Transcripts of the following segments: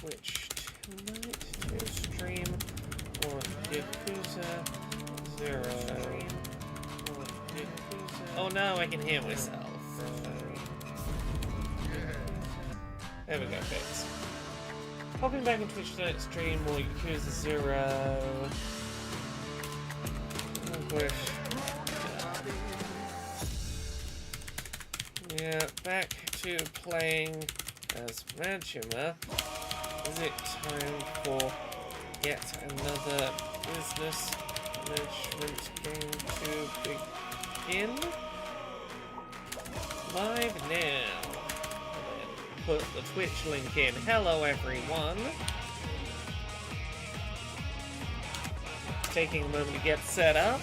Twitch tonight to stream or Yakuza 0. Or Yakuza... Oh no, I can hear myself. There we go, fix. Popping back on Twitch tonight to stream or Yakuza 0. Oh, gosh. Yeah, back to playing as Majima. Is it time for yet another business management game to begin? Live now. Put the Twitch link in. Hello everyone. Taking a moment to get set up.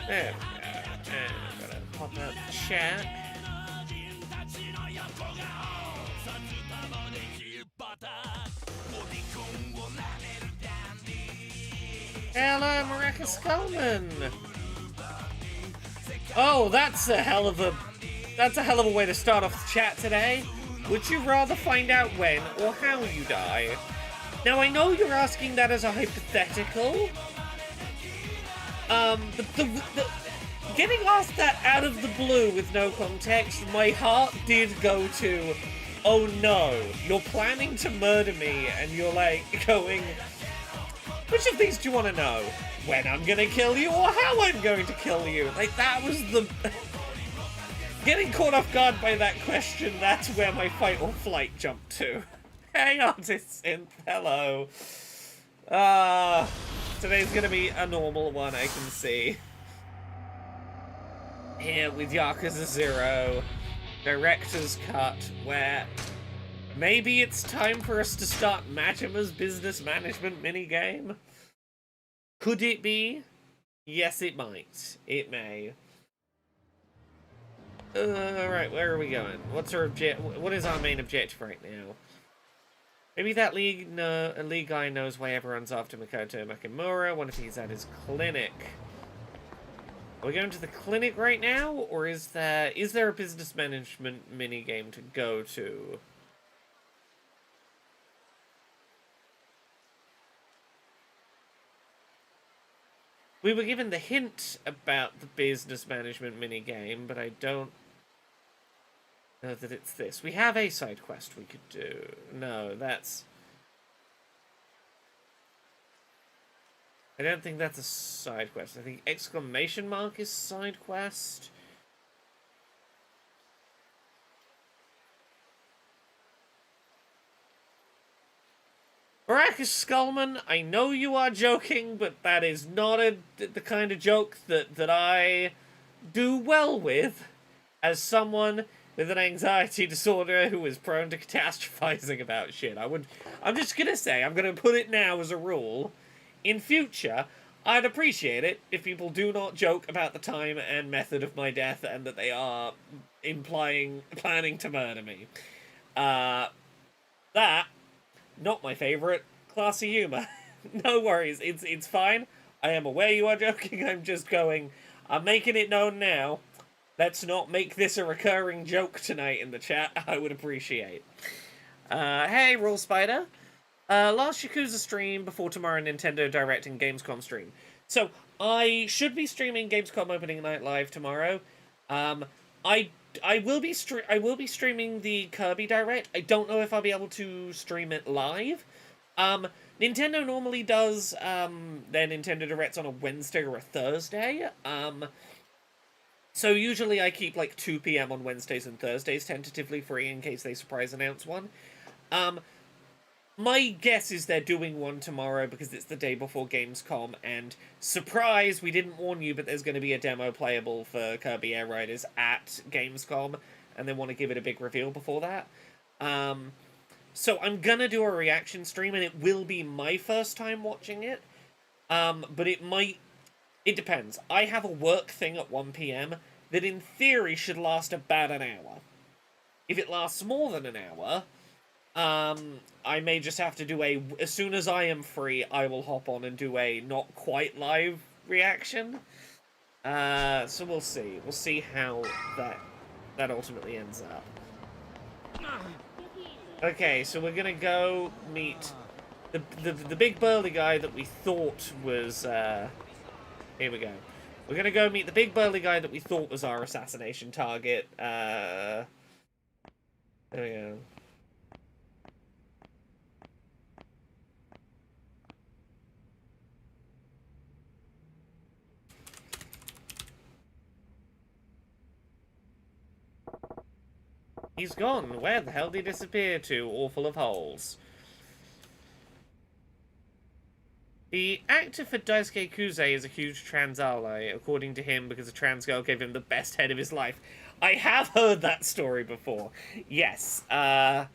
There we go. And I'm gonna pop out the chat. Hello, Maracas Coleman. Oh, that's a hell of a way to start off the chat today. Would you rather find out when or how you die? Now I know you're asking that as a hypothetical. Getting asked that out of the blue with no context, my heart did go to, oh no, you're planning to murder me, and you're like going, which of these do you want to know? When I'm gonna kill you or how I'm going to kill you? Like, that was the... Getting caught off guard by that question, that's where my fight or flight jumped to. Hey, Artist Synth, hello. Today's gonna be a normal one, I can see. Here with Yakuza 0, Director's Cut, where maybe it's time for us to start Majima's business management minigame? Could it be? Yes, it might. It may. Right, where are we going? What's our what is our main objective right now? Maybe that league guy knows why everyone's after Makoto Makimura. What if he's at his clinic? Are we going to the clinic right now, or is there a business management minigame to go to? We were given the hint about the business management minigame, but I don't know that it's this. We have a side quest we could do. No, that's... I don't think that's a side quest. I think exclamation mark is side quest. Maracas Skullman, I know you are joking, but that is not the kind of joke that I do well with as someone with an anxiety disorder who is prone to catastrophizing about shit. I'm just gonna say, I'm gonna put it now as a rule. In future, I'd appreciate it if people do not joke about the time and method of my death and that they are planning to murder me. That, not my favourite, classy humour. No worries, it's fine. I am aware you are joking, I'm making it known now. Let's not make this a recurring joke tonight in the chat, I would appreciate. Hey, Roll Spider. Last Yakuza stream before tomorrow Nintendo Direct and Gamescom stream. So, I should be streaming Gamescom opening night live tomorrow. I will be streaming the Kirby Direct. I don't know if I'll be able to stream it live. Nintendo normally does their Nintendo Directs on a Wednesday or a Thursday. So usually I keep like 2 PM on Wednesdays and Thursdays tentatively free in case they surprise announce one. My guess is they're doing one tomorrow because it's the day before Gamescom, and surprise, we didn't warn you, but there's going to be a demo playable for Kirby Air Riders at Gamescom, and they want to give it a big reveal before that. So I'm gonna do a reaction stream, and it will be my first time watching it, but it might It depends. I have a work thing at 1 p.m. that in theory should last about an hour. If it lasts more than an hour, I may just have to do a... As soon as I am free, I will hop on and do a not quite live reaction. So we'll see. We'll see how that ultimately ends up. Okay, so we're gonna go meet the big burly guy that we thought was... Here we go. We're gonna go meet the big burly guy that we thought was our assassination target. There we go. He's gone. Where the hell did he disappear to? All full of holes. The actor for Daisuke Yakuza is a huge trans ally, according to him, because a trans girl gave him the best head of his life. I have heard that story before. Yes. I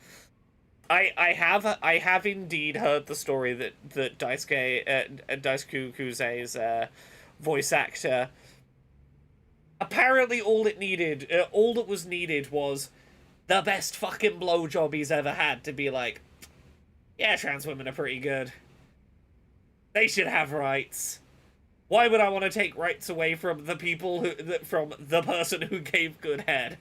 have indeed heard the story that Daisuke Yakuza's voice actor. Apparently, all that was needed was the best fucking blowjob he's ever had to be like, yeah, trans women are pretty good. They should have rights. Why would I want to take rights away from the people from the person who gave good head?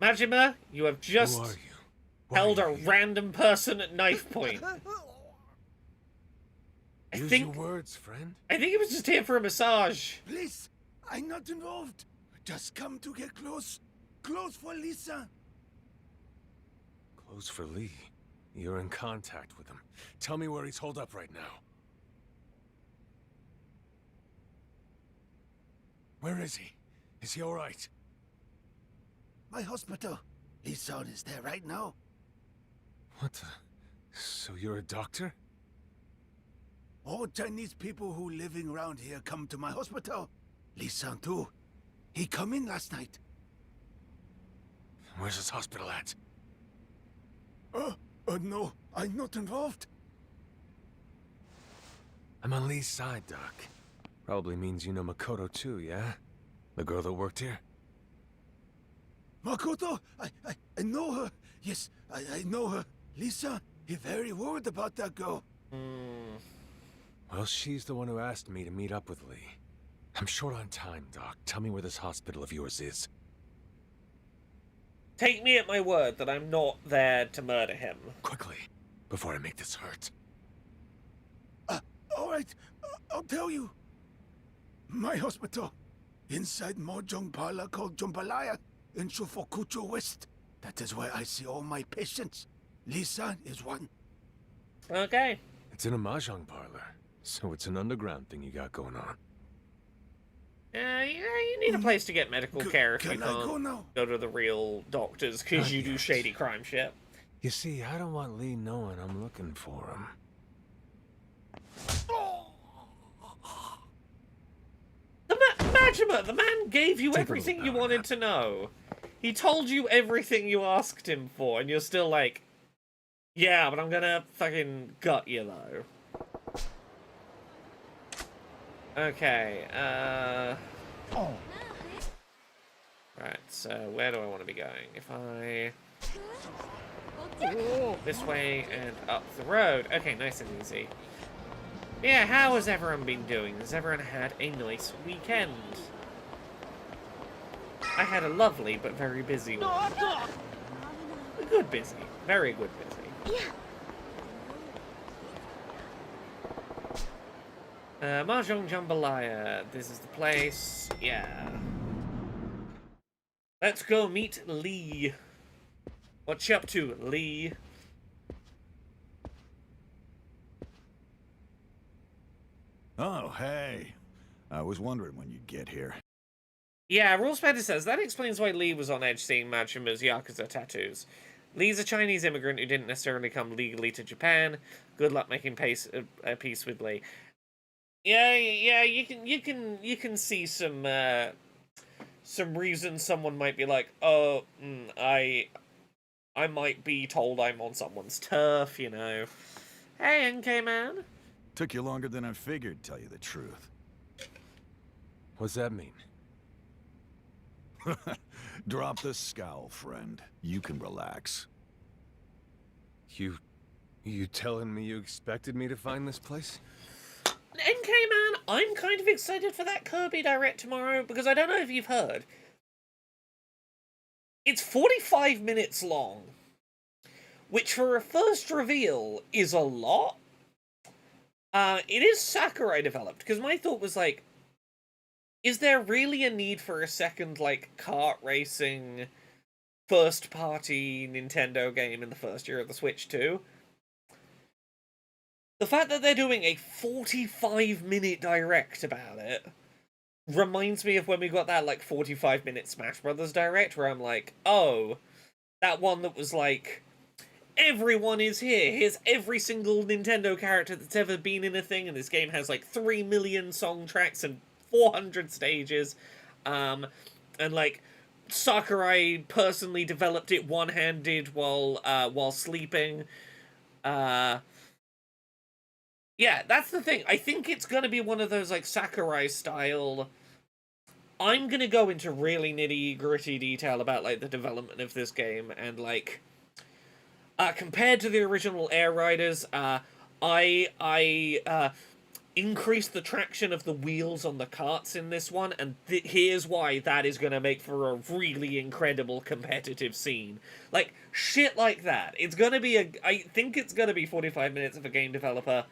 Majima, you have just held a random person at knife point. Use your words, friend. I think he was just here for a massage. Please, I'm not involved. Just come to get close. Close for Lisa. Close for Lee. You're in contact with him. Tell me where he's holed up right now. Where is he? Is he all right? My hospital. His son is there right now. What the... So you're a doctor? All Chinese people who living around here come to my hospital. Lee-san too. He come in last night. Where's his hospital at? No, I'm not involved. I'm on Lee's side, Doc. Probably means you know Makoto too, yeah? The girl that worked here? Makoto? I know her. Yes, I know her. Lisa, he very worried about that girl. Well, she's the one who asked me to meet up with Lee. I'm short on time, Doc. Tell me where this hospital of yours is. Take me at my word that I'm not there to murder him. Quickly, before I make this hurt. All right, I'll tell you. My hospital. Inside Mahjong parlor called Jambalaya in Shufukucho West. That is where I see all my patients. Lisa is one. Okay. It's in a mahjong parlor, so it's an underground thing you got going on. Yeah, you need a place to get medical care if you Can I go can't now? go to the real doctors because you do shady crime shit. You see, I don't want Lee knowing I'm looking for him. Majima, the man gave you Take a everything little you wanted to know. He told you everything you asked him for, and you're still like, yeah, but I'm gonna fucking gut you, though. Okay, Right, so where do I want to be going? If I... This way and up the road. Okay, nice and easy. Yeah, how has everyone been doing? Has everyone had a nice weekend? I had a lovely but very busy one. A good busy. Very good busy. Mahjong Jambalaya. This is the place. Yeah. Let's go meet Lee. What you up to, Lee? Oh, hey. I was wondering when you'd get here. Yeah, Rule Spider says, that explains why Lee was on edge seeing Majima's Yakuza tattoos. Lee's a Chinese immigrant who didn't necessarily come legally to Japan. Good luck making peace with Lee. Yeah, you can see some reason someone might be like, oh, I might be told I'm on someone's turf, you know. Hey, NK man. Took you longer than I figured, tell you the truth. What's that mean? Drop the scowl, friend. You can relax. You telling me you expected me to find this place? NK man, I'm kind of excited for that Kirby Direct tomorrow, because I don't know if you've heard. It's 45 minutes long, which for a first reveal is a lot. It is Sakurai developed, because my thought was like, is there really a need for a second, like, kart racing first-party Nintendo game in the first year of the Switch too? The fact that they're doing a 45-minute direct about it reminds me of when we got that, like, 45-minute Smash Brothers direct, where I'm like, oh, that one that was like, everyone is here, here's every single Nintendo character that's ever been in a thing, and this game has, like, 3 million song tracks and 400 stages, and, like, Sakurai personally developed it one-handed while sleeping. Yeah, that's the thing. I think it's gonna be one of those, like, Sakurai style. I'm gonna go into really nitty-gritty detail about, like, the development of this game, and, like, compared to the original Air Riders, I increased the traction of the wheels on the carts in this one, and here's why that is going to make for a really incredible competitive scene. Like, shit like that. It's going to be I think it's going to be 45 minutes of a game developer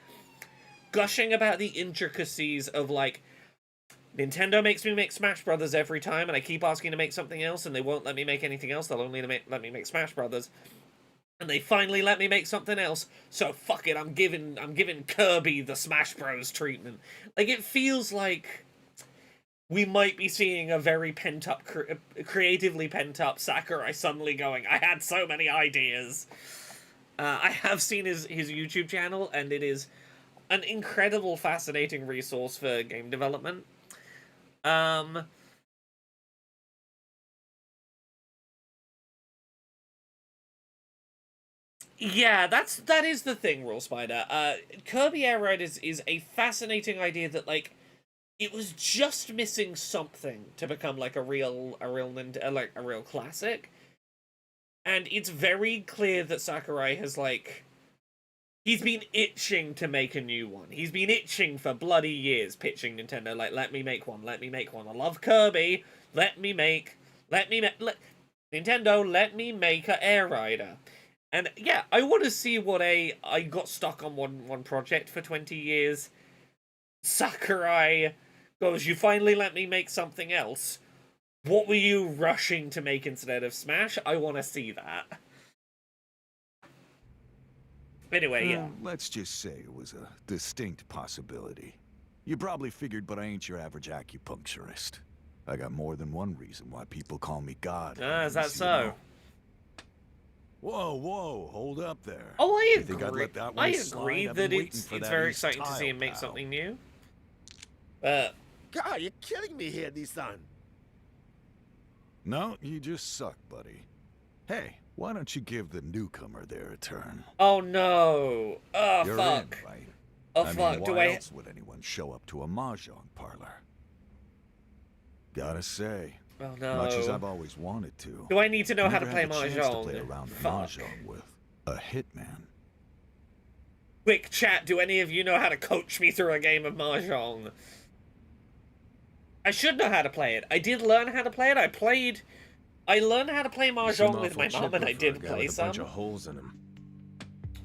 gushing about the intricacies of, like, Nintendo makes me make Smash Brothers every time, and I keep asking to make something else, and they won't let me make anything else. They'll only let me make Smash Brothers. And they finally let me make something else, so fuck it, I'm giving Kirby the Smash Bros treatment. Like, it feels like we might be seeing a very pent-up, creatively pent-up Sakurai suddenly going, I had so many ideas. I have seen his YouTube channel, and it is an incredible, fascinating resource for game development. Yeah, that is the thing, Raw Spider. Kirby Air Ride is a fascinating idea that, like, it was just missing something to become, like, a real classic. And it's very clear that Sakurai has, like, he's been itching to make a new one. He's been itching for bloody years, pitching Nintendo, like, let me make one. I love Kirby. Nintendo, let me make an Air Rider. And yeah, I want to see what I got stuck on one project for 20 years. Sakurai goes, you finally let me make something else. What were you rushing to make instead of Smash? I want to see that. Anyway, yeah. Let's just say it was a distinct possibility. You probably figured, but I ain't your average acupuncturist. I got more than one reason why people call me God. Is that so? Whoa, hold up there. Oh, I agree. Think I'd let that one I slide? agree I've that been it's waiting for that very East exciting to see tile, him make pal. something new. God, you're killing me here, Nissan. No, you just suck, buddy. Hey, why don't you give the newcomer there a turn? Oh no! Oh You're fuck! in, right? Oh I fuck! mean, Do why I? else would anyone show up to a mahjong parlor? Gotta say, Oh no! much as I've always wanted to. Do I need to know how to never play had the chance to mahjong? play around the Fuck! mahjong with a hitman. Quick chat, do any of you know how to coach me through a game of Mahjong? I should know how to play it. I did learn how to play it. I learned how to play Mahjong with my mom, and I did play some. Bunch of holes in him.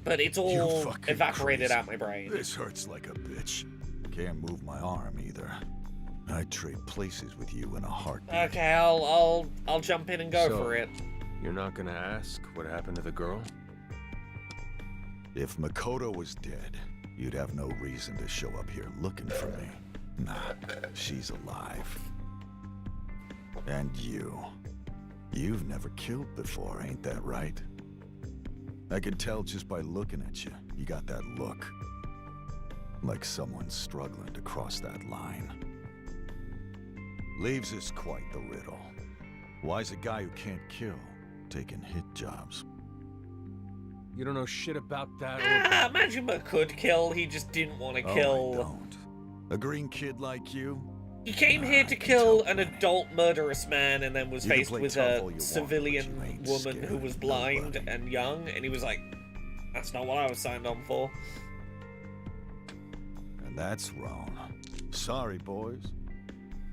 But it's You all fucking evaporated crazy. out my brain. This hurts like a bitch. Can't move my arm either. I'd trade places with you in a heartbeat. Okay, I'll jump in and go So, for it. You're not gonna ask what happened to the girl? If Makoto was dead, you'd have no reason to show up here looking for me. Nah, she's alive. And you've never killed before, ain't that right? I could tell just by looking at you. You got that look. Like someone's struggling to cross that line. Leaves is quite the riddle. Why's a guy who can't kill taking hit jobs? You don't know shit about that. Majima could kill, he just didn't want to Oh, kill. I don't. A green kid like you? He came here to kill an adult murderous man and then was faced with a civilian woman who was blind and young, and he was like, that's not what I was signed on for. And that's wrong. Sorry, boys.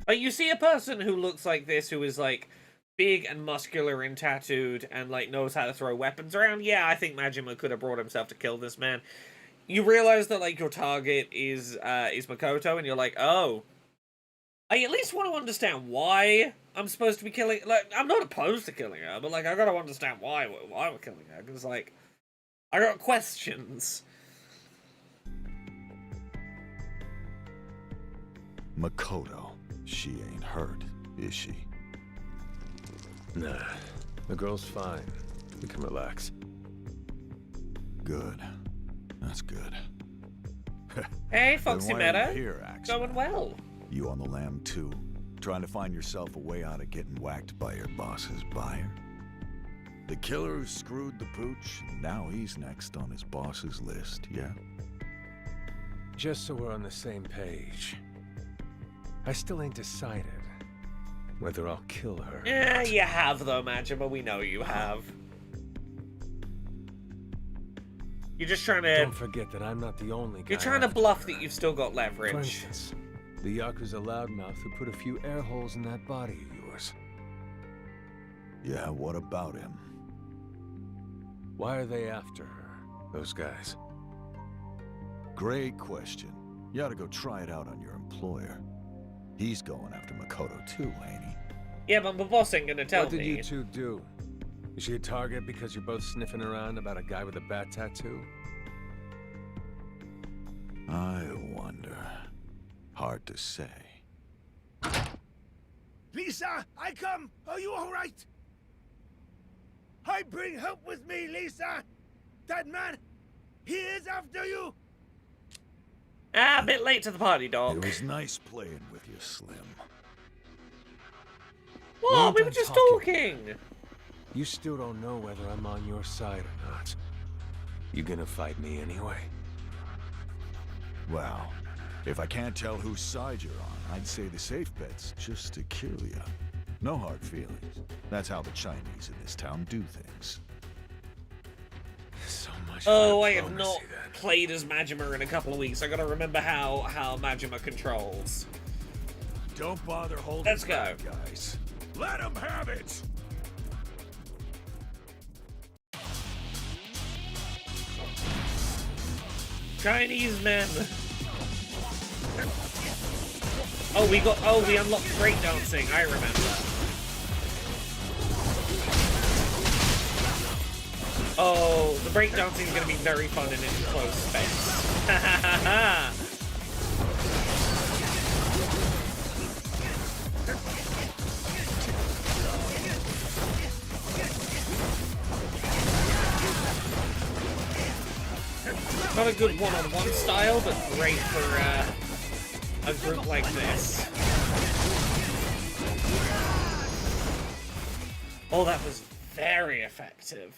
Like, you see a person who looks like this, who is like big and muscular and tattooed and like knows how to throw weapons around. Yeah, I think Majima could have brought himself to kill this man. You realize that like your target is Makoto, and you're like, oh, I at least want to understand why I'm supposed to be killing. Like, I'm not opposed to killing her, but like I gotta understand why we're killing her, because like I got questions. Makoto, she ain't hurt, is she? Nah, the girl's fine. You can relax. Good. That's good. Hey, Foxy Then why are Meta. you here, Axeman? Going well. You on the lam too? Trying to find yourself a way out of getting whacked by your boss's buyer? The killer who screwed the pooch, now he's next on his boss's list, yeah? Just so we're on the same page. I still ain't decided whether I'll kill her. Yeah, you have though, Majima. We know you have. You're just trying to... Don't forget that I'm not the only guy. You're trying to after bluff her. that you've still got For leverage. instance, the Yakuza loudmouth who put a few air holes in that body of yours. Yeah, what about him? Why are they after her, those guys? Great question. You ought to go try it out on your employer. He's going after Makoto too, ain't he? Yeah, but my boss ain't gonna tell What did me. you two do? Is she a target because you're both sniffing around about a guy with a bat tattoo? I wonder. Hard to say. Lisa, I come. Are you all right? I bring help with me, Lisa. That man, he is after you. Ah, a bit late to the party, dog. It was nice playing with you, Slim. Whoa, we were done just talking. talking. You still don't know whether I'm on your side or not. You gonna fight me anyway? Well, if I can't tell whose side you're on, I'd say the safe bet's just to kill you. No hard feelings. That's how the Chinese in this town do things. So much Oh, for I have not diplomacy, then. played as Majima in a couple of weeks. I gotta remember how Majima controls. Don't bother holding Let's go. back, guys. Let him have it! Chinese men. Oh, we unlocked breakdancing. I remember. Oh, the breakdancing is going to be very fun in enclosed space. Ha ha ha ha! Not a good one-on-one style, but great for a group like this. Oh, that was very effective.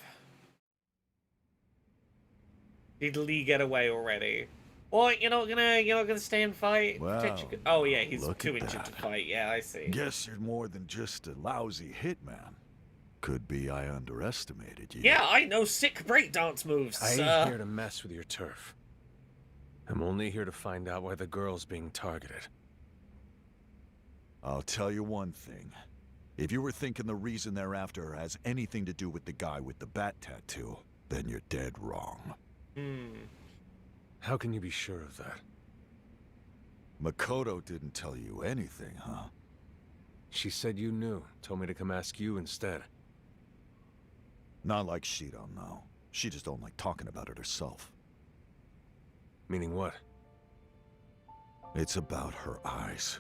Did Lee get away already? What? You're not gonna stay and fight? Well, Oh yeah, he's look too at injured to that. fight. Yeah, I see. Guess you're more than just a lousy hitman. Could be I underestimated you. Yeah, I know sick breakdance moves. I ain't here to mess with your turf. I'm only here to find out why the girl's being targeted. I'll tell you one thing. If you were thinking the reason they're after her has anything to do with the guy with the bat tattoo, then you're dead wrong. How can you be sure of that? Makoto didn't tell you anything, huh? She said you knew. Told me to come ask you instead. Not like she don't know. She just don't like talking about it herself. Meaning what? It's about her eyes.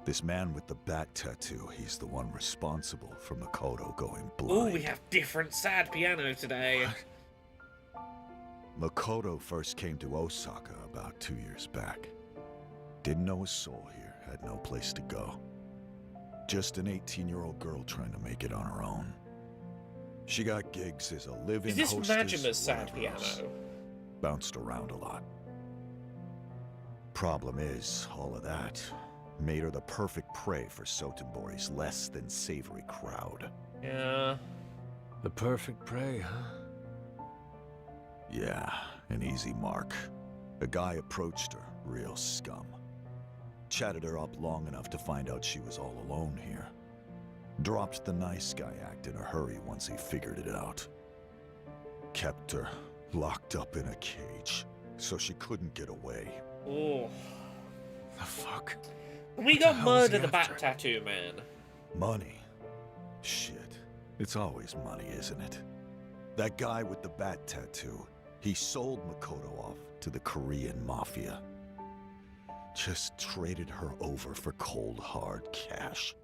This man with the bat tattoo, he's the one responsible for Makoto going blind. Ooh, we have different sad piano today. Makoto first came to Osaka about 2 years back. Didn't know a soul here, had no place to go. Just an 18-year-old girl trying to make it on her own. She got gigs as a live-in Is this hostess Majima's or sad whatever else. piano? Bounced around a lot. Problem is, all of that made her the perfect prey for Sotenbori's less than savory crowd. Yeah. The perfect prey, huh? Yeah, an easy mark. A guy approached her, real scum. Chatted her up long enough to find out she was all alone here. Dropped the nice guy act in a hurry once he figured it out. Kept her locked up in a cage, so she couldn't get away. Ooh. The fuck? We What the got hell is he murder the after? Bat Tattoo Man. Money. Shit. It's always money, isn't it? That guy with the bat tattoo, he sold Makoto off to the Korean mafia. Just traded her over for cold, hard cash.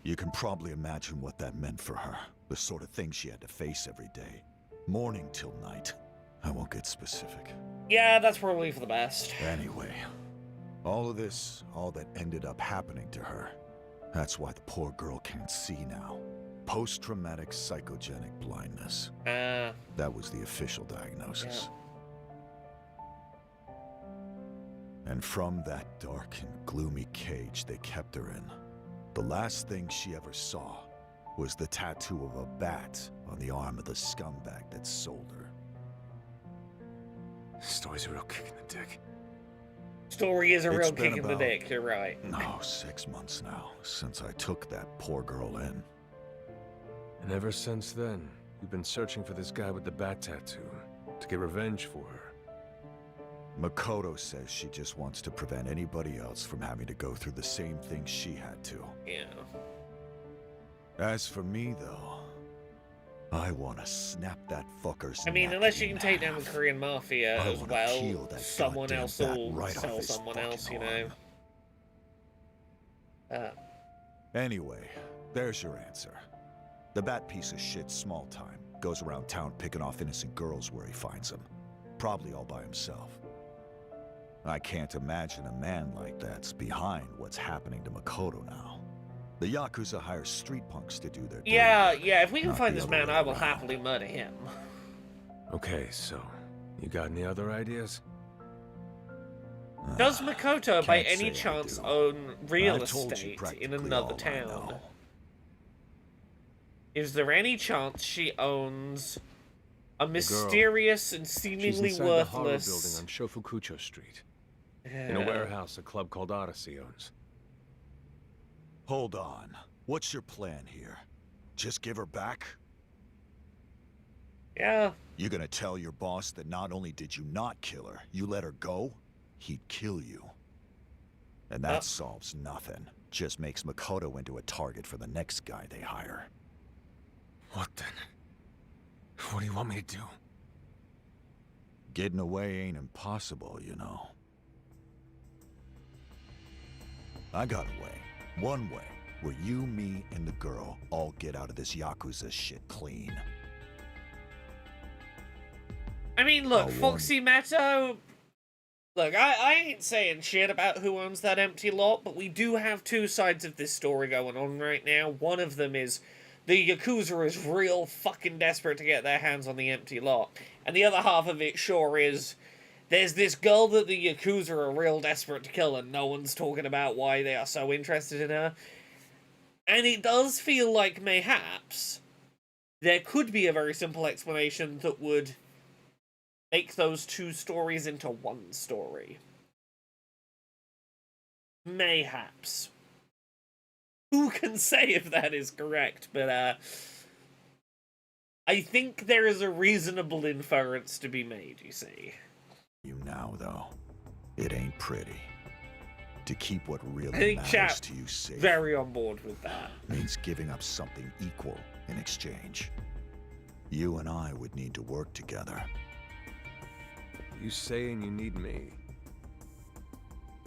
You can probably imagine what that meant for her. The sort of thing she had to face every day. Morning till night. I won't get specific. Yeah, that's probably for the best. Anyway, all of this, all that ended up happening to her, that's why the poor girl can't see now. Post-traumatic psychogenic blindness. That was the official diagnosis. And from that dark and gloomy cage they kept her in, the last thing she ever saw was the tattoo of a bat on the arm of the scumbag that sold her. This story's a real kick in the dick. Story is a It's real been kick in the about- dick, you're right. No, 6 months now, since I took that poor girl in. And ever since then, you've been searching for this guy with the bat tattoo to get revenge for her. Makoto says she just wants to prevent anybody else from having to go through the same thing she had to. Yeah. As for me, though, I want to snap that fucker's I mean, neck unless you in can take down the half. Korean Mafia I as wanna well, peel that someone goddamn else bat will right off tell his someone fucking else, you know. arm. Anyway, there's your answer. The bat piece of shit's small time. Goes around town picking off innocent girls where he finds them. Probably all by himself. I can't imagine a man like that's behind what's happening to Makoto now. The Yakuza hire street punks to do their dirty Yeah, work, yeah, if we can not find the this other man, way I will around. happily murder him. Okay, so, you got any other ideas? Does Makoto, by Can't any say I chance, do. own real I've told you estate in practically another all I town? know. Is there any chance she owns a mysterious and She's seemingly inside the horror building worthless... on Shofukucho Street. In a warehouse a club called Odyssey owns. Hold on. What's your plan here? Just give her back? Yeah. You gonna tell your boss that not only did you not kill her, you let her go? He'd kill you. And that solves nothing. Just makes Makoto into a target for the next guy they hire. What then? What do you want me to do? Getting away ain't impossible, you know. I got a way. One way. Where you, me, and the girl all get out of this Yakuza shit clean. I mean, look, I'll warn Foxy Matto... Look, I ain't saying shit about who owns that empty lot, but we do have two sides of this story going on right now. One of them is the Yakuza is real fucking desperate to get their hands on the empty lot. And the other half of it sure is... There's this girl that the Yakuza are real desperate to kill, and no one's talking about why they are so interested in her. And it does feel like, mayhaps, there could be a very simple explanation that would make those two stories into one story. Mayhaps. Who can say if that is correct, but, I think there is a reasonable inference to be made, you see. You now, though. It ain't pretty. To keep what I really think matters chat to you safe very on board with that. means giving up something equal in exchange. You and I would need to work together. You saying you need me?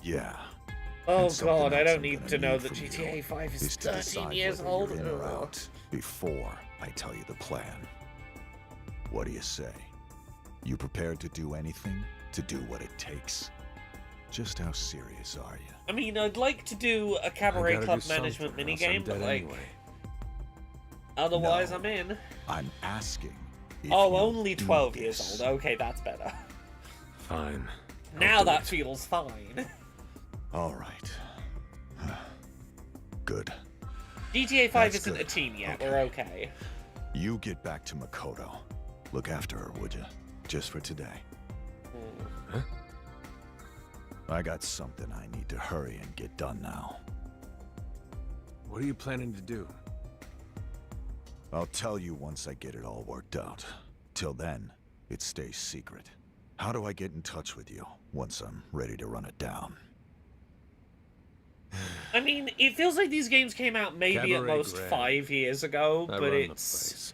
Yeah. Oh And something god, I else don't I'm need gonna to know need that from you GTA 5 is is to 13 decide years whether old. you're in or Ugh. out before I tell you the plan. What do you say? You prepared to do anything? To do what it takes? Just how serious are you? I mean, I'd like to do a cabaret club management minigame, but like, anyway. otherwise No. I'm in. I'm asking. If Oh, you only do 12 this. years old. Okay, that's better. Fine. Now I'll do that it. feels fine. All right. Good. GTA 5 That's isn't good. a teen yet. Okay. We're okay. You get back to Makoto. Look after her, would you? Just for today. Huh? I got something I need to hurry and get done now. What are you planning to do? I'll tell you once I get it all worked out. Till then, it stays secret. How do I get in touch with you once I'm ready to run it down? I mean, it feels like these games came out maybe at Cabaret most Grand. 5 years ago, I but run the it's... place.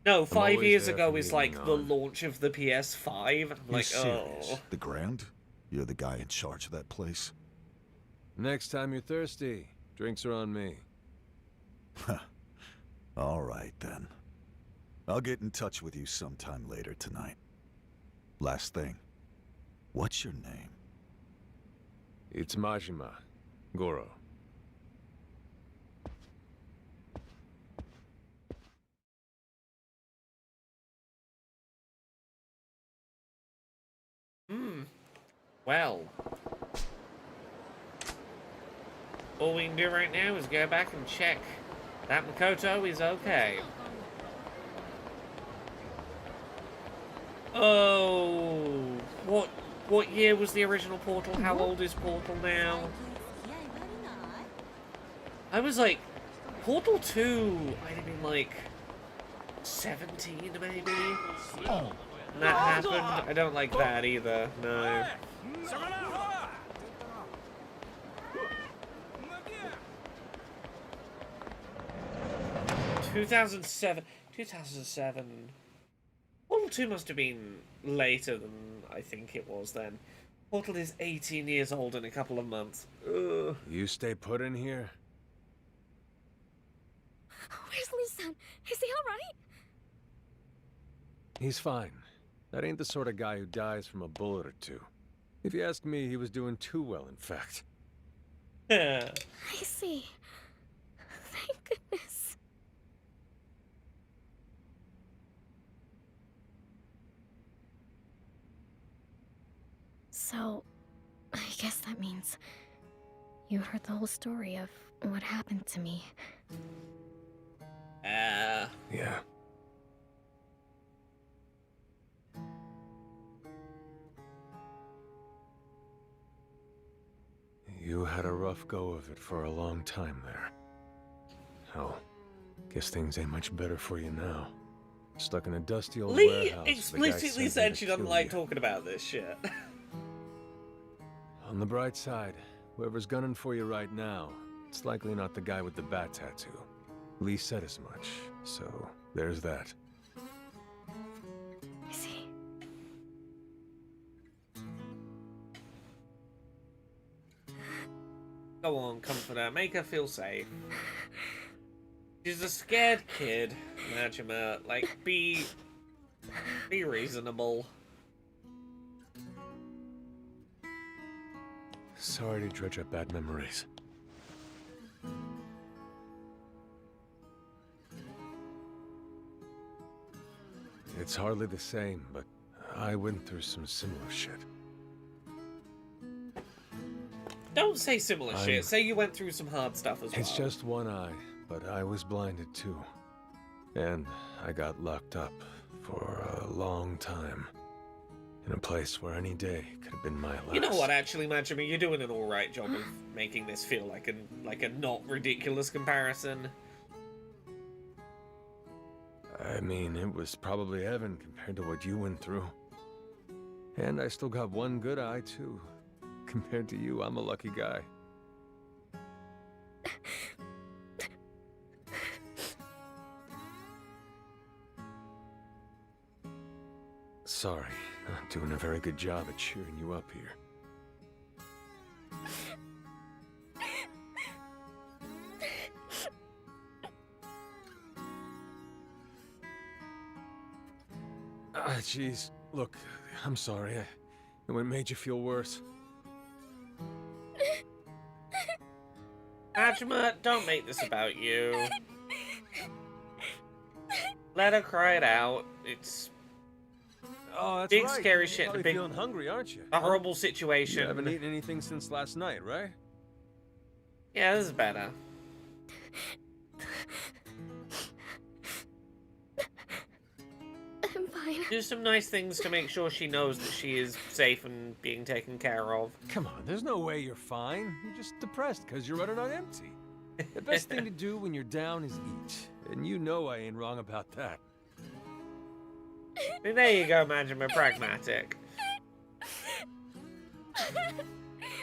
No, 5 always years there ago from is the like evening the on. launch of the PS5. I'm You like, serious? oh. The Grand? You're the guy in charge of that place? Next time you're thirsty, drinks are on me. All right, then. I'll get in touch with you sometime later tonight. Last thing. What's your name? It's Majima. Goro. Well. All we can do right now is go back and check that Makoto is okay. Oh, what year was the original Portal? How old is Portal now? I was like, Portal 2, I'd have been like 17 maybe? And that happened. I don't like that either, no. 2007. Portal 2 must have been later than I think it was then. Portal is 18 years old in a couple of months. Ugh. You stay put in here? Where's Lee-san? Is he alright? He's fine. That ain't the sort of guy who dies from a bullet or two. If you ask me, he was doing too well, in fact. I see. Thank goodness. So, I guess that means you heard the whole story of what happened to me. Yeah. You had a rough go of it for a long time there. Hell, guess things ain't much better for you now. Stuck in a dusty old Lee warehouse. explicitly said she doesn't like talking about this shit. On the bright side, whoever's gunning for you right now, it's likely not the guy with the bat tattoo. Lee said as much, so there's that. I see. Go on, comfort her. Make her feel safe. She's a scared kid, Majima. Like, be reasonable. Sorry to dredge up bad memories. It's hardly the same, but I went through some similar shit. Don't say similar shit. Say you went through some hard stuff as well. It's just one eye, but I was blinded too. And I got locked up for a long time. In a place where any day could have been my last. You know what, actually, Majima, you're doing an alright job of making this feel like a not ridiculous comparison. I mean, it was probably heaven compared to what you went through. And I still got one good eye, too. Compared to you, I'm a lucky guy. Sorry, not doing a very good job at cheering you up here. Ah, jeez. Look, I'm sorry. It made you feel worse. Majima, don't make this about you. Let her cry it out. It's Oh, that's big, right. scary You're shit. probably A big, feeling hungry, aren't you? a horrible situation. You haven't eaten anything since last night, right? Yeah, this is better. I'm fine. Do some nice things to make sure she knows that she is safe and being taken care of. Come on, there's no way you're fine. You're just depressed because you're running on empty. The best thing to do when you're down is eat. And you know I ain't wrong about that. There you go, Majima, pragmatic.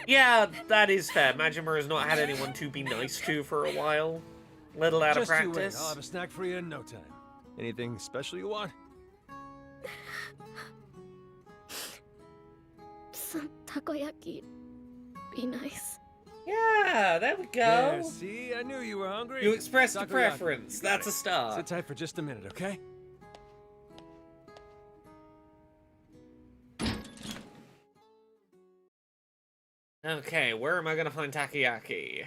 Yeah, that is fair. Majima has not had anyone to be nice to for a while. Little out of Just you wait. practice. I'll have a snack for you in no time. Anything special you want? Some takoyaki. Be nice. Yeah, there we go. There, see? I knew you were hungry. You expressed a Takoyaki. preference. You got That's it. a start. Sit tight for just a minute, okay? Okay, where am I gonna find takoyaki?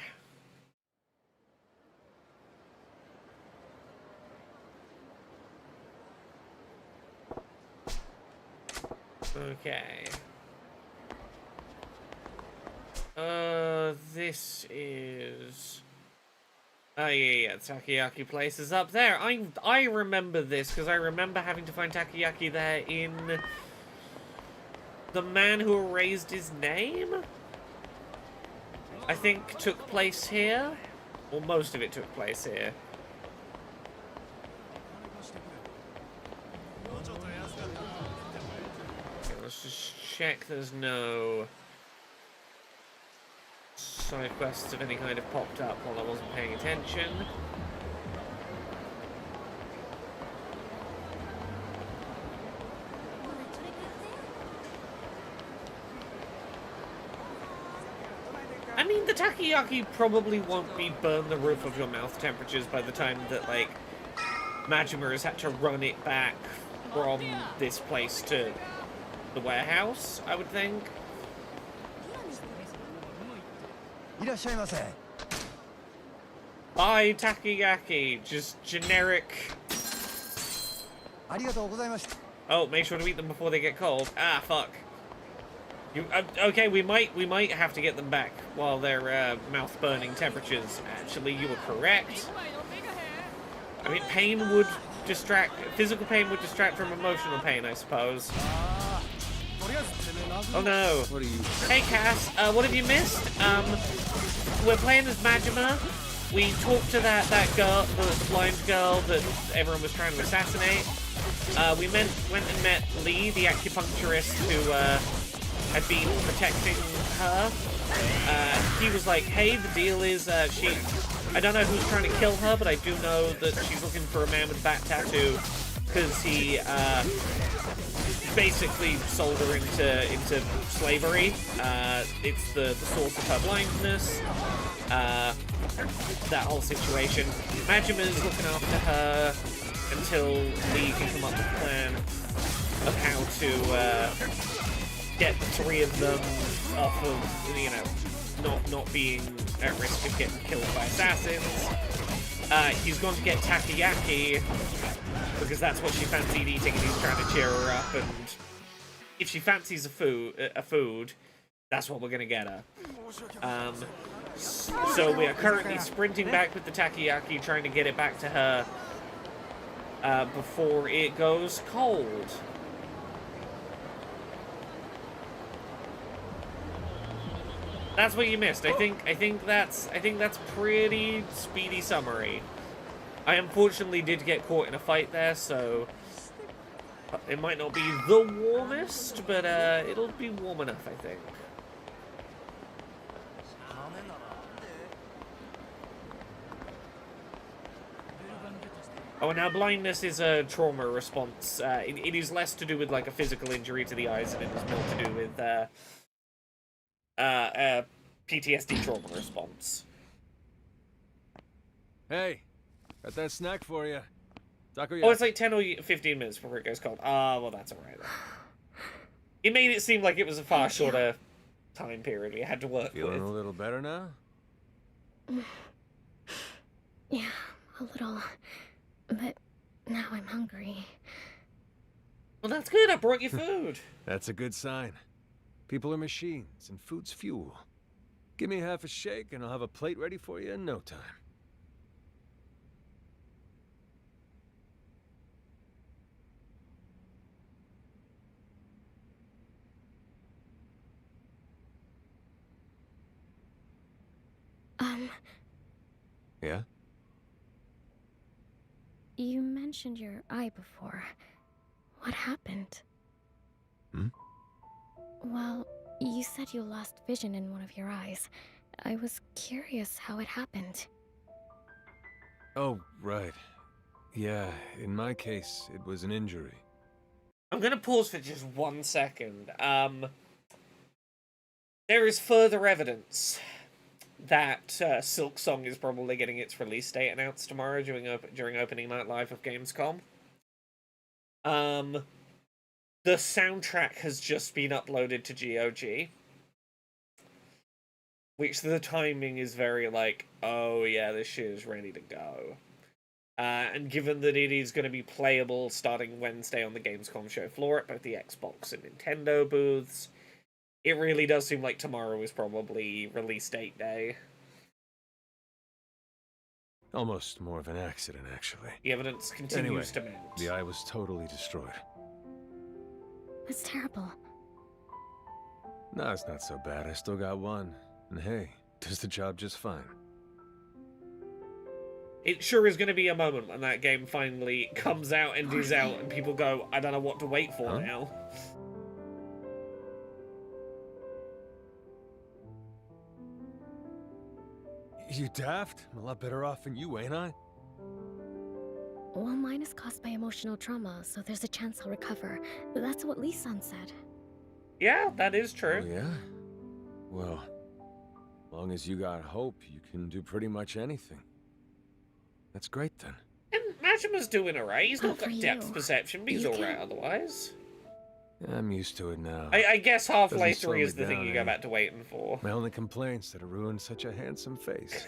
Okay. This is... Oh, yeah, the takoyaki place is up there. I remember this, because I remember having to find takoyaki there in... The Man Who Erased His Name? I think took place here. Or most of it took place here. Okay, let's just check there's no side quests of any kind have popped up while I wasn't paying attention. I mean, the takoyaki probably won't be burn the roof of your mouth temperatures by the time that, like, Majima has had to run it back from this place to the warehouse, I would think. Buy takoyaki, just generic. Oh, make sure to eat them before they get cold. Ah, fuck. You okay? We might have to get them back while they're mouth burning temperatures. Actually, you were correct. I mean, pain would distract. Physical pain would distract from emotional pain, I suppose. Oh no. What are you... Hey Cass, what have you missed? We're playing as Majima. We talked to that girl, the blind girl that everyone was trying to assassinate. We went and met Lee, the acupuncturist who had been protecting her. He was like, hey, the deal is I don't know who's trying to kill her, but I do know that she's looking for a man with a bat tattoo because he basically sold her into slavery. It's the source of her blindness. That whole situation. Majima's looking after her until Lee can come up with a plan of how to get the three of them off of, you know, not being at risk of getting killed by assassins. He's going to get takoyaki because that's what she fancied eating, and he's trying to cheer her up. And if she fancies a food, that's what we're gonna get her. So we are currently sprinting back with the takoyaki, trying to get it back to her before it goes cold. That's what you missed. I think that's pretty speedy summary. I unfortunately did get caught in a fight there, so it might not be the warmest, but it'll be warm enough, I think. Oh, and now blindness is a trauma response. It is less to do with like a physical injury to the eyes, and it is more to do with PTSD trauma response. Hey, got that snack for you. Takoyaki. Oh, it's like 10 or 15 minutes before it goes cold. Ah, well, that's alright then. It made it seem like it was a far Thank you. shorter time period we had to work Feeling with. a little better now? Yeah, a little. But now I'm hungry. Well, that's good. I brought you food. That's a good sign. People are machines, and food's fuel. Give me half a shake, and I'll have a plate ready for you in no time. Yeah? You mentioned your eye before. What happened? Hmm? Well, you said you lost vision in one of your eyes. I was curious how it happened. Oh, right. Yeah, in my case, it was an injury. I'm gonna pause for just 1 second. There is further evidence that Silk Song is probably getting its release date announced tomorrow during opening night live of Gamescom. The soundtrack has just been uploaded to GOG, which the timing is very like, oh yeah, this shit is ready to go. And given that it is going to be playable starting Wednesday on the Gamescom show floor at both the Xbox and Nintendo booths, it really does seem like tomorrow is probably release date day. Almost more of an accident, actually. The evidence continues to mount. The eye was totally destroyed. That's terrible. No, it's not so bad. I still got one. And hey, does the job just fine. It sure is going to be a moment when that game finally comes out and is out and people go, I don't know what to wait for now. You daft? I'm a lot better off than you, ain't I? Well, mine is caused by emotional trauma, so there's a chance I'll recover. That's what Lee-san said. Yeah, that is true. Oh, yeah? Well, as long as you got hope, you can do pretty much anything. That's great, then. And Majima's doing alright. He's not Good got for depth you. perception, but he's You alright can- otherwise. I'm used to it now. I guess Half-Life Doesn't slow 3 me is the thing down you go any. back to waiting for. My only complaint's that it ruined such a handsome face.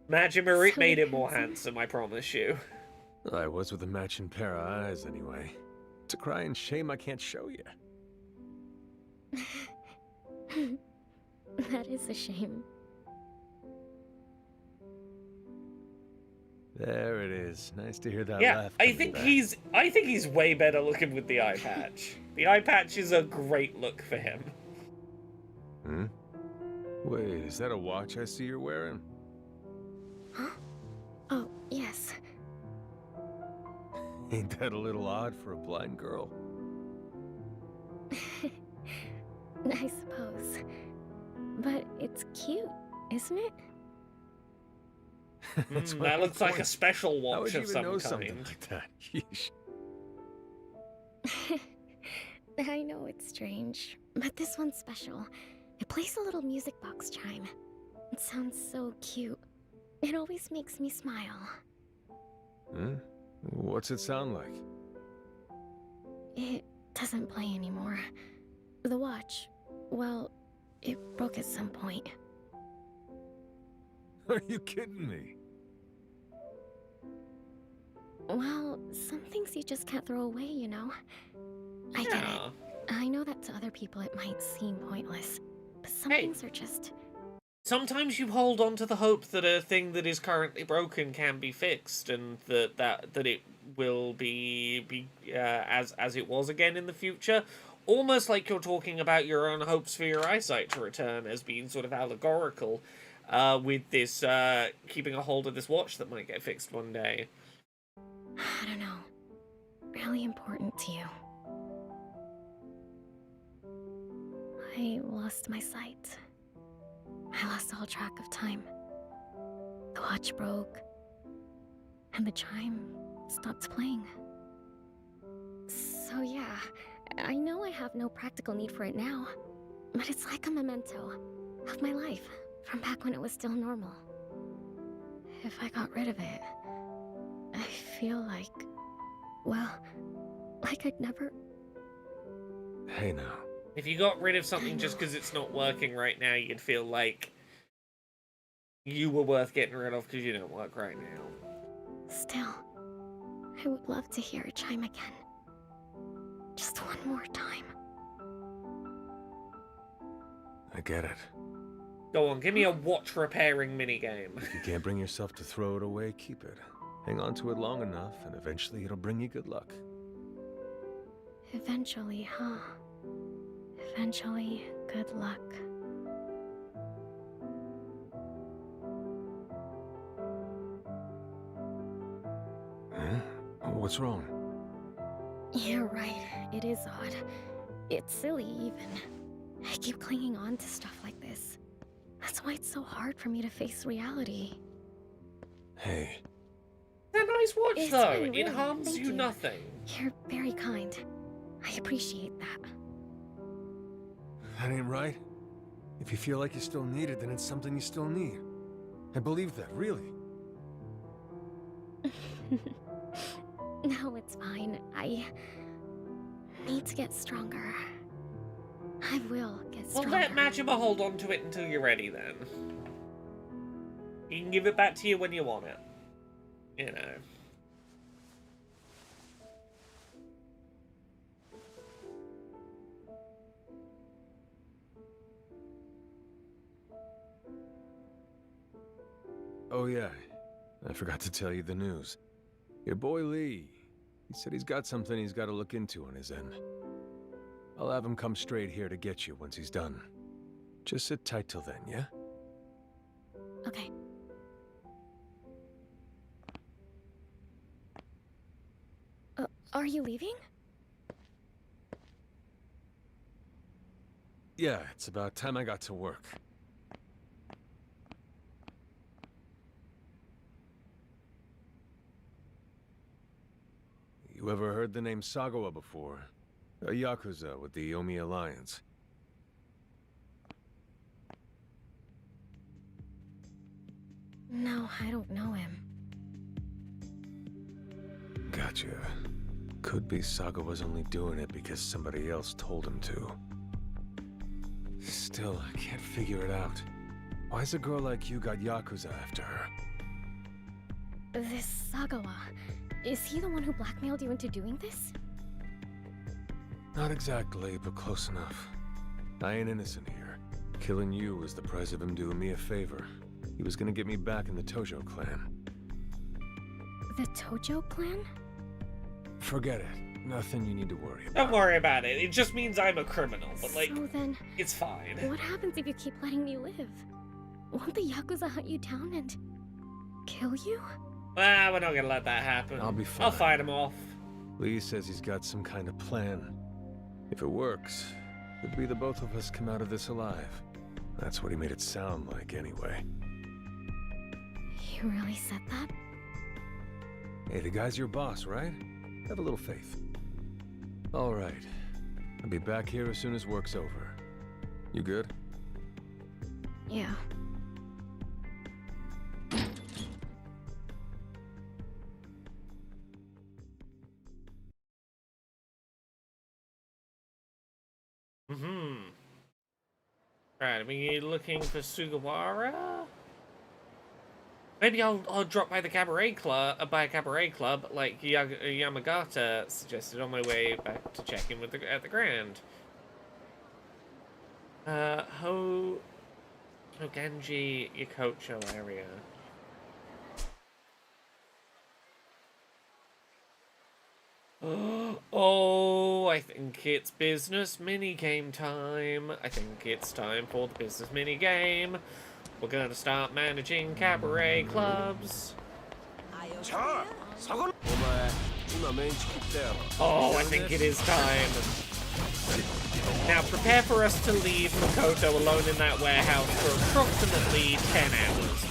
Majima So made it more handsome. handsome, I promise you. I was with a matching pair of eyes, anyway. It's a crying shame I can't show you. That is a shame. There it is. Nice to hear that Yeah, laugh I coming think back. he's way better looking with the eye patch. The eye patch is a great look for him. Hmm? Wait, is that a watch I see you're wearing? Huh? Oh, yes. Ain't that a little odd for a blind girl? I suppose. But it's cute, isn't it? That's my That whole looks like a point. special How would watch you of even some know something kind. like that? Yeesh. I know it's strange, but this one's special. It plays a little music box chime. It sounds so cute. It always makes me smile. Hmm? What's it sound like? It doesn't play anymore. The watch, well, it broke at some point. Are you kidding me? Well, some things you just can't throw away, you know? I get Yeah. it. I know that to other people it might seem pointless, but some Hey. things are just... Sometimes you hold on to the hope that a thing that is currently broken can be fixed, and that it will be as it was again in the future. Almost like you're talking about your own hopes for your eyesight to return as being sort of allegorical, with this keeping a hold of this watch that might get fixed one day. I don't know. Really important to you. I lost my sight. I lost all track of time. The watch broke, and the chime stopped playing. So yeah, I know I have no practical need for it now, but it's like a memento of my life from back when it was still normal. If I got rid of it, I feel like, well, like I'd never... Hey now. If you got rid of something just because it's not working right now, you'd feel like you were worth getting rid of because you don't work right now. Still, I would love to hear it chime again. Just one more time. I get it. Go on, give me a watch repairing minigame. If you can't bring yourself to throw it away, keep it. Hang on to it long enough, and eventually it'll bring you good luck. Eventually, huh? Eventually, good luck. Huh? What's wrong? You're right, it is odd. It's silly, even. I keep clinging on to stuff like this. That's why it's so hard for me to face reality. Hey. It's a nice watch, It's though. very It rare, harms thank you you. nothing. You're very kind. I appreciate that. That ain't right. If you feel like you still need it, then it's something you still need. I believe that, really. No, it's fine. I need to get stronger. I will get Well, stronger. let Majima hold on to it until you're ready, then. He can give it back to you when you want it. You know. Oh yeah, I forgot to tell you the news. Your boy Lee, he said he's got something he's got to look into on his end. I'll have him come straight here to get you once he's done. Just sit tight till then, yeah? Okay. Are you leaving? Yeah, it's about time I got to work. You ever heard the name Sagawa before? A Yakuza with the Yomi Alliance. No, I don't know him. Gotcha. Could be Sagawa's only doing it because somebody else told him to. Still, I can't figure it out. Why's a girl like you got Yakuza after her? This Sagawa, is he the one who blackmailed you into doing this? Not exactly, but close enough. I ain't innocent here. Killing you was the price of him doing me a favor. He was gonna get me back in the Tojo clan. The Tojo clan? Forget it. Nothing you need to worry about. Don't worry about it. It just means I'm a criminal, but, like, So then, it's fine. what happens if you keep letting me live? Won't the Yakuza hunt you down and kill you? Ah, we're not gonna let that happen. I'll be I'll fine. fight him off. Lee says he's got some kind of plan. If it works, could be the both of us come out of this alive. That's what he made it sound like, anyway. You really said that? Hey, the guy's your boss, right? Have a little faith. All right. I'll be back here as soon as work's over. You good? Yeah. Right, are we looking for Sugawara? Maybe I'll drop by the cabaret club, like Yamagata suggested on my way back to check in with at the Grand. Hoganji Yokocho area. Oh, I think it's business minigame time. I think it's time for the business minigame. We're gonna start managing cabaret clubs. Oh, I think it is time. Now prepare for us to leave Makoto alone in that warehouse for approximately 10 hours.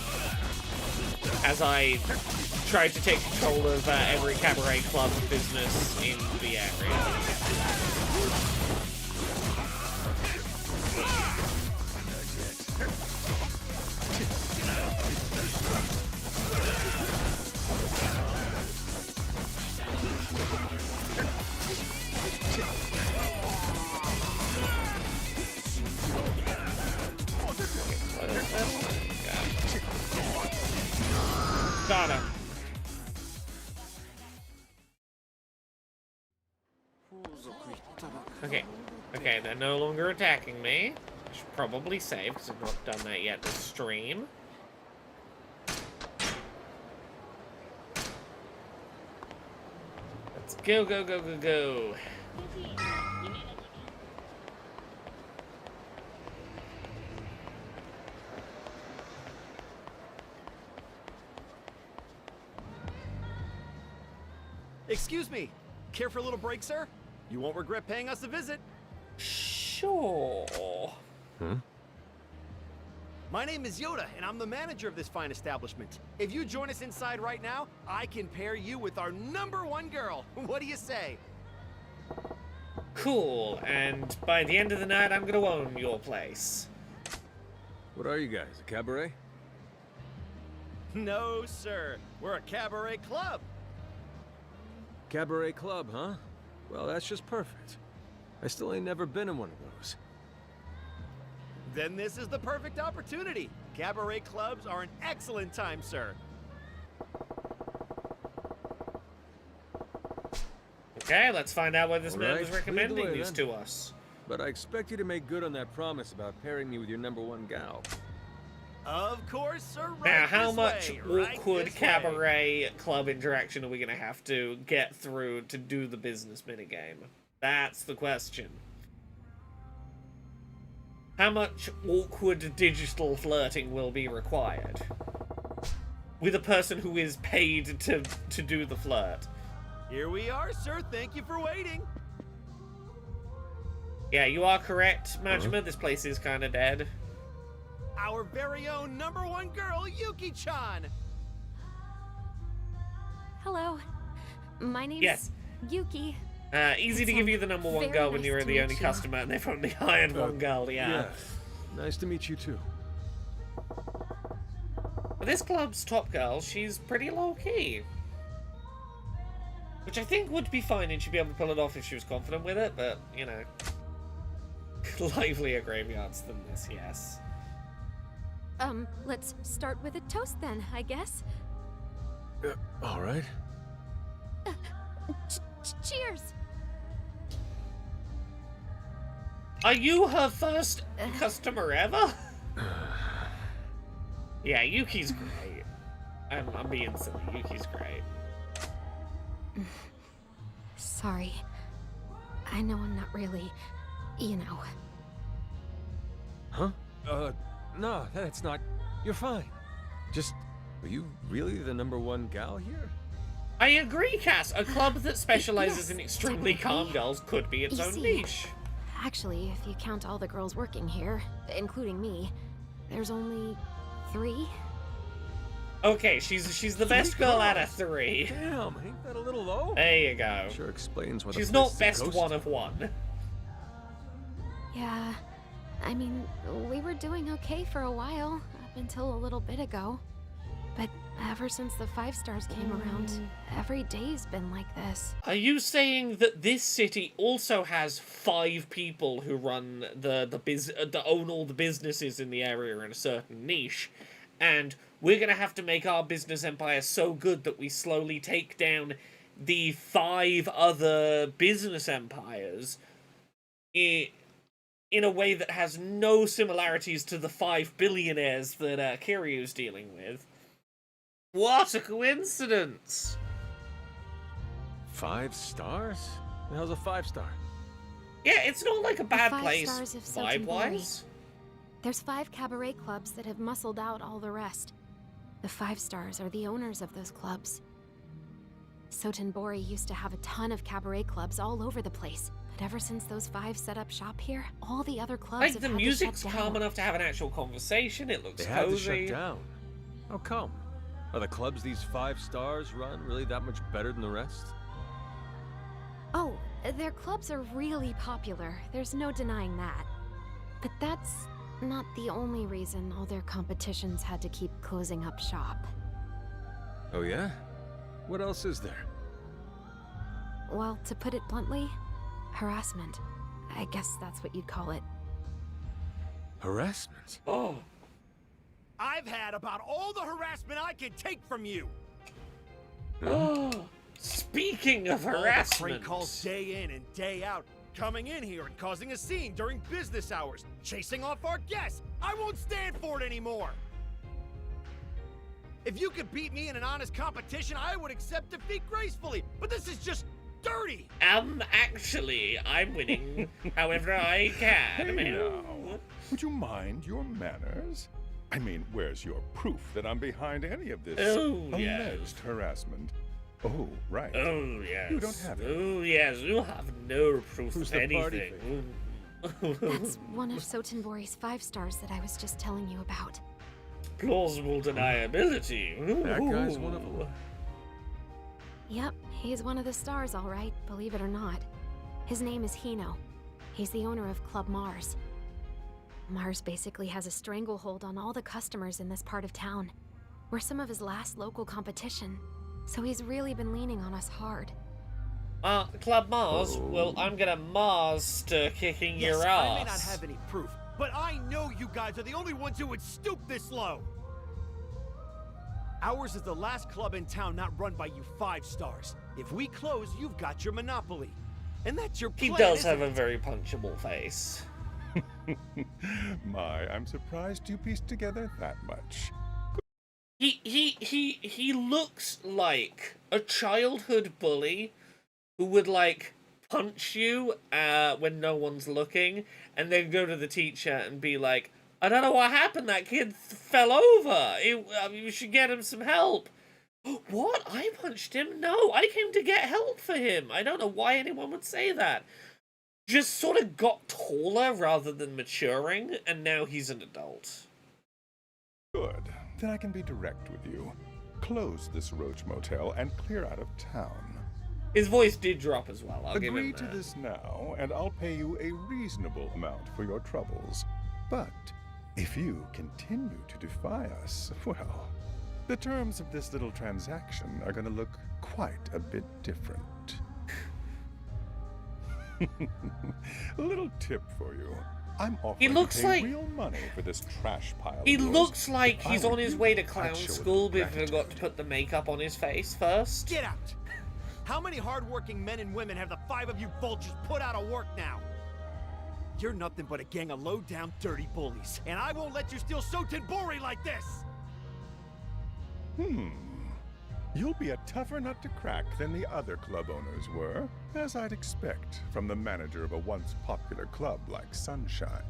As I tried to take control of every cabaret club business in the area. Got him. Okay. Okay, they're no longer attacking me. I should probably save, because I've not done that yet this stream. Let's go, go, go, go, go. Excuse me. Care for a little break, sir? You won't regret paying us a visit. Sure. Hmm? My name is Yoda, and I'm the manager of this fine establishment. If you join us inside right now, I can pair you with our #1 girl. What do you say? Cool, and by the end of the night, I'm gonna own your place. What are you guys, a cabaret? No, sir. We're a cabaret club. Cabaret club, huh? Well, that's just perfect. I still ain't never been in one of those. Then this is the perfect opportunity. Cabaret clubs are an excellent time, sir. Okay, let's find out why this man Alright, was lead the recommending way, these then. to us. But I expect you to make good on that promise about pairing me with your #1 gal. Of course, sir. Right Now, how this much way, right awkward this way. cabaret club interaction are we gonna have to get through to do the business minigame? That's the question. How much awkward digital flirting will be required? With a person who is paid to do the flirt. Here we are, sir. Thank you for waiting. Yeah, you are correct, Majima. This place is kind of dead. Our very own #1 girl, Yuki-chan. Hello. My name's Yes. Yuki. Easy to give you the #1 Very girl when nice you're to the meet only you. customer and they've only hired one girl, yeah. Nice to meet you too. But this club's top girl, she's pretty low-key. Which I think would be fine and she'd be able to pull it off if she was confident with it, but, you know. Livelier graveyards than this, yes. Let's start with a toast then, I guess. All right. Cheers! Are you her first customer ever? Yeah, Yuki's great. I'm being silly. Yuki's great. Sorry. I know I'm not really, you know. Huh? No, that's not... You're fine. Just... Are you really the #1 gal here? I agree, Cass. A club that specializes Yes, in extremely calm technically. girls could be its You own see, niche. Actually, if you count all the girls working here, including me, there's only 3. Okay, she's the best girl out of 3. Damn, ain't that a little low? There you go. Sure explains why the She's place not is a best ghost 1 of 1. Yeah, I mean, we were doing okay for a while, up until a little bit ago. But ever since the 5 stars came around, every day's been like this. Are you saying that this city also has 5 people who run that own all the businesses in the area in a certain niche, and we're gonna have to make our business empire so good that we slowly take down the 5 other business empires in a way that has no similarities to the 5 billionaires that Kiryu's dealing with? What a coincidence! 5 stars? The hell's a 5-star? Yeah, it's not like a bad 5 place, stars of Sotenbori. vibe-wise. There's 5 cabaret clubs that have muscled out all the rest. The 5 stars are the owners of those clubs. Sotenbori used to have a ton of cabaret clubs all over the place. But ever since those 5 set up shop here, all the other clubs Like, have the had music's to shut calm down. enough to have an actual conversation, it looks They had to cozy. shut down. How come? Are the clubs these 5 stars run really that much better than the rest? Oh, their clubs are really popular. There's no denying that. But that's not the only reason all their competitions had to keep closing up shop. Oh yeah? What else is there? Well, to put it bluntly, harassment. I guess that's what you'd call it. Harassment? Oh, I've had about all the harassment I can take from you. Speaking of All the harassment, prank calls day in and day out, coming in here and causing a scene during business hours, chasing off our guests. I won't stand for it anymore. If you could beat me in an honest competition, I would accept defeat gracefully. But this is just dirty. Actually, I'm winning however I can. Hey now, would you mind your manners? I mean, where's your proof that I'm behind any of this alleged harassment? Oh, right. Oh, yes. You don't have it. Oh, yes. You have no proof Who's of the party anything. That's one of Sotenbori's 5 stars that I was just telling you about. Plausible deniability. That guy's one of them. Yep, he's one of the stars, all right, believe it or not. His name is Hino. He's the owner of Club Mars. Mars basically has a stranglehold on all the customers in this part of town. We're some of his last local competition, so he's really been leaning on us hard. Club Mars? Well, I'm gonna master kicking Yes, your ass. I may not have any proof, but I know you guys are the only ones who would stoop this low. Ours is the last club in town not run by you 5 stars. If we close, you've got your monopoly. And that's your plan, He does isn't have a it? very punchable face. My, I'm surprised you pieced together that much. He looks like a childhood bully who would, like, punch you when no one's looking, and then go to the teacher and be like, I don't know what happened, that kid fell over. You should get him some help. What? I punched him? No, I came to get help for him. I don't know why anyone would say that. Just sort of got taller rather than maturing, and now he's an adult. Good. Then I can be direct with you. Close this Roach Motel and clear out of town. His voice did drop as well, I'll give Agree him to that. this now, and I'll pay you a reasonable amount for your troubles. But if you continue to defy us, well, the terms of this little transaction are going to look quite a bit different. A little tip for you. I'm offering looks to pay like- real money for this trash pile. He of yours. looks like If I he's were on his you, way to I'd clown show it school, but gratitude. forgot to put the makeup on his face first. Get out! How many hardworking men and women have the 5 of you vultures put out of work now? You're nothing but a gang of low-down, dirty bullies, and I won't let you steal Sotenbori like this! You'll be a tougher nut to crack than the other club owners were, as I'd expect from the manager of a once popular club like Sunshine.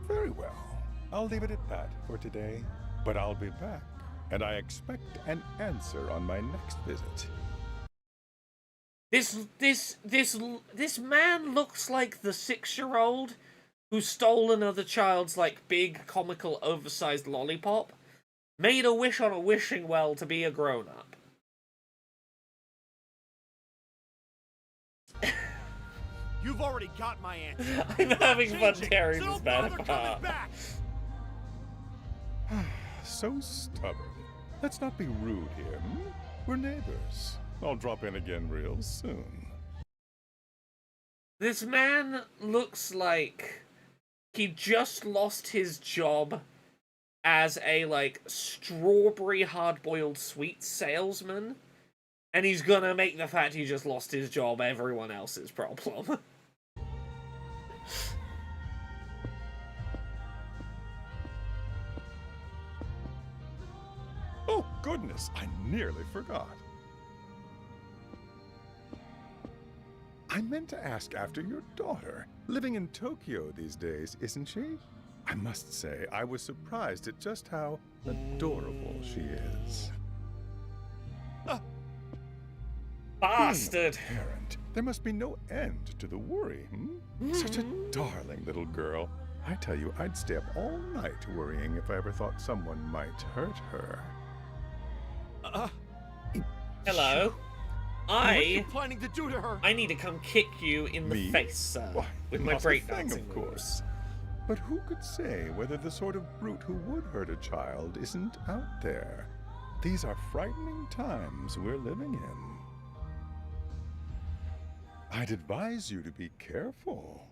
Very well. I'll leave it at that for today, but I'll be back, and I expect an answer on my next visit. This man looks like the 6-year-old who stole another child's, like, big, comical, oversized lollipop, made a wish on a wishing well to be a grown-up. You've already got my answer. I'm having fun Changing, tearing so this don't man bother apart. coming back. So stubborn. Let's not be rude here. We're neighbors. I'll drop in again real soon. This man looks like he just lost his job as a, like, strawberry hard-boiled sweets salesman, and he's gonna make the fact he just lost his job everyone else's problem. Oh, goodness, I nearly forgot. I meant to ask after your daughter. Living in Tokyo these days, isn't she? I must say, I was surprised at just how adorable she is. Bastard! Being a parent, there must be no end to the worry, Such a darling little girl. I tell you, I'd stay up all night worrying if I ever thought someone might hurt her. Hello. What are you I planning to do to her? need to come kick you in the Me? face, sir, Why, with my not a thing, breakdancing of course. But who could say whether the sort of brute who would hurt a child isn't out there? These are frightening times we're living in. I'd advise you to be careful.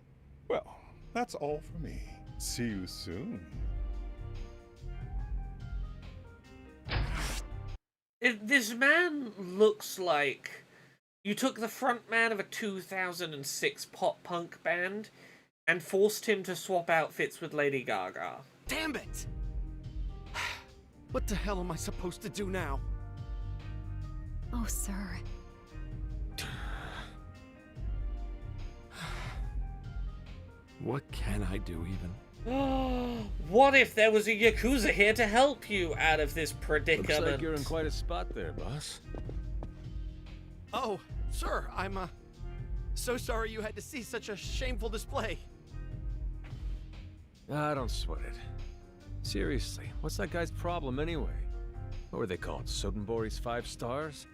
Well, that's all for me. See you soon. This man looks like you took the front man of a 2006 pop punk band and forced him to swap outfits with Lady Gaga. Damn it! What the hell am I supposed to do now? Oh, sir. What can I do even? What if there was a Yakuza here to help you out of this predicament? Looks like you're in quite a spot there, boss. Oh, sir, I'm, so sorry you had to see such a shameful display. Ah, don't sweat it. Seriously, what's that guy's problem anyway? What were they called? Sotenbori's 5 stars?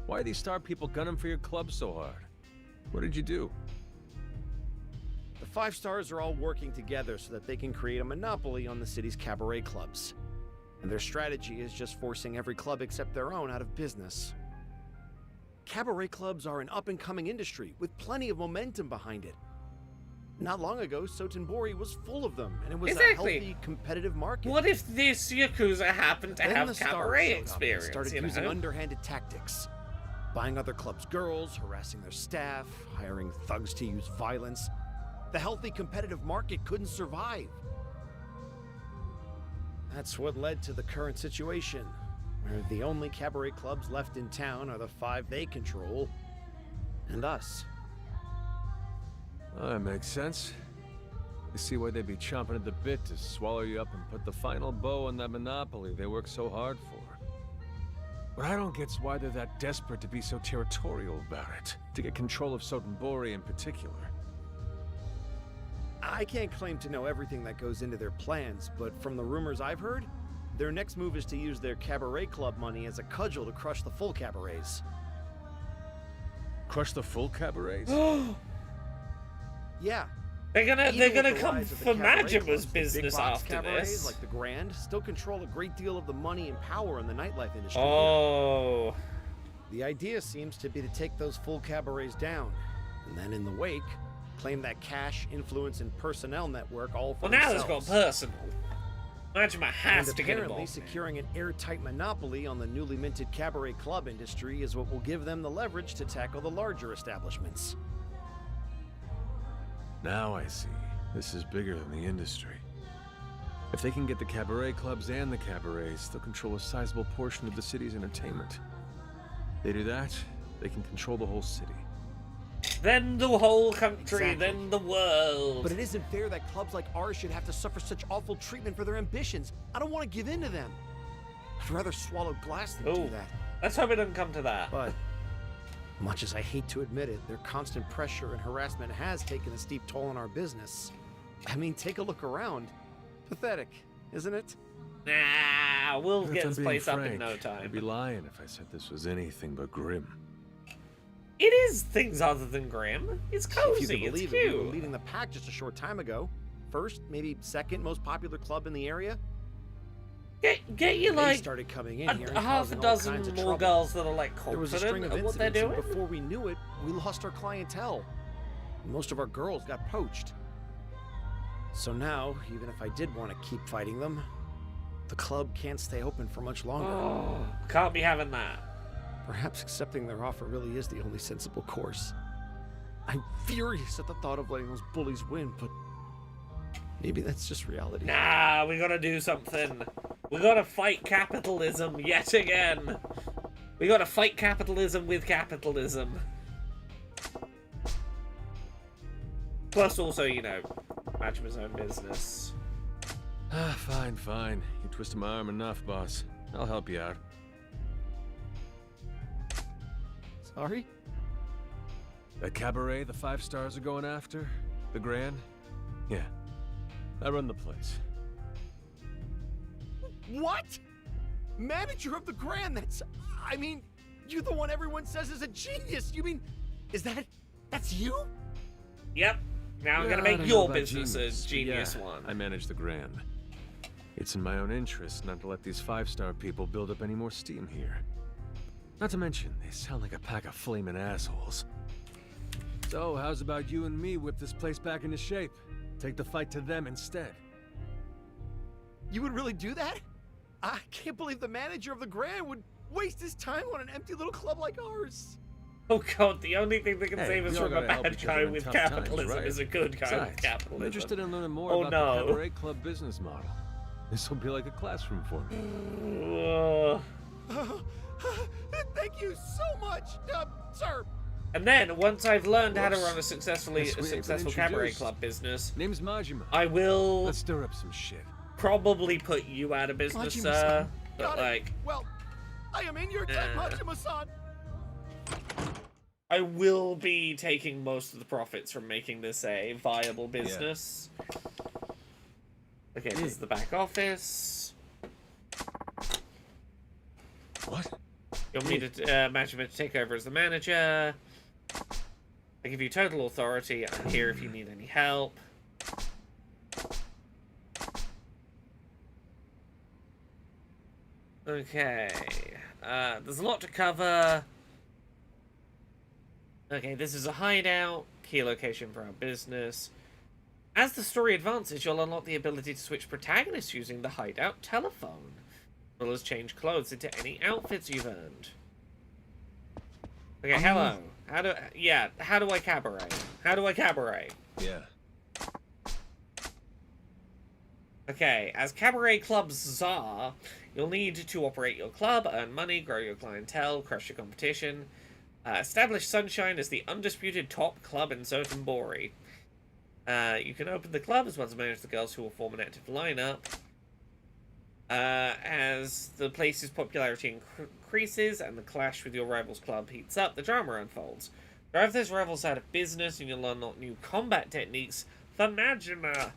Why are these star people gunning for your club so hard? What did you do? The 5 stars are all working together so that they can create a monopoly on the city's cabaret clubs. And their strategy is just forcing every club except their own out of business. Cabaret clubs are an up-and-coming industry with plenty of momentum behind it. Not long ago, Sotenbori was full of them, and it was a healthy, competitive market. What if this Yakuza happened to Then have the stars cabaret showed up and experience? started you using know? underhanded tactics. Buying other clubs' girls, harassing their staff, hiring thugs to use violence. The healthy, competitive market couldn't survive. That's what led to the current situation, where the only cabaret clubs left in town are the 5 they control, and us. Well, that makes sense. You see why they'd be chomping at the bit to swallow you up and put the final bow on that monopoly they work so hard for. What I don't get is why they're that desperate to be so territorial about it, to get control of Sotenbori in particular. I can't claim to know everything that goes into their plans, but from the rumors I've heard, their next move is to use their cabaret club money as a cudgel to crush the full cabarets. Crush the full cabarets? Yeah. They're gonna Even with the come rise of the for cabaret Majima's clubs, the big business box after cabarets this. like the Grand still control a great deal of the money and power in the nightlife industry. Here. Oh. The idea seems to be to take those full cabarets down, and then in the wake, claim that cash, influence, and personnel network all for Well, now themselves. it's gone personal. Majima has And to get apparently, involved. securing an airtight monopoly on the newly minted cabaret club industry is what will give them the leverage to tackle the larger establishments. Now I see. This is bigger than the industry. If they can get the cabaret clubs and the cabarets, they'll control a sizable portion of the city's entertainment. They do that, they can control the whole city. Then the whole country, Exactly. then the world. But it isn't fair that clubs like ours should have to suffer such awful treatment for their ambitions. I don't want to give in to them. I'd rather swallow glass than do that. Let's hope it doesn't come to that. But, much as I hate to admit it, their constant pressure and harassment has taken a steep toll on our business. I mean, take a look around. Pathetic, isn't it? Nah, we'll If get I'm this being place up in frank, no I'd time. be lying if I said this was anything but grim. It is things other than grim. It's If you cozy, can it's believe it, we were cute. leading the pack just a short time ago. First, maybe second most popular club in the area. Get you They like started coming in here and a half a causing all kinds dozen of more trouble. girls that are like There was a string confident of at what they're incidents, doing. and before we knew it, we lost our clientele. Most of our girls got poached. So now, even if I did want to keep fighting them, the club can't stay open for much longer. Oh, can't be having that. Perhaps accepting their offer really is the only sensible course. I'm furious at the thought of letting those bullies win, but maybe that's just reality. Nah, we gotta do something. We gotta fight capitalism yet again. We gotta fight capitalism with capitalism. Plus also, you know, Majima's own business. Ah, fine, fine. You twisted my arm enough, boss. I'll help you out. Sorry? That cabaret the 5 stars are going after? The Grand? Yeah. I run the place. What? Manager of the Grand? I mean, you're the one everyone says is a genius. You mean, that's you? Yep. Now I'm Yeah, gonna I make don't know your about business a but genius yeah, one. I manage the Grand. It's in my own interest not to let these 5-star people build up any more steam here. Not to mention, they sound like a pack of flaming assholes. So, how's about you and me whip this place back into shape? Take the fight to them instead. You would really do that? I can't believe the manager of the Grand would waste his time on an empty little club like ours. Oh god, the only thing that can Hey, save us we all from a gotta help bad each other guy in with tough times, capitalism right? is a good guy with Besides, capitalism. I'm interested in learning more Oh, about no. the Cabaret Club business model. This will be like a classroom for me. Thank you so much, sir. And then, once I've learned how to Whoops. run a Yes, we ain't been successful cabaret introduced. club business, Name's Majima. I will Let's stir up some shit. probably put you out of business, sir. But Got it. like, Well, I am in your debt, Majima-san. I will be taking most of the profits from making this a viable business. Okay, this is the back office. What? You'll need to Majima to take over as the manager. I give you total authority. I'm here if you need any help. Okay. There's a lot to cover. Okay, this is a hideout. Key location for our business. As the story advances, you'll unlock the ability to switch protagonists using the hideout telephone, as well as change clothes into any outfits you've earned. Okay, hello. How do I cabaret? How do I cabaret? Yeah. Okay, as cabaret club's czar, you'll need to operate your club, earn money, grow your clientele, crush your competition, establish Sunshine as the undisputed top club in Sotenbori. You can open the club as well as manage the girls who will form an active lineup. As the place's popularity increases and the clash with your rival's club heats up, the drama unfolds. Drive those rivals out of business and you'll unlock new combat techniques for Majima.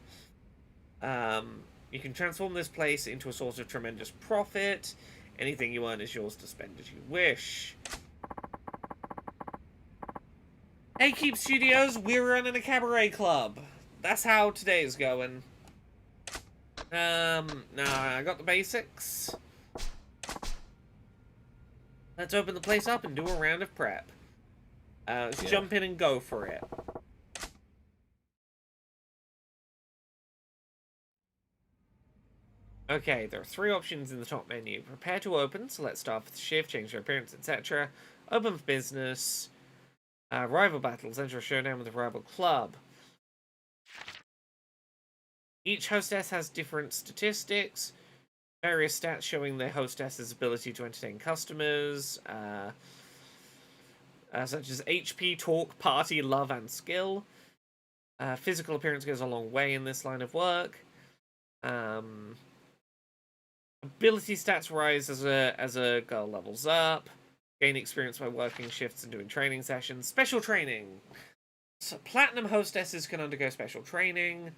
You can transform this place into a source of tremendous profit. Anything you earn is yours to spend as you wish. Hey, Keep Studios, we're running a cabaret club. That's how today's going. Nah, I got the basics. Let's open the place up and do a round of prep. Let's jump in and go for it. Okay, there are 3 options in the top menu. Prepare to open, so let's start with the shift, change your appearance, etc. Open for business. Rival battles, enter a showdown with a rival club. Each hostess has different statistics. Various stats showing the hostess's ability to entertain customers. Such as HP, talk, party, love, and skill. Physical appearance goes a long way in this line of work. Ability stats rise as a girl levels up. Gain experience by working shifts and doing training sessions. Special training. So platinum hostesses can undergo special training.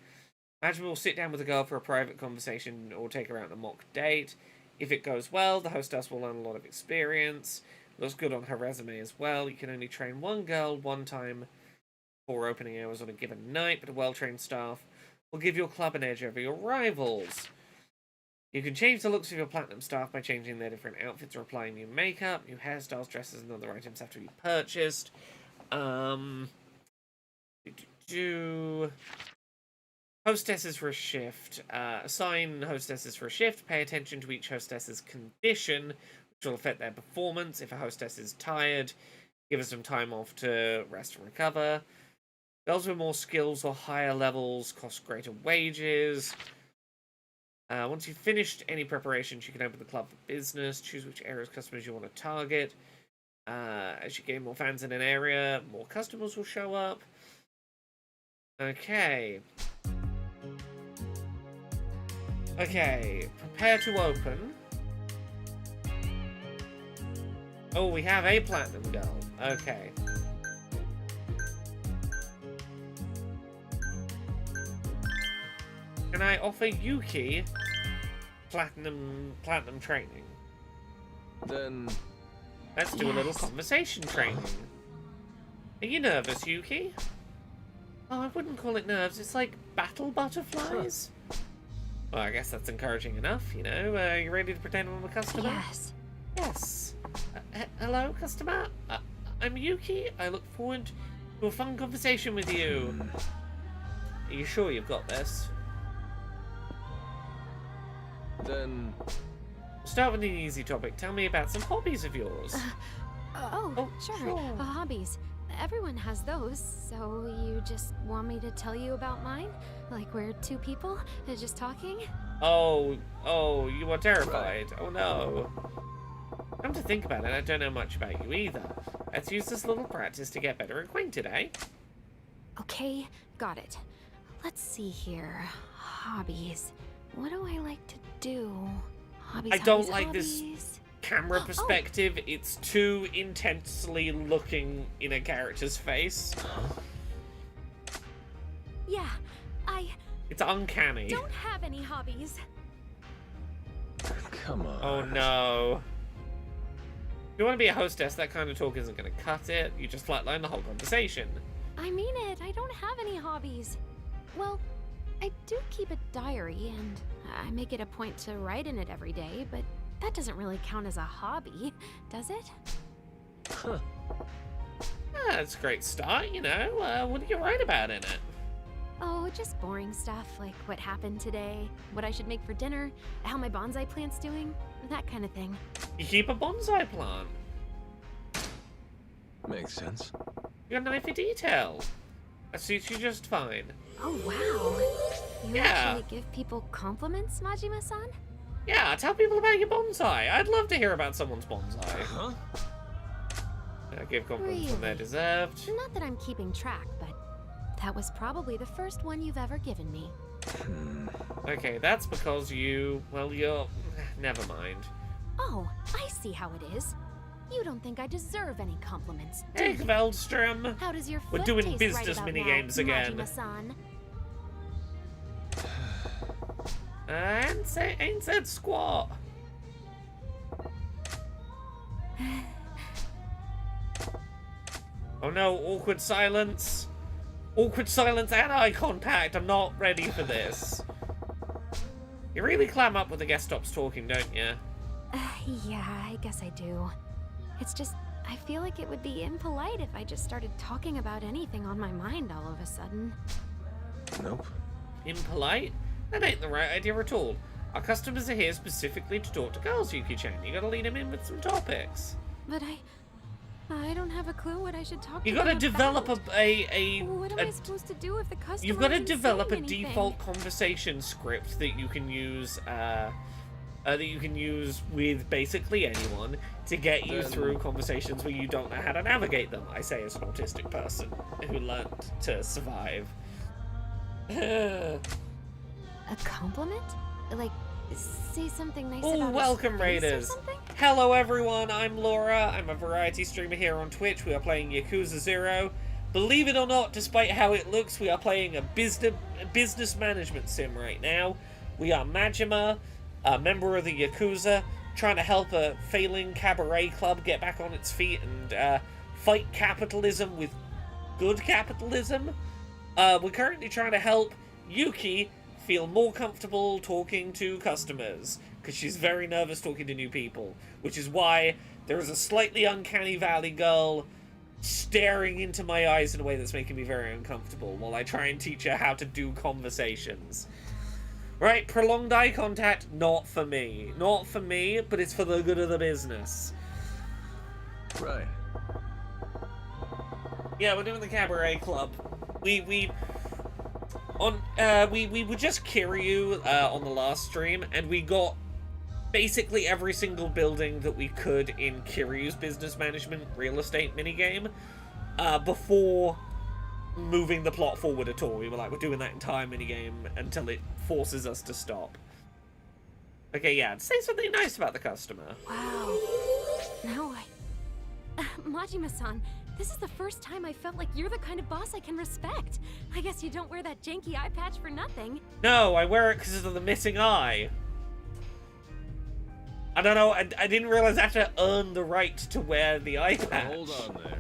Majima will sit down with a girl for a private conversation or take her out on a mock date. If it goes well, the hostess will learn a lot of experience. Looks good on her resume as well. You can only train one girl one time for opening hours on a given night, but a well-trained staff will give your club an edge over your rivals. You can change the looks of your platinum staff by changing their different outfits or applying new makeup, new hairstyles, dresses, and other items have to be purchased. Hostesses for a shift. Assign hostesses for a shift. Pay attention to each hostess's condition, which will affect their performance. If a hostess is tired, give her some time off to rest and recover. Girls with more skills or higher levels cost greater wages. Once you've finished any preparations, you can open the club for business. Choose which areas customers you want to target. As you gain more fans in an area, more customers will show up. Okay. Okay, prepare to open. Oh, we have a platinum girl. Okay. Can I offer Yuki platinum training? Then Let's do a little conversation training. Are you nervous, Yuki? Oh, I wouldn't call it nerves. It's like battle butterflies. Well, I guess that's encouraging enough, you know. Are you ready to pretend I'm a customer? Yes. Yes. Hello, customer. I'm Yuki. I look forward to a fun conversation with you. Are you sure you've got this? Then Start with an easy topic. Tell me about some hobbies of yours. Sure. Hobbies. Everyone has those, so you just want me to tell you about mine? Like we're two people just talking? Oh, you are terrified. Oh no. Come to think about it, I don't know much about you either. Let's use this little practice to get better acquainted, eh? Okay, got it. Let's see here. Hobbies. What do I like to do? Hobbies, I don't hobbies, like this hobbies. camera perspective. It's too intensely looking in a character's face. Yeah, I It's uncanny. don't have any hobbies. Come on. Oh no. If you want to be a hostess, that kind of talk isn't going to cut it. You just flatline the whole conversation. I mean it, I don't have any hobbies. Well, I do keep a diary, and I make it a point to write in it every day, but that doesn't really count as a hobby, does it? Huh. That's a great start, you know. What do you write about in it? Oh, just boring stuff, like what happened today, what I should make for dinner, how my bonsai plant's doing, that kind of thing. You keep a bonsai plant. Makes sense. You got an eye for detail. That suits you just fine. Oh, wow. You Yeah. actually give people compliments, Majima-san? Yeah, tell people about your bonsai. I'd love to hear about someone's bonsai. Huh? Give compliments when they're Really? deserved. Not that I'm keeping track, but that was probably the first one you've ever given me. Okay, that's because you're... Never mind. Oh, I see how it is. You don't think I deserve any compliments, do Hey, you? Veldstrom. How does your We're foot doing taste business right about minigames now, again. Majima-san? Ain't said squat. Oh no, awkward silence. Awkward silence and eye contact. I'm not ready for this. You really clam up when the guest stops talking, don't you? Yeah, I guess I do. It's just, I feel like it would be impolite if I just started talking about anything on my mind all of a sudden. Nope. Impolite? That ain't the right idea at all. Our customers are here specifically to talk to girls, Yuki-chan. You gotta lead them in with some topics. But I don't have a clue what I should talk to You them gotta develop about. What am I a supposed to do if the customer You've got to isn't develop a saying anything? default conversation script that you can use with basically anyone to get you through conversations where you don't know how to navigate them. I say as an autistic person who learned to survive. A compliment? Like, say something nice Oh, about welcome, his face or Raiders. something? Hello, everyone. I'm Laura. I'm a variety streamer here on Twitch. We are playing Yakuza 0. Believe it or not, despite how it looks, we are playing a business management sim right now. We are Majima, a member of the Yakuza, trying to help a failing cabaret club get back on its feet and fight capitalism with good capitalism. We're currently trying to help Yuki feel more comfortable talking to customers, because she's very nervous talking to new people, which is why there is a slightly uncanny valley girl staring into my eyes in a way that's making me very uncomfortable while I try and teach her how to do conversations. Right, prolonged eye contact, not for me. Not for me, but it's for the good of the business. Right. Yeah, we're doing the cabaret club. We were just Kiryu on the last stream, and we got basically every single building that we could in Kiryu's business management real estate minigame before moving the plot forward at all. We were like, we're doing that entire minigame until it forces us to stop. Okay, yeah, say something nice about the customer. Wow. Now Majima-san, this is the first time I felt like you're the kind of boss I can respect. I guess you don't wear that janky eye patch for nothing. No, I wear it because of the missing eye. I don't know, I didn't realize I had to earn the right to wear the eye patch. Hold on there.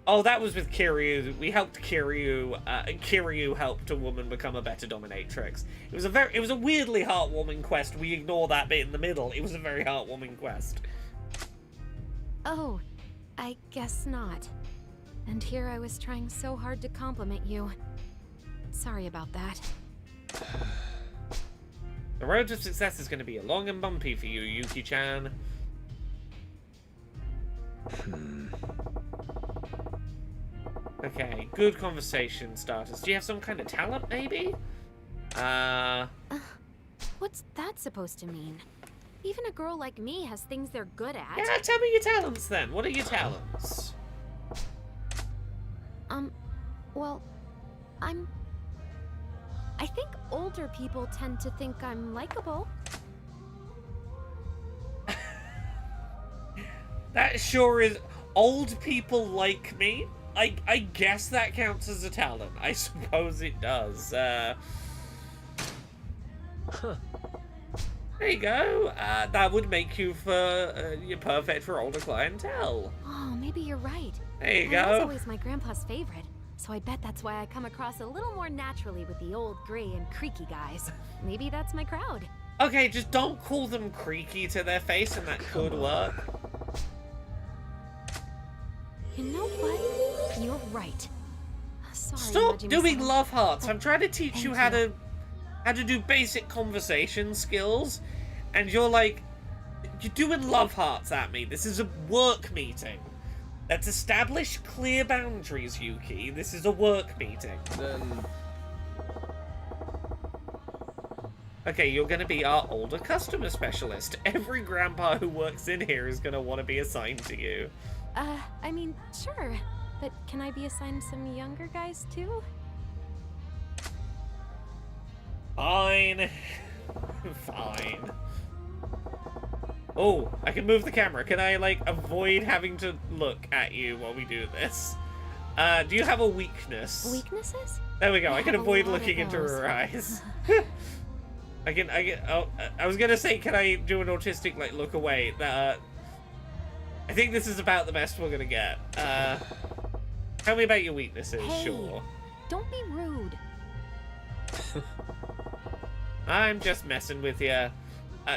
Oh, that was with Kiryu. We helped Kiryu. Kiryu helped a woman become a better dominatrix. It was a weirdly heartwarming quest. We ignore that bit in the middle. It was a very heartwarming quest. Oh, I guess not. And here I was trying so hard to compliment you. Sorry about that. The road to success is going to be long and bumpy for you, Yuki-chan. Okay, good conversation starters. Do you have some kind of talent, maybe? What's that supposed to mean? Even a girl like me has things they're good at. Yeah, tell me your talents then. What are your talents? Well, I think older people tend to think I'm likable. That sure is. Old people like me? I guess that counts as a talent. I suppose it does. There you go. That would make you you're perfect for older clientele. Oh, maybe you're right. There you I go. was always my grandpa's favorite, so I bet that's why I come across a little more naturally with the old gray and creaky guys. Maybe that's my crowd. Okay, just don't call them creaky to their face and that could work. You know what? You're right. Sorry, Stop Majima-san. doing love hearts. I'm trying to teach Thank you how to do basic conversation skills, and you're doing love hearts at me. This is a work meeting. Let's establish clear boundaries, Yuki. This is a work meeting. Then Okay, you're gonna be our older customer specialist. Every grandpa who works in here is gonna want to be assigned to you. I mean, sure. But can I be assigned some younger guys too? Fine. Fine. Oh, I can move the camera. Can I, avoid having to look at you while we do this? Do you have a weakness? Weaknesses? There we go. I can have a avoid lot of looking into those. her eyes. I was gonna say, can I do an autistic, look away? I think this is about the best we're gonna get. Tell me about your weaknesses, Hey, sure. don't be rude. I'm just messing with you.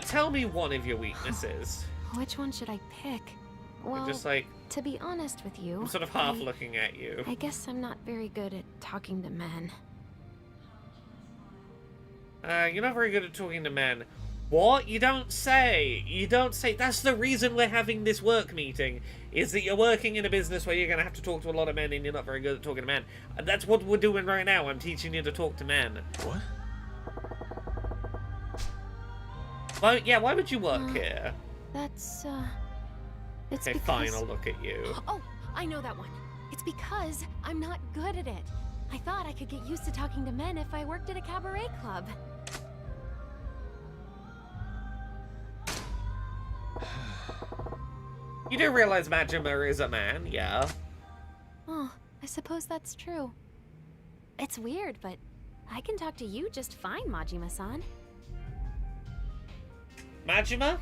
Tell me one of your weaknesses. Which one should I pick? Well, Just to be honest with you, I'm sort of half looking at you. I guess I'm not very good at talking to men. You're not very good at talking to men. What? You don't say. You don't say. That's the reason we're having this work meeting, is that you're working in a business where you're going to have to talk to a lot of men and you're not very good at talking to men. And that's what we're doing right now. I'm teaching you to talk to men. what? Well, yeah, why would you work here? That's, it's Okay, because... fine, I'll look at you. Oh, I know that one. It's because I'm not good at it. I thought I could get used to talking to men if I worked at a cabaret club. You do realize Majima is a man, yeah? Oh, I suppose that's true. It's weird, but I can talk to you just fine, Majima-san. Majima?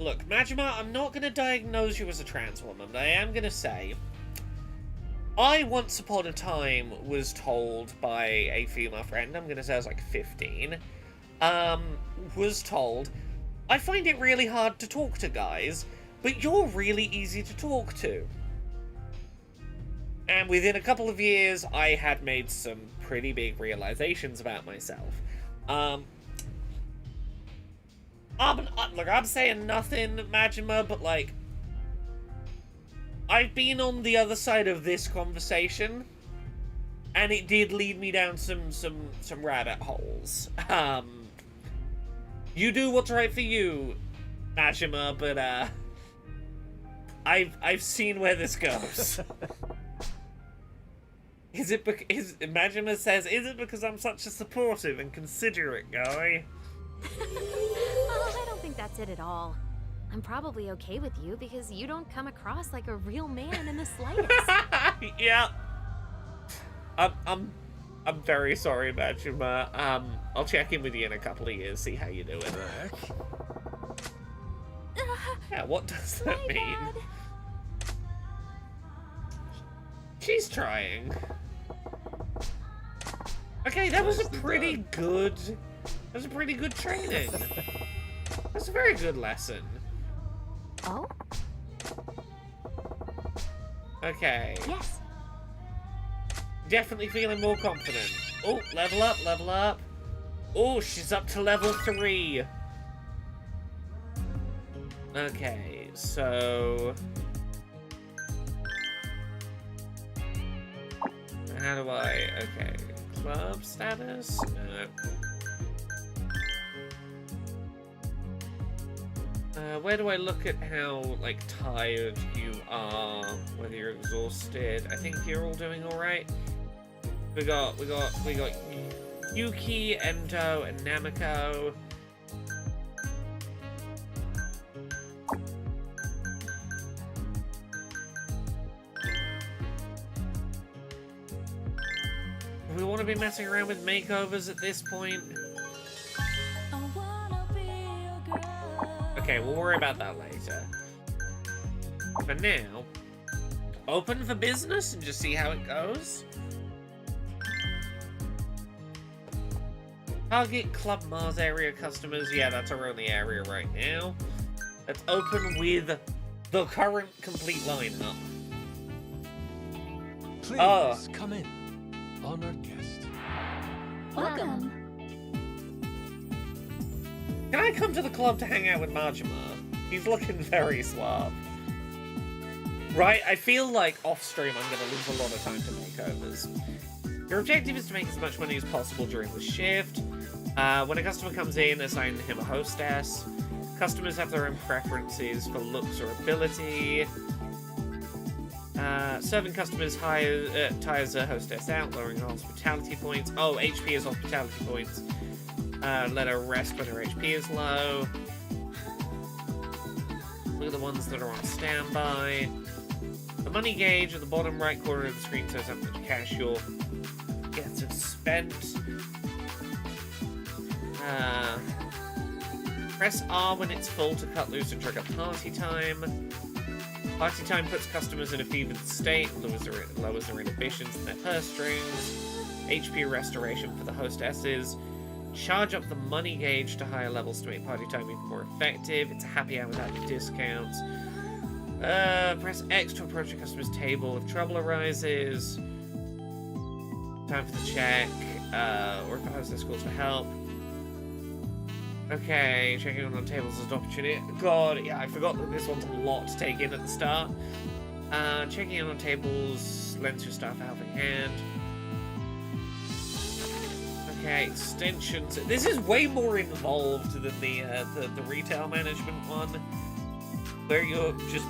Look, Majima, I'm not going to diagnose you as a trans woman, but I am going to say, I once upon a time was told by a female friend, I'm going to say I was 15, was told, I find it really hard to talk to guys, but you're really easy to talk to. And within a couple of years, I had made some pretty big realizations about myself. Look, I'm saying nothing, Majima, but I've been on the other side of this conversation, and it did lead me down some rabbit holes. You do what's right for you, Majima, but I've seen where this goes. Majima says, is it because I'm such a supportive and considerate guy? Oh, I don't think that's it at all. I'm probably okay with you because you don't come across like a real man in the slightest. Yeah. I'm very sorry, Majima. I'll check in with you in a couple of years, see how you're doing. The heck? Yeah, what does that My mean? bad. She's trying. Okay, that was a pretty good... That was a pretty good training. That's a very good lesson. Oh? Okay. Yes. Definitely feeling more confident. Oh, level up, level up. Oh, she's up to level 3. Okay, so... How do I... Okay. Club status? No. Where do I look at how, like, tired you are? Whether you're exhausted? I think you're all doing alright. We got Yuki, Endo, and Namiko. Do we want to be messing around with makeovers at this point? Okay, we'll worry about that later. For now, open for business and just see how it goes. Target Club Mars area customers. Yeah, that's our only area right now. Let's open with the current complete lineup. Please come in, honored guest. Welcome. Can I come to the club to hang out with Majima? He's looking very suave. Right, I feel like off-stream I'm going to lose a lot of time to makeovers. Your objective is to make as much money as possible during the shift. When a customer comes in, assign him a hostess. Customers have their own preferences for looks or ability. Serving customers tires a hostess out, lowering her hospitality points. Oh, HP is hospitality points. Let her rest when her HP is low. Look at the ones that are on standby. The money gauge at the bottom right corner of the screen shows how much cash you'll get to spent. Press R when it's full to cut loose and trigger party time. Party time puts customers in a fevered state, lowers their inhibitions and their purse strings. HP restoration for the hostesses. Charge up the money gauge to higher levels to make party time even more effective. It's a happy hour without the discounts. Press X to approach a customer's table if trouble arises. Time for the check. Or if a hostess calls for help. Okay, checking on tables is an opportunity. God, yeah, I forgot that this one's a lot to take in at the start. Checking in on tables lends your staff a helping hand. Okay, extensions. This is way more involved than the retail management one, where you're just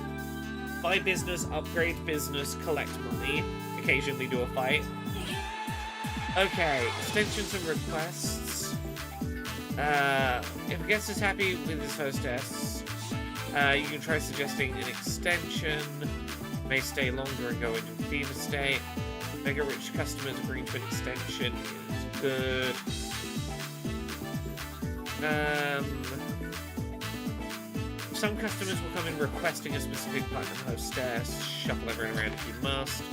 buy business, upgrade business, collect money, occasionally do a fight. Okay, extensions and requests. If a guest is happy with his hostess, you can try suggesting an extension. May stay longer and go into a fever state. Mega rich customers agreeing to an extension is good. Some customers will come in requesting a specific platinum hostess. Shuffle everyone around if you must.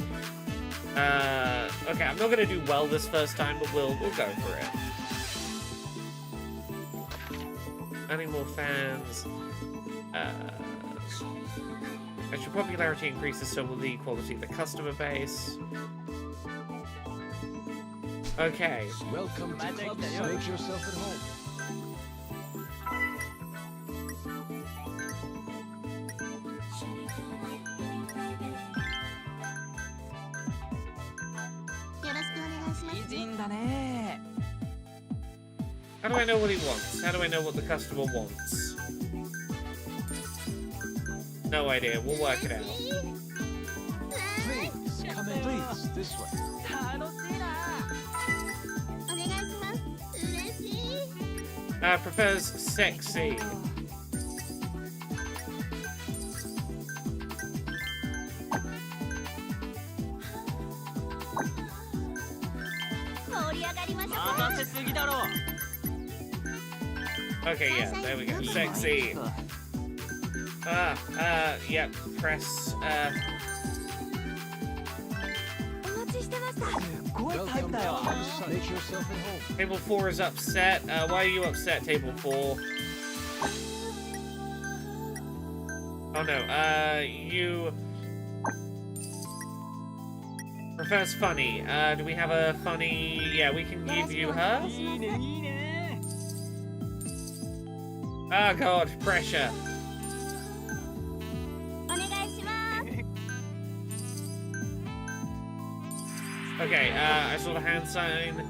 Okay, I'm not gonna do well this first time, but we'll go for it. Adding more fans. As your popularity increases, so will the quality of the customer base. Okay. Welcome to Club. Make yourself at home. How do I know what he wants? How do I know what the customer wants? No idea. We'll work it out. Please, come in. Please, this way. Prefers sexy. Okay, yeah, there we go. Sexy. Yeah, press, Welcome to Club. Make yourself at home. Table 4 is upset. Why are you upset, Table 4? Oh no, you... Prefers funny. Do we have a funny... Yeah, we can give you her. Oh god, pressure. Okay, I saw the hand sign.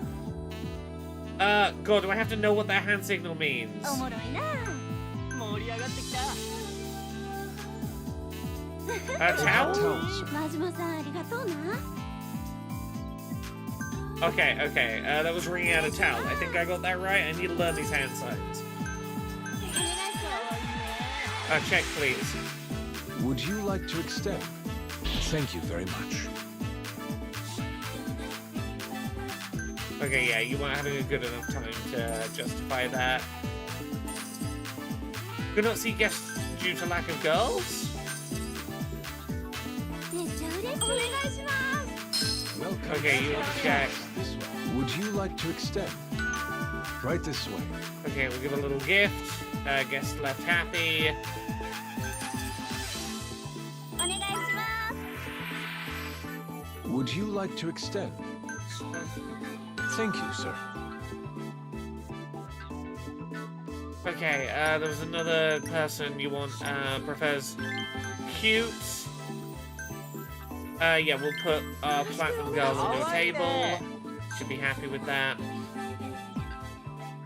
God, do I have to know what that hand signal means? Towel? Okay, that was ringing out a towel. I think I got that right. I need to learn these hand signs. Check, please. Would you like to extend? Thank you very much. Okay, yeah, you weren't having a good enough time to justify that. Could not see guests due to lack of girls? Welcome. Okay, you want to check. This way. Would you like to extend? Right this way. Okay, we'll give a little gift. Guest left happy. Would you like to extend? Thank you, sir. Okay, there was another person you want, prefers cute. Yeah, we'll put our platinum girls on your table. Should be happy with that.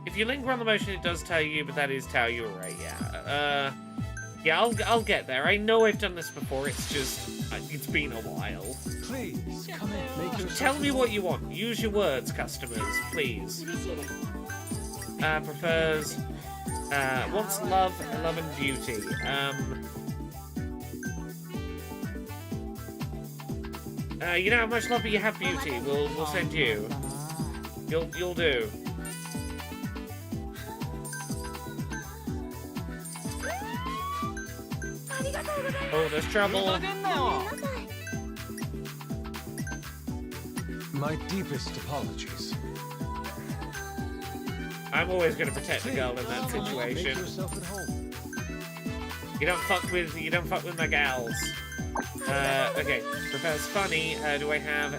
If you linger on the motion, it does tell you, but that is tell you, right? Yeah. Yeah, I'll get there. I know I've done this before. It's just it's been a while. Please come in. Make yourself Tell me what you want. Use your words, customers, please. Prefers wants love and beauty. You don't have much love, but you have beauty. We'll send you. You'll do. Oh, there's trouble. My deepest apologies. I'm always going to protect the girl in that Make situation. yourself at home. You don't fuck with my gals. Okay. Prefers funny. Do I have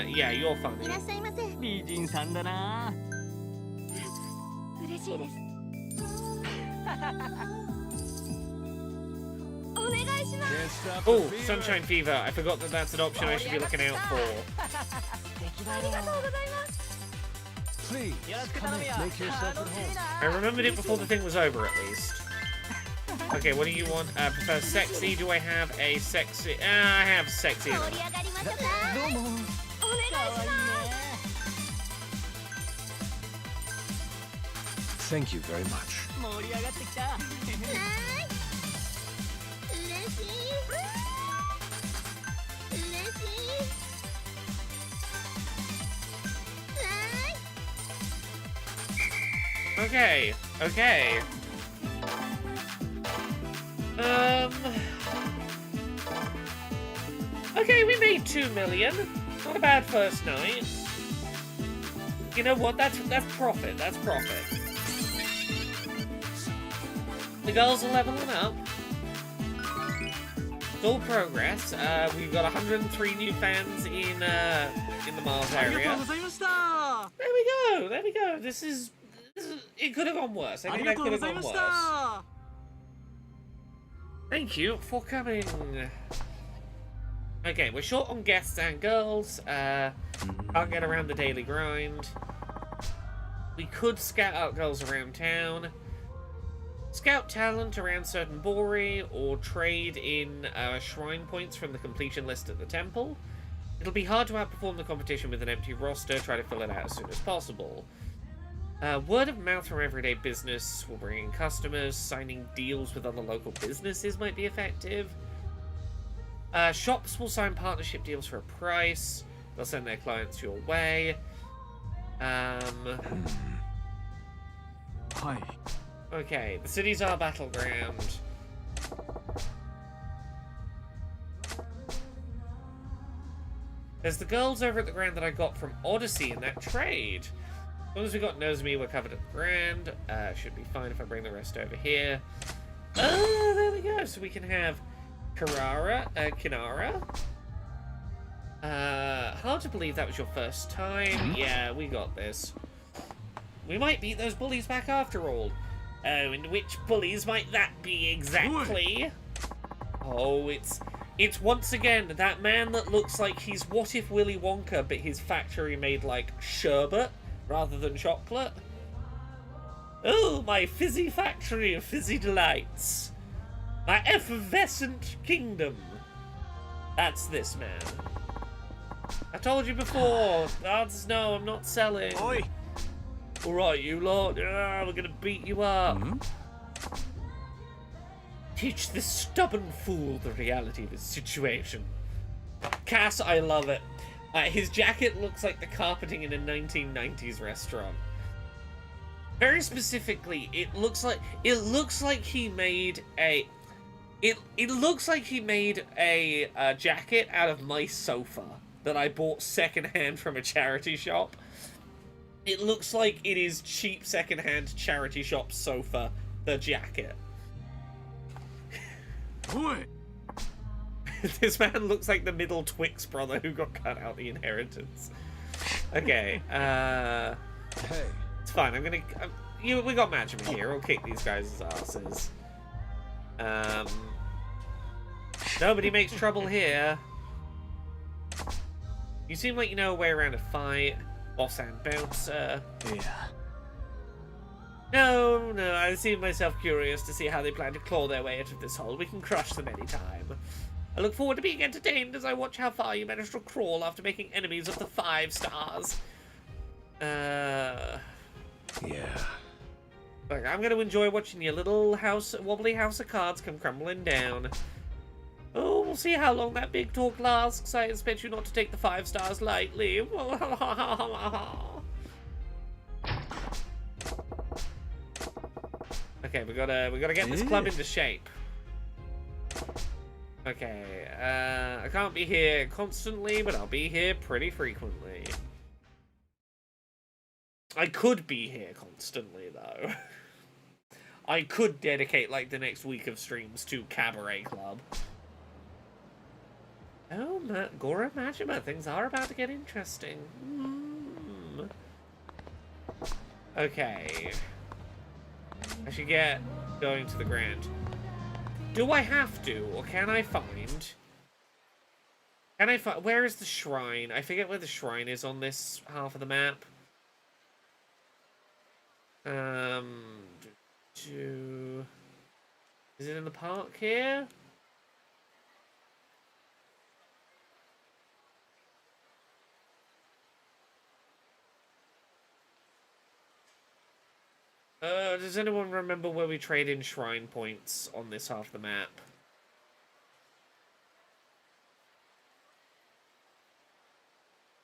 yeah, you're funny. Oh, Sunshine Fever. I forgot that that's an option I should be looking out for. Please come in. Make yourself at home. I remembered it before the thing was over, at least. Okay, what do you want? Prefer sexy? Do I have a sexy? I have sexy. Thank you very much. Okay. Okay, we made 2 million. Not a bad first night. You know what? That's profit. That's profit. The girls are leveling up. It's all progress. We've got 103 new fans in the Mars area. There we go. This is it could have gone worse. I think that could have gone worse. Thank you for coming. Okay, we're short on guests and girls. Can't get around the daily grind. We could scout out girls around town. Scout talent around certain Bori, or trade in shrine points from the completion list at the temple. It'll be hard to outperform the competition with an empty roster. Try to fill it out as soon as possible. Word of mouth from everyday business will bring in customers. Signing deals with other local businesses might be effective. Shops will sign partnership deals for a price. They'll send their clients your way. Okay, the city's our battleground. There's the girls over at the Grand that I got from Odyssey in that trade. As long as we got Nozomi, we're covered at the Grand. Should be fine if I bring the rest over here. Oh, there we go. So we can have Kinara. Hard to believe that was your first time. Yeah, we got this. We might beat those bullies back after all. Oh, and which bullies might that be exactly? Oh, it's once again that man that looks like he's What If Willy Wonka, but his factory made like sherbet rather than chocolate. Oh, my fizzy factory of fizzy delights. My effervescent kingdom. That's this man. I told you before. Odds no, I'm not selling. Oi! Alright, you lot. We're gonna beat you up. Teach this stubborn fool the reality of his situation. Cass, I love it. His jacket looks like the carpeting in a 1990s restaurant. Very specifically, it looks like he made a jacket out of my sofa that I bought secondhand from a charity shop. It looks like it is cheap secondhand charity shop sofa, the jacket. What? This man looks like the middle Twix brother who got cut out the inheritance. Okay, Hey. it's fine. We got Majima here. We'll kick these guys' asses. Nobody makes trouble here. You seem like you know a way around a fight. Boss and bouncer. Yeah. No, I seem myself curious to see how they plan to claw their way out of this hole. We can crush them anytime. I look forward to being entertained as I watch how far you manage to crawl after making enemies of the 5 stars. Yeah. Look, I'm going to enjoy watching your little wobbly house of cards come crumbling down. Oh, we'll see how long that big talk lasts. I expect you not to take the 5 stars lightly. Okay, we gotta get this club into shape. Okay, I can't be here constantly, but I'll be here pretty frequently. I could be here constantly, though. I could dedicate, like, the next week of streams to Cabaret Club. Oh, Gora Majima, things are about to get interesting. Okay. I should get going to the Grand. Do I have to, or can I find... Where is the shrine? I forget where the shrine is on this half of the map. Is it in the park here? Does anyone remember where we trade in shrine points on this half of the map?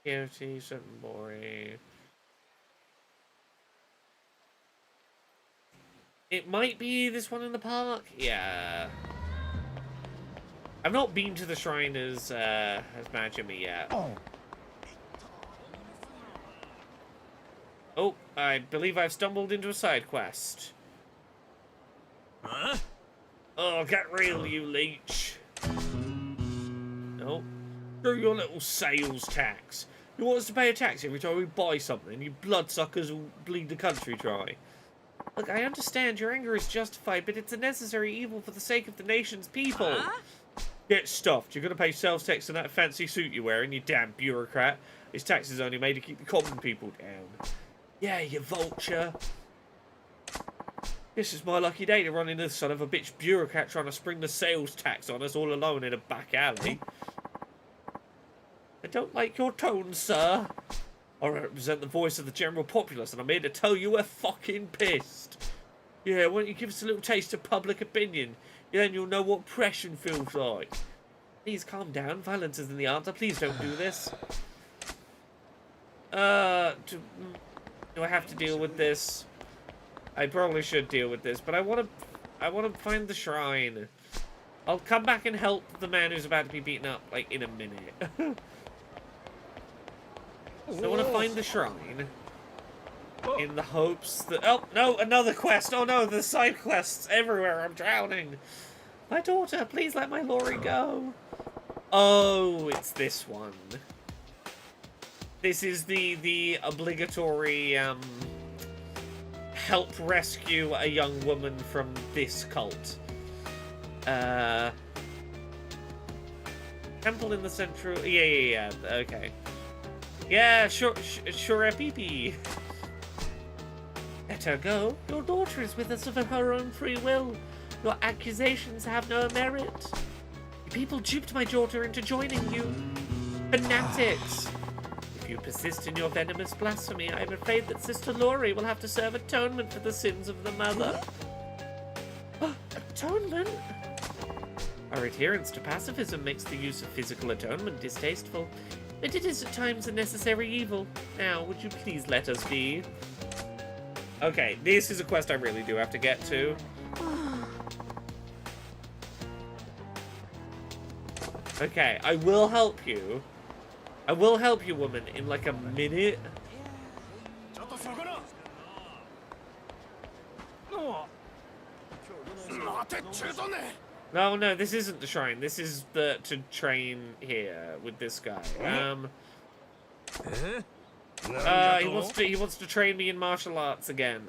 Kyoto, Sunbori. It might be this one in the park? Yeah. I've not been to the shrine as Majima yet. Oh, I believe I've stumbled into a side quest. Huh? Oh, get real, you leech. No. Through your little sales tax. You want us to pay a tax every time we buy something, you bloodsuckers who bleed the country dry. Look, I understand your anger is justified, but it's a necessary evil for the sake of the nation's people. Huh? Get stuffed. You're gonna pay sales tax on that fancy suit you're wearing, you damn bureaucrat. This tax is only made to keep the common people down. Yeah, you vulture. This is my lucky day to run into the son of a bitch bureaucrat trying to spring the sales tax on us all alone in a back alley. I don't like your tone, sir. I represent the voice of the general populace, and I'm here to tell you we're fucking pissed. Yeah, why don't you give us a little taste of public opinion? Then you'll know what oppression feels like. Please calm down. Violence isn't the answer. Please don't do this. Do I have to deal with this? I probably should deal with this, but I want to find the shrine. I'll come back and help the man who's about to be beaten up, like, in a minute. So I want to find the shrine. In the hopes that... Oh, no, another quest! Oh no, there's side quests everywhere, I'm drowning! My daughter, please let my Lori go! Oh, it's this one. This is the obligatory, help rescue a young woman from this cult. Temple in the central... Yeah, okay. Yeah, sure, pee-pee. Let her go. Your daughter is with us of her own free will. Your accusations have no merit. You people duped my daughter into joining you. Fanatics. If you persist in your venomous blasphemy, I am afraid that Sister Laurie will have to serve atonement for the sins of the mother. Atonement? Our adherence to pacifism makes the use of physical atonement distasteful, but it is at times a necessary evil. Now, would you please let us be? Okay, this is a quest I really do have to get to. Okay, I will help you. I will help you, woman, in like a minute. No, this isn't the shrine. This is to train here with this guy. He wants to train me in martial arts again.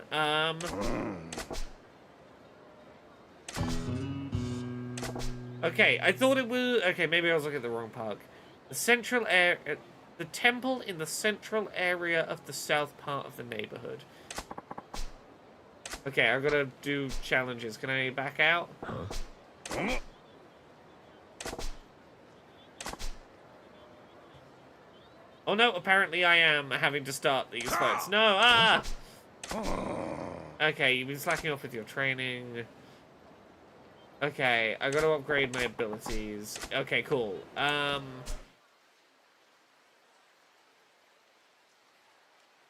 Okay, I thought it was... Okay, maybe I was looking at the wrong park. The temple in the central area of the south part of the neighborhood. Okay, I've got to do challenges. Can I back out? Oh no, apparently I am having to start these fights. No, Okay, you've been slacking off with your training. Okay, I gotta upgrade my abilities. Okay, cool.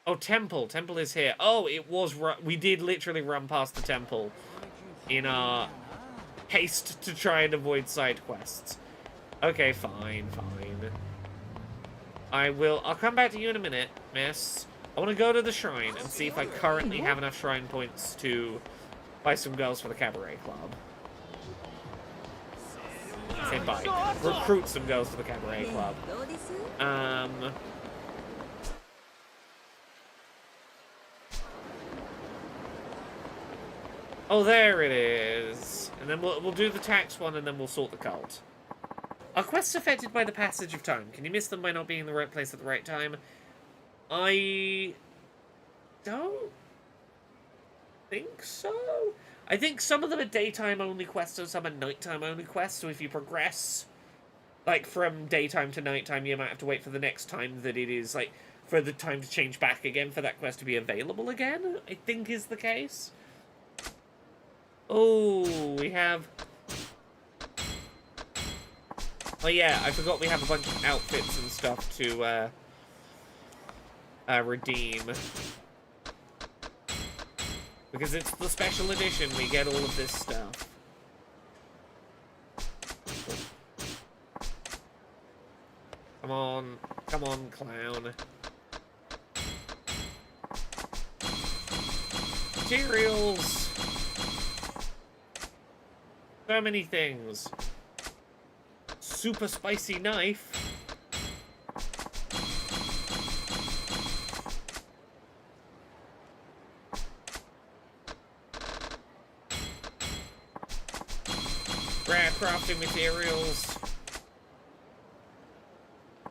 Oh, temple. Temple is here. Oh, it was... We did literally run past the temple in our haste to try and avoid side quests. Okay, fine. I'll come back to you in a minute, miss. I want to go to the shrine and see if I currently have enough shrine points to buy some girls for the cabaret club. Say buy. Recruit some girls for the cabaret club. Oh, there it is. And then we'll do the tax one, and then we'll sort the cult. Are quests affected by the passage of time? Can you miss them by not being in the right place at the right time? I don't think so. I think some of them are daytime-only quests, and some are nighttime-only quests. So if you progress, like, from daytime to nighttime, you might have to wait for the next time that it is, like, for the time to change back again for that quest to be available again, I think is the case. Oh, we have... Oh yeah, I forgot we have a bunch of outfits and stuff to redeem. Because it's the special edition, we get all of this stuff. Come on, clown. Materials! So many things. Super spicy knife. Rare crafting materials. Is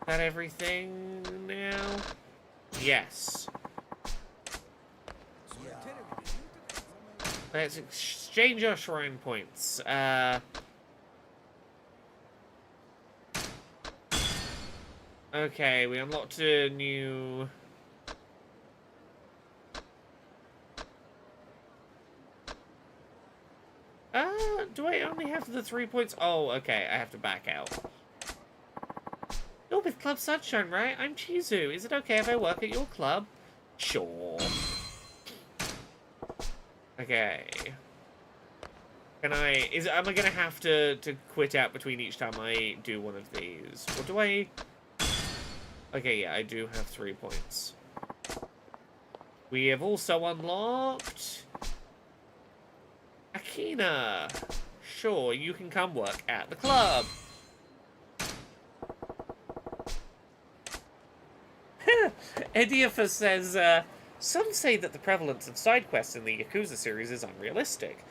that everything now? Yes. Let's exchange our shrine points. Okay, we unlocked a new... Do I only have the 3 points? Oh, okay, I have to back out. You're with Club Sunshine, right? I'm Chizu. Is it okay if I work at your club? Sure. Okay. Am I gonna have to quit out between each time I do one of these? Or do I... Okay, yeah, I do have 3 points. We have also unlocked... Akina. Sure, you can come work at the club. Ediophus says, Some say that the prevalence of side quests in the Yakuza series is unrealistic,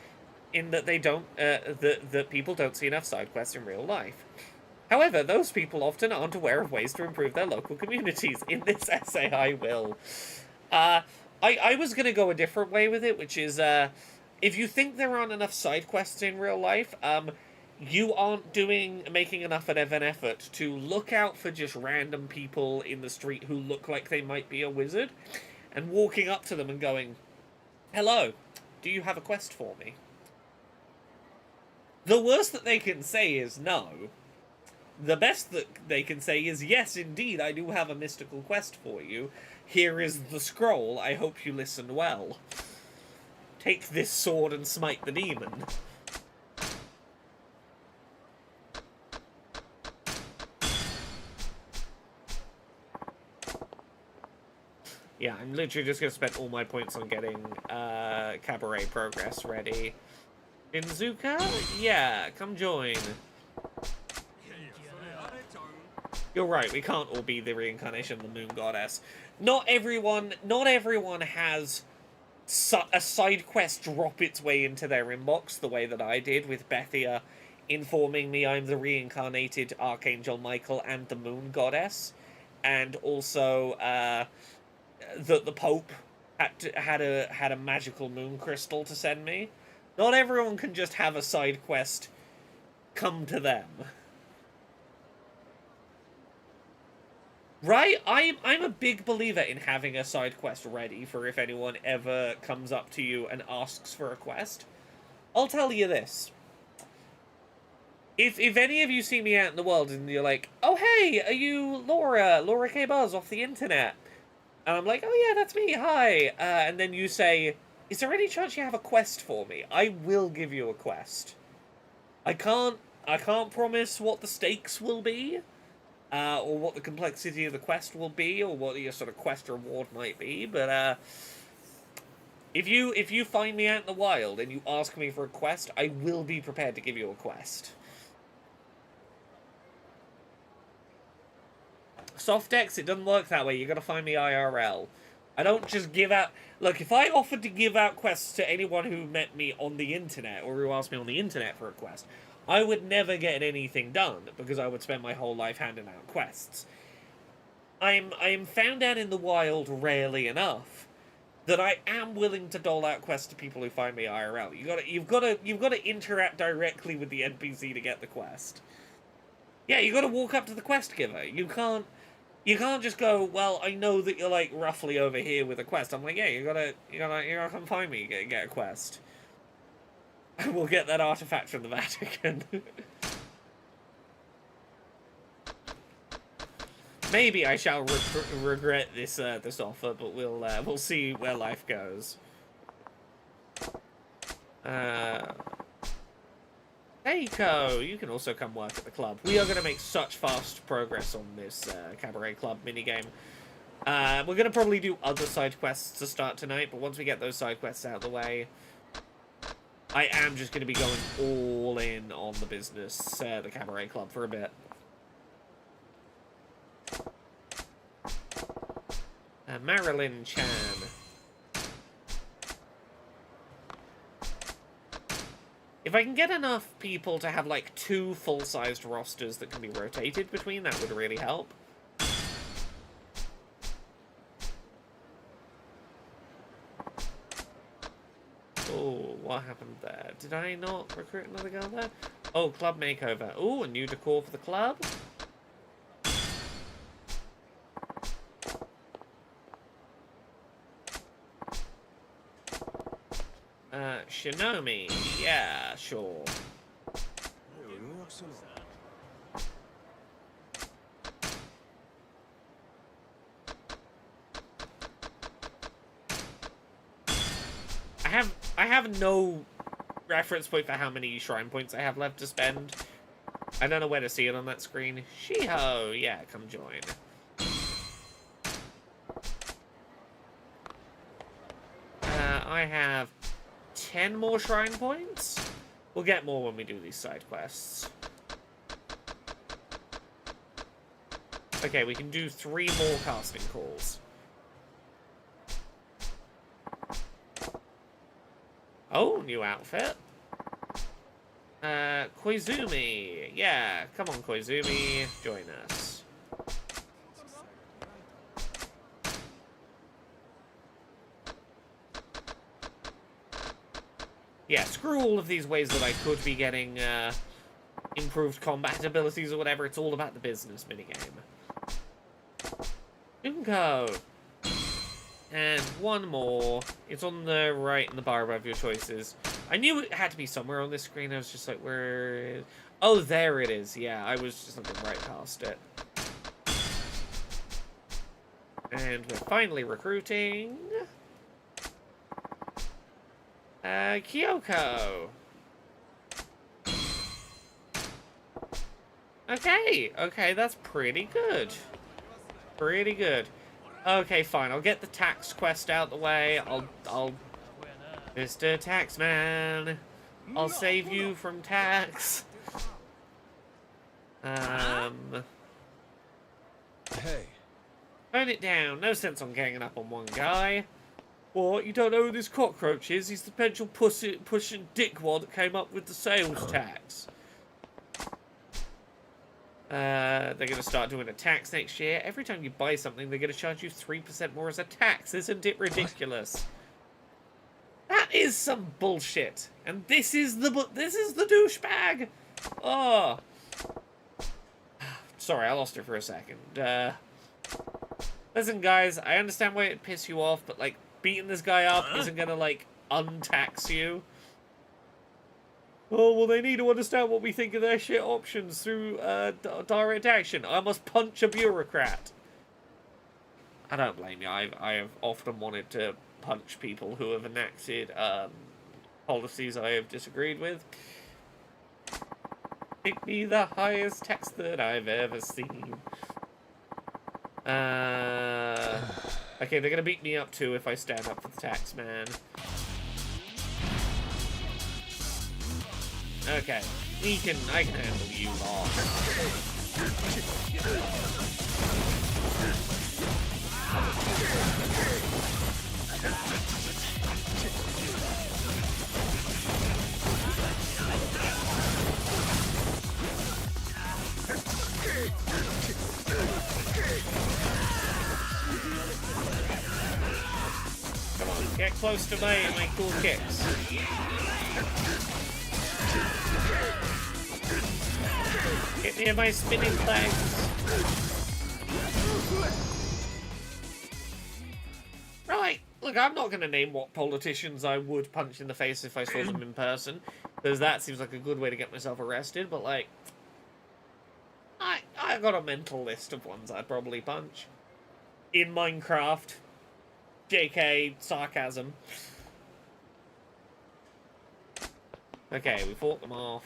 in that they don't, that people don't see enough side quests in real life. However, those people often aren't aware of ways to improve their local communities. In this essay, I will. I was going to go a different way with it, which is, if you think there aren't enough side quests in real life, you aren't making enough of an effort to look out for just random people in the street who look like they might be a wizard, and walking up to them and going, "Hello, do you have a quest for me?" The worst that they can say is no. The best that they can say is, "Yes, indeed, I do have a mystical quest for you. Here is the scroll. I hope you listen well. Take this sword and smite the demon." Yeah, I'm literally just going to spend all my points on getting Cabaret Progress ready. Shinzuka? Yeah, come join. You're right, we can't all be the reincarnation of the Moon Goddess. Not everyone has a side quest drop its way into their inbox the way that I did with Bethia informing me I'm the reincarnated Archangel Michael and the Moon Goddess. And also, that the Pope had a magical moon crystal to send me. Not everyone can just have a side quest come to them. Right? I'm a big believer in having a side quest ready for if anyone ever comes up to you and asks for a quest. I'll tell you this. If any of you see me out in the world and you're like, "Oh hey, are you Laura K. Buzz off the internet?" And I'm like, "Oh yeah, that's me, hi." And then you say, "Is there any chance you have a quest for me?" I will give you a quest. I can't promise what the stakes will be, or what the complexity of the quest will be, or what your sort of quest reward might be, but if you find me out in the wild and you ask me for a quest, I will be prepared to give you a quest. Softex, it doesn't work that way. You gotta find me IRL. I don't just give out... Look, if I offered to give out quests to anyone who met me on the internet, or who asked me on the internet for a quest, I would never get anything done, because I would spend my whole life handing out quests. I am found out in the wild rarely enough that I am willing to dole out quests to people who find me IRL. You've got to interact directly with the NPC to get the quest. Yeah, you got to walk up to the quest giver. You can't just go, "Well, I know that you're like roughly over here with a quest." I'm like, "Yeah, you gotta come find me, get a quest." And we'll get that artifact from the Vatican. Maybe I shall regret this this offer, but we'll see where life goes. Keiko, you can also come work at the club. We are going to make such fast progress on this Cabaret Club minigame. We're going to probably do other side quests to start tonight, but once we get those side quests out of the way, I am just going to be going all in on the business, the Cabaret Club, for a bit. Marilyn Chan. If I can get enough people to have, like, 2 full-sized rosters that can be rotated between, that would really help. Oh, what happened there? Did I not recruit another girl there? Oh, club makeover. Oh, a new decor for the club? Shinomi. Yeah, sure. I have no reference point for how many shrine points I have left to spend. I don't know where to see it on that screen. Shiho, yeah, come join. I have 10 more shrine points? We'll get more when we do these side quests. Okay, we can do 3 more casting calls. Oh, new outfit. Koizumi. Yeah, come on, Koizumi. Join us. Yeah, screw all of these ways that I could be getting improved combat abilities or whatever. It's all about the business minigame. Junko. And one more. It's on the right in the bar above your choices. I knew it had to be somewhere on this screen. I was just like, where? Oh, there it is. Yeah, I was just looking right past it. And we're finally recruiting. Kyoko. Okay, that's pretty good. Pretty good. Okay, fine. I'll get the tax quest out the way. I'll Mr. Taxman, I'll save you from tax. Hey. Tone it down. No sense on ganging up on one guy. What? You don't know who this cockroach is? He's the potential pushing dickwad that came up with the sales tax. They're going to start doing a tax next year. Every time you buy something, they're going to charge you 3% more as a tax. Isn't it ridiculous? That is some bullshit. And this is the douchebag. Oh. Sorry, I lost her for a second. Listen, guys, I understand why it'd piss you off, but, like, beating this guy up isn't going to, like, untax you. Oh, well, they need to understand what we think of their shit options through direct action. I must punch a bureaucrat. I don't blame you. I have often wanted to punch people who have enacted policies I have disagreed with. Make me the highest tax that I've ever seen. Okay, they're gonna beat me up too if I stand up for the tax man. Okay, I can handle you, boss. Come on, get close to me and make cool kicks. Get near my spinning legs. Right, look, I'm not going to name what politicians I would punch in the face if I saw them in person, because that seems like a good way to get myself arrested, but, like, I got a mental list of ones I'd probably punch. In Minecraft. JK, sarcasm. Okay, we fought them off.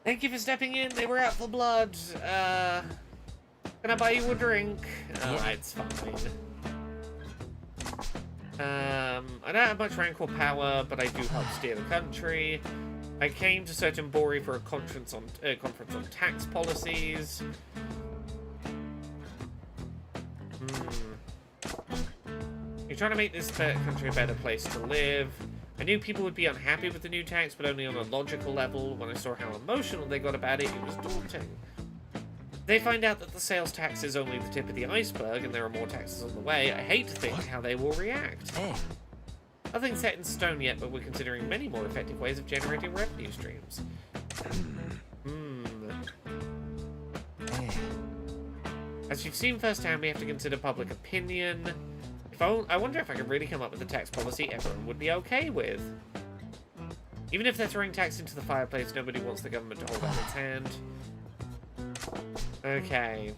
Thank you for stepping in. They were out for blood. Can I buy you a drink? Alright, it's fine. I don't have much rank or power, but I do help steer the country. I came to Certain Bori for a conference on tax policies. You're trying to make this country a better place to live. I knew people would be unhappy with the new tax, but only on a logical level. When I saw how emotional they got about it, it was daunting. They find out that the sales tax is only the tip of the iceberg and there are more taxes on the way. I hate to think how they will react. Nothing's set in stone yet, but we're considering many more effective ways of generating revenue streams. As you've seen firsthand, we have to consider public opinion. I wonder if I could really come up with a tax policy everyone would be okay with. Even if they're throwing tax into the fireplace, nobody wants the government to hold out its hand. Okay.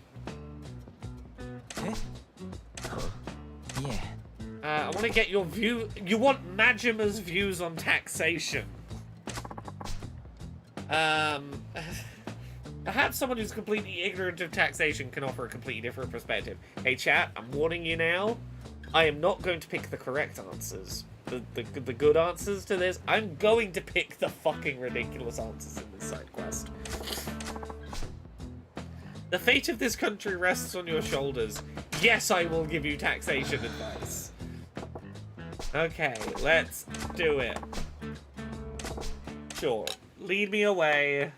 I want to get your view. You want Majima's views on taxation. Perhaps someone who's completely ignorant of taxation can offer a completely different perspective. Hey chat, I'm warning you now. I am not going to pick the correct answers. The good answers to this. I'm going to pick the fucking ridiculous answers in this side quest. The fate of this country rests on your shoulders. Yes, I will give you taxation advice. Okay, let's do it. Sure. Lead me away.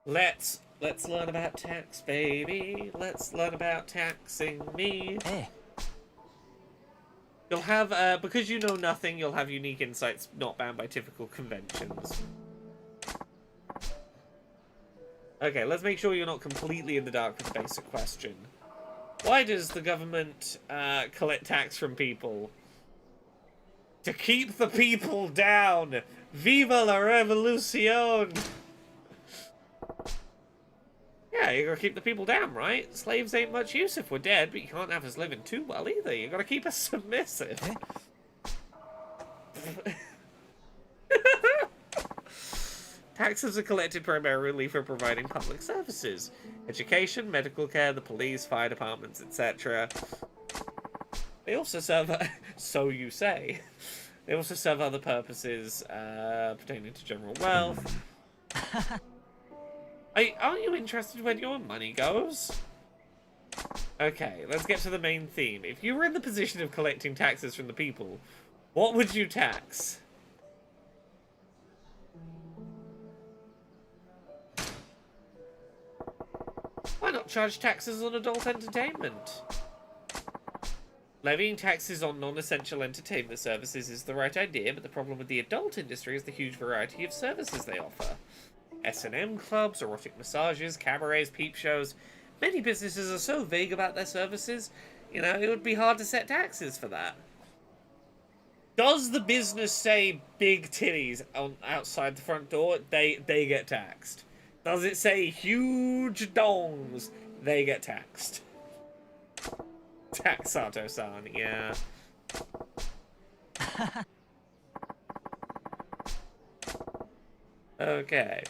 Let's learn about tax, baby. Let's learn about taxing me. Hey. You'll have, because you know nothing, you'll have unique insights not bound by typical conventions. Okay, let's make sure you're not completely in the dark with the basic question. Why does the government collect tax from people? To keep the people down! Viva la revolucion! Yeah, you gotta keep the people down, right? Slaves ain't much use if we're dead, but you can't have us living too well either. You gotta keep us submissive. Taxes are collected primarily for providing public services. Education, medical care, the police, fire departments, etc. They also serve, so you say, they also serve other purposes pertaining to general wealth. Aren't you interested where your money goes? Okay, let's get to the main theme. If you were in the position of collecting taxes from the people, what would you tax? Why not charge taxes on adult entertainment? Levying taxes on non-essential entertainment services is the right idea, but the problem with the adult industry is the huge variety of services they offer. S&M clubs, erotic massages, cabarets, peep shows. Many businesses are so vague about their services, you know, it would be hard to set taxes for that. Does the business say big titties on outside the front door? They get taxed. Does it say huge dongs? They get taxed. Tax Sato-san, yeah. Okay.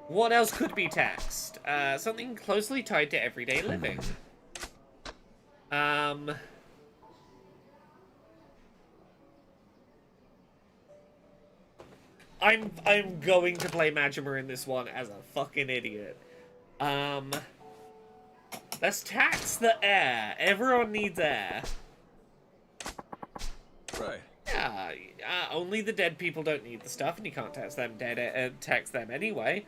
What else could be taxed? Something closely tied to everyday living. I'm going to play Majima in this one as a fucking idiot. Let's tax the air. Everyone needs air. Right. Yeah, only the dead people don't need the stuff, and you can't tax them tax them anyway.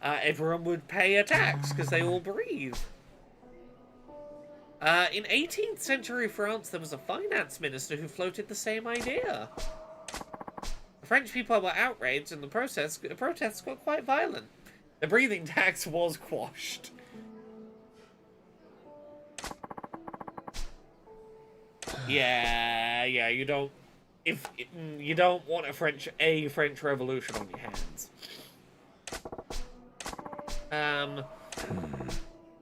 Everyone would pay a tax because they all breathe. In 18th century France, there was a finance minister who floated the same idea. The French people were outraged, and the protests got quite violent. The breathing tax was quashed. Yeah, you don't. You don't want a French Revolution on your hands.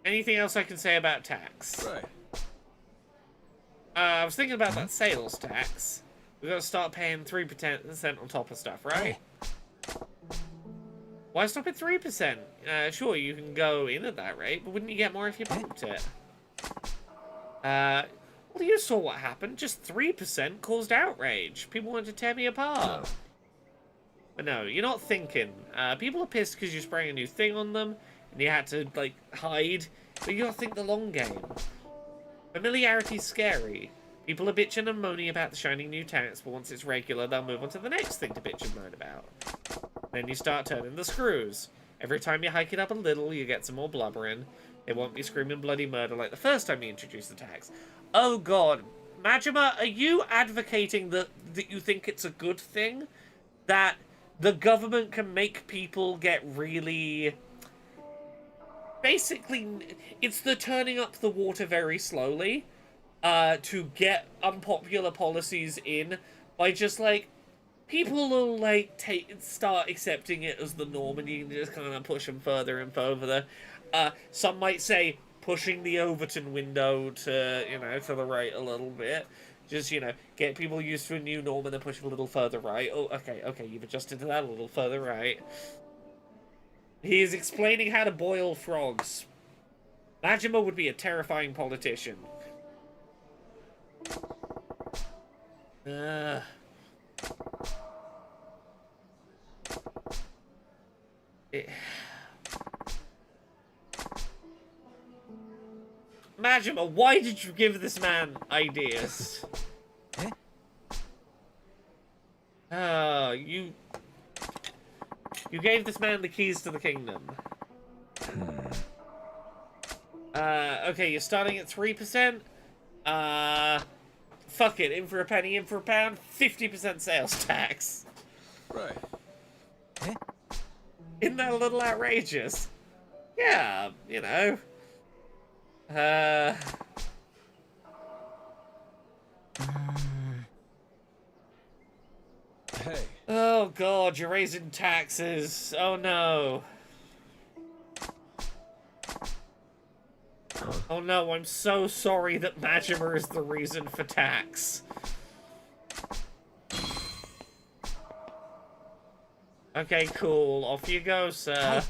Anything else I can say about tax? Right. I was thinking about that sales tax. We gotta start paying 3% on top of stuff, right? Why stop at 3%? Sure, you can go in at that rate, but wouldn't you get more if you bumped it? Well, you saw what happened. Just 3% caused outrage. People wanted to tear me apart. But no, you're not thinking. People are pissed because you're spraying a new thing on them, and you had to, like, hide. But you gotta think the long game. Familiarity's scary. People are bitching and moaning about the shiny new tax, but once it's regular, they'll move on to the next thing to bitch and moan about. Then you start turning the screws. Every time you hike it up a little, you get some more blubbering. It won't be screaming bloody murder like the first time you introduce the tax. Oh god. Majima, are you advocating that you think it's a good thing? That the government can make people get really... Basically, it's the turning up the water very slowly to get unpopular policies in by just, like, people will, like, start accepting it as the norm, and you can just kind of push them further and further. Some might say pushing the Overton window to, you know, to the right a little bit. Just, you know, get people used to a new norm and then push it a little further right. Oh, okay, you've adjusted to that a little further right. He is explaining how to boil frogs. Majima would be a terrifying politician. Majima, why did you give this man ideas? Oh, you gave this man the keys to the kingdom. Okay, you're starting at 3%. Fuck it, in for a penny, in for a pound, 50% sales tax. Right. Isn't that a little outrageous? Yeah, you know. Hey. Oh god, you're raising taxes. Oh no. Oh no, I'm so sorry that Majima is the reason for tax. Okay, cool. Off you go, sir.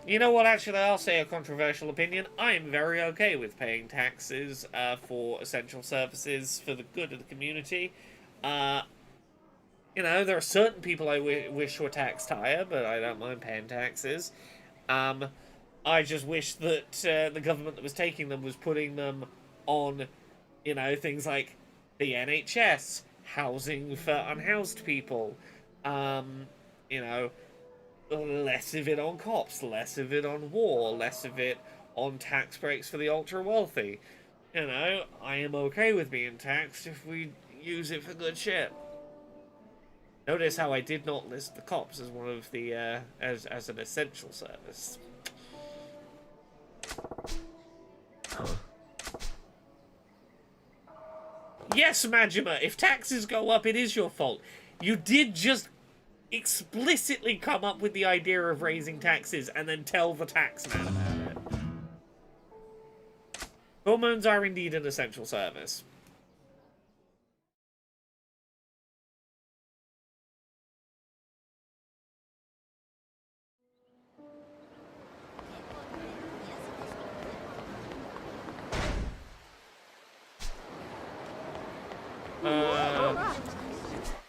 You know what, actually, I'll say a controversial opinion. I am very okay with paying taxes for essential services for the good of the community. You know, there are certain people I wish were taxed higher, but I don't mind paying taxes. I just wish that the government that was taking them was putting them on, you know, things like the NHS, housing for unhoused people, you know, less of it on cops, less of it on war, less of it on tax breaks for the ultra-wealthy. You know, I am okay with being taxed if we use it for good shit. Notice how I did not list the cops as one of the, as an essential service. Yes, Majima, if taxes go up, it is your fault. You did just explicitly come up with the idea of raising taxes and then tell the taxman about it. Hormones are indeed an essential service.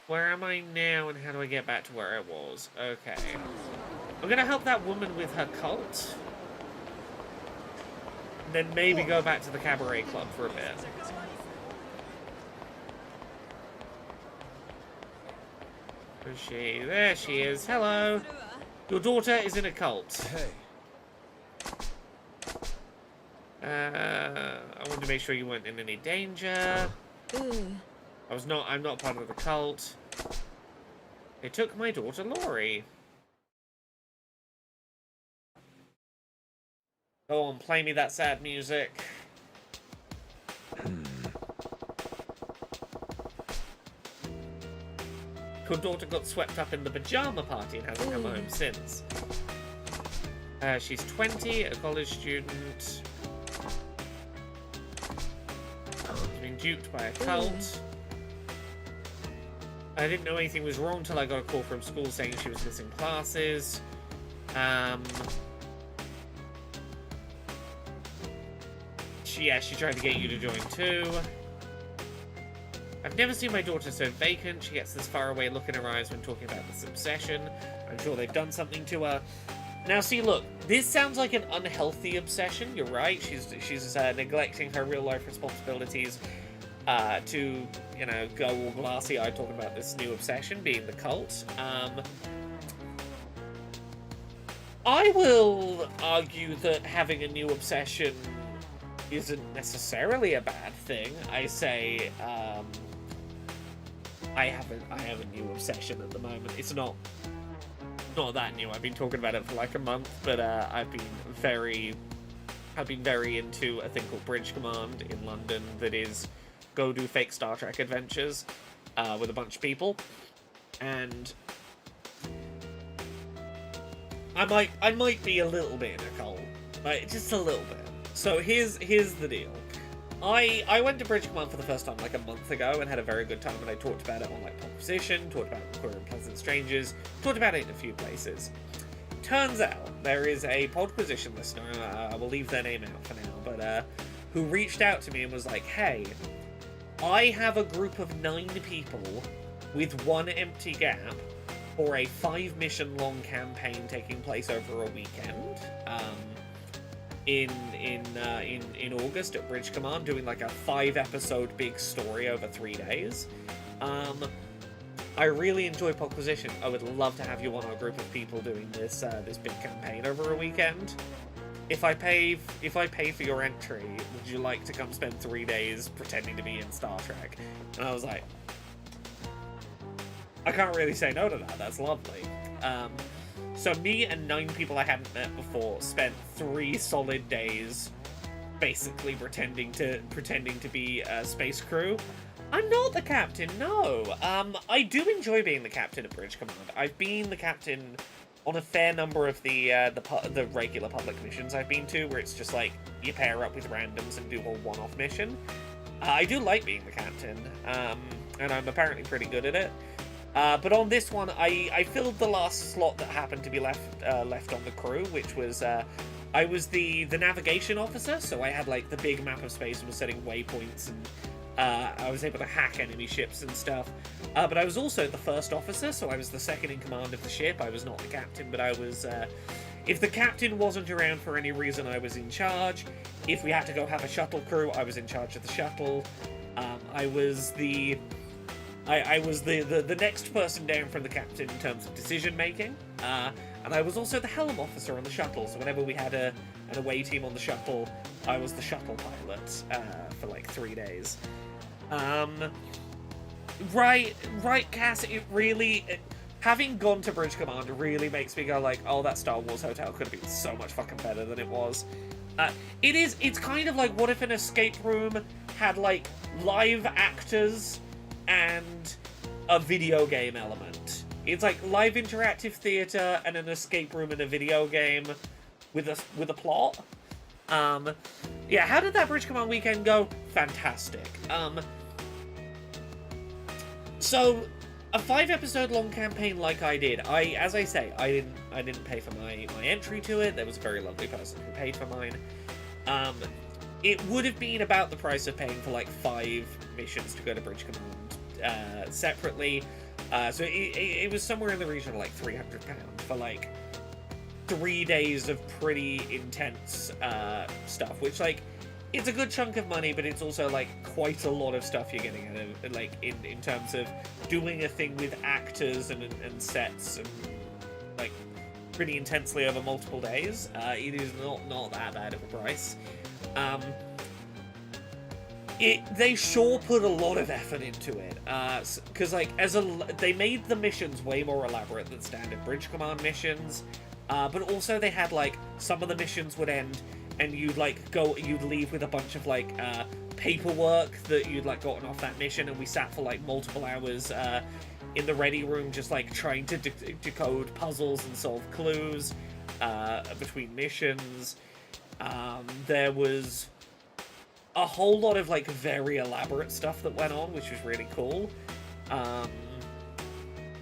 Where am I now and how do I get back to where I was? Okay. I'm gonna help that woman with her cult. And then maybe go back to the cabaret club for a bit. Where's she? There she is. Hello. Your daughter is in a cult. Hey. I wanted to make sure you weren't in any danger. I'm not part of the cult. They took my daughter Lori. Go on, play me that sad music. Your daughter got swept up in the pajama party and hasn't come home since. She's 20, a college student. Being duped by a cult. I didn't know anything was wrong till I got a call from school saying she was missing classes. She tried to get you to join too. I've never seen my daughter so vacant. She gets this faraway look in her eyes when talking about this obsession. I'm sure they've done something to her. Now, see, look, this sounds like an unhealthy obsession. You're right. She's neglecting her real-life responsibilities to, you know, go all glassy-eyed talking about this new obsession, being the cult. I will argue that having a new obsession isn't necessarily a bad thing. I say, I have a new obsession at the moment. It's not that new. I've been talking about it for like a month, but I've been very into a thing called Bridge Command in London that is go do fake Star Trek adventures with a bunch of people, and I might be a little bit in a cult, like just a little bit. So here's the deal. I went to Bridge Command for the first time like a month ago and had a very good time, and I talked about it on like Proposition, talked about Queer and Pleasant Strangers, talked about it in a few places. Turns out there is a Podquisition listener, I will leave their name out for now, but who reached out to me and was like, hey, I have a group of 9 people with 1 empty gap. for a 5-mission long campaign taking place over a weekend. In August at Bridge Command, doing like a 5-episode big story over 3 days. I really enjoy Poquisition. I would love to have you on our group of people doing this this big campaign over a weekend. If I pay for your entry, would you like to come spend 3 days pretending to be in Star Trek? And I was like, I can't really say no to that. That's lovely. So me and 9 people I hadn't met before spent 3 solid days basically pretending to be a space crew. I'm not the captain, no. I do enjoy being the captain at Bridge Command. I've been the captain on a fair number of the regular public missions I've been to, where it's just like you pair up with randoms and do a one-off mission. I do like being the captain, and I'm apparently pretty good at it. But on this one, I filled the last slot that happened to be left on the crew, which was I was the navigation officer, so I had like the big map of space and was setting waypoints, and I was able to hack enemy ships and stuff. But I was also the first officer, so I was the second in command of the ship. I was not the captain, but I was. If the captain wasn't around for any reason, I was in charge. If we had to go have a shuttle crew, I was in charge of the shuttle. I was the next person down from the captain in terms of decision making, and I was also the helm officer on the shuttle. So whenever we had an away team on the shuttle, I was the shuttle pilot for like 3 days. Right, Cass. It really, having gone to Bridge Command really makes me go like, oh, that Star Wars hotel could have been so much fucking better than it was. It's kind of like, what if an escape room had like live actors and a video game element? It's like live interactive theater and an escape room and a video game with a plot. Yeah, how did that Bridge Command weekend go? Fantastic. So a 5-episode long campaign like I did. As I say, I didn't pay for my entry to it. There was a very lovely person who paid for mine. It would have been about the price of paying for like 5 missions to go to Bridge Command separately. So it was somewhere in the region of like £300 for like 3 days of pretty intense stuff, which like it's a good chunk of money, but it's also like quite a lot of stuff you're getting out of, like in terms of doing a thing with actors and sets and like pretty intensely over multiple days. It is not that bad of a price. They sure put a lot of effort into it, because like they made the missions way more elaborate than standard Bridge Command missions, but also they had like some of the missions would end and you'd leave with a bunch of like paperwork that you'd like gotten off that mission, and we sat for like multiple hours in the ready room just like trying to decode puzzles and solve clues between missions. There was a whole lot of like very elaborate stuff that went on, which was really cool.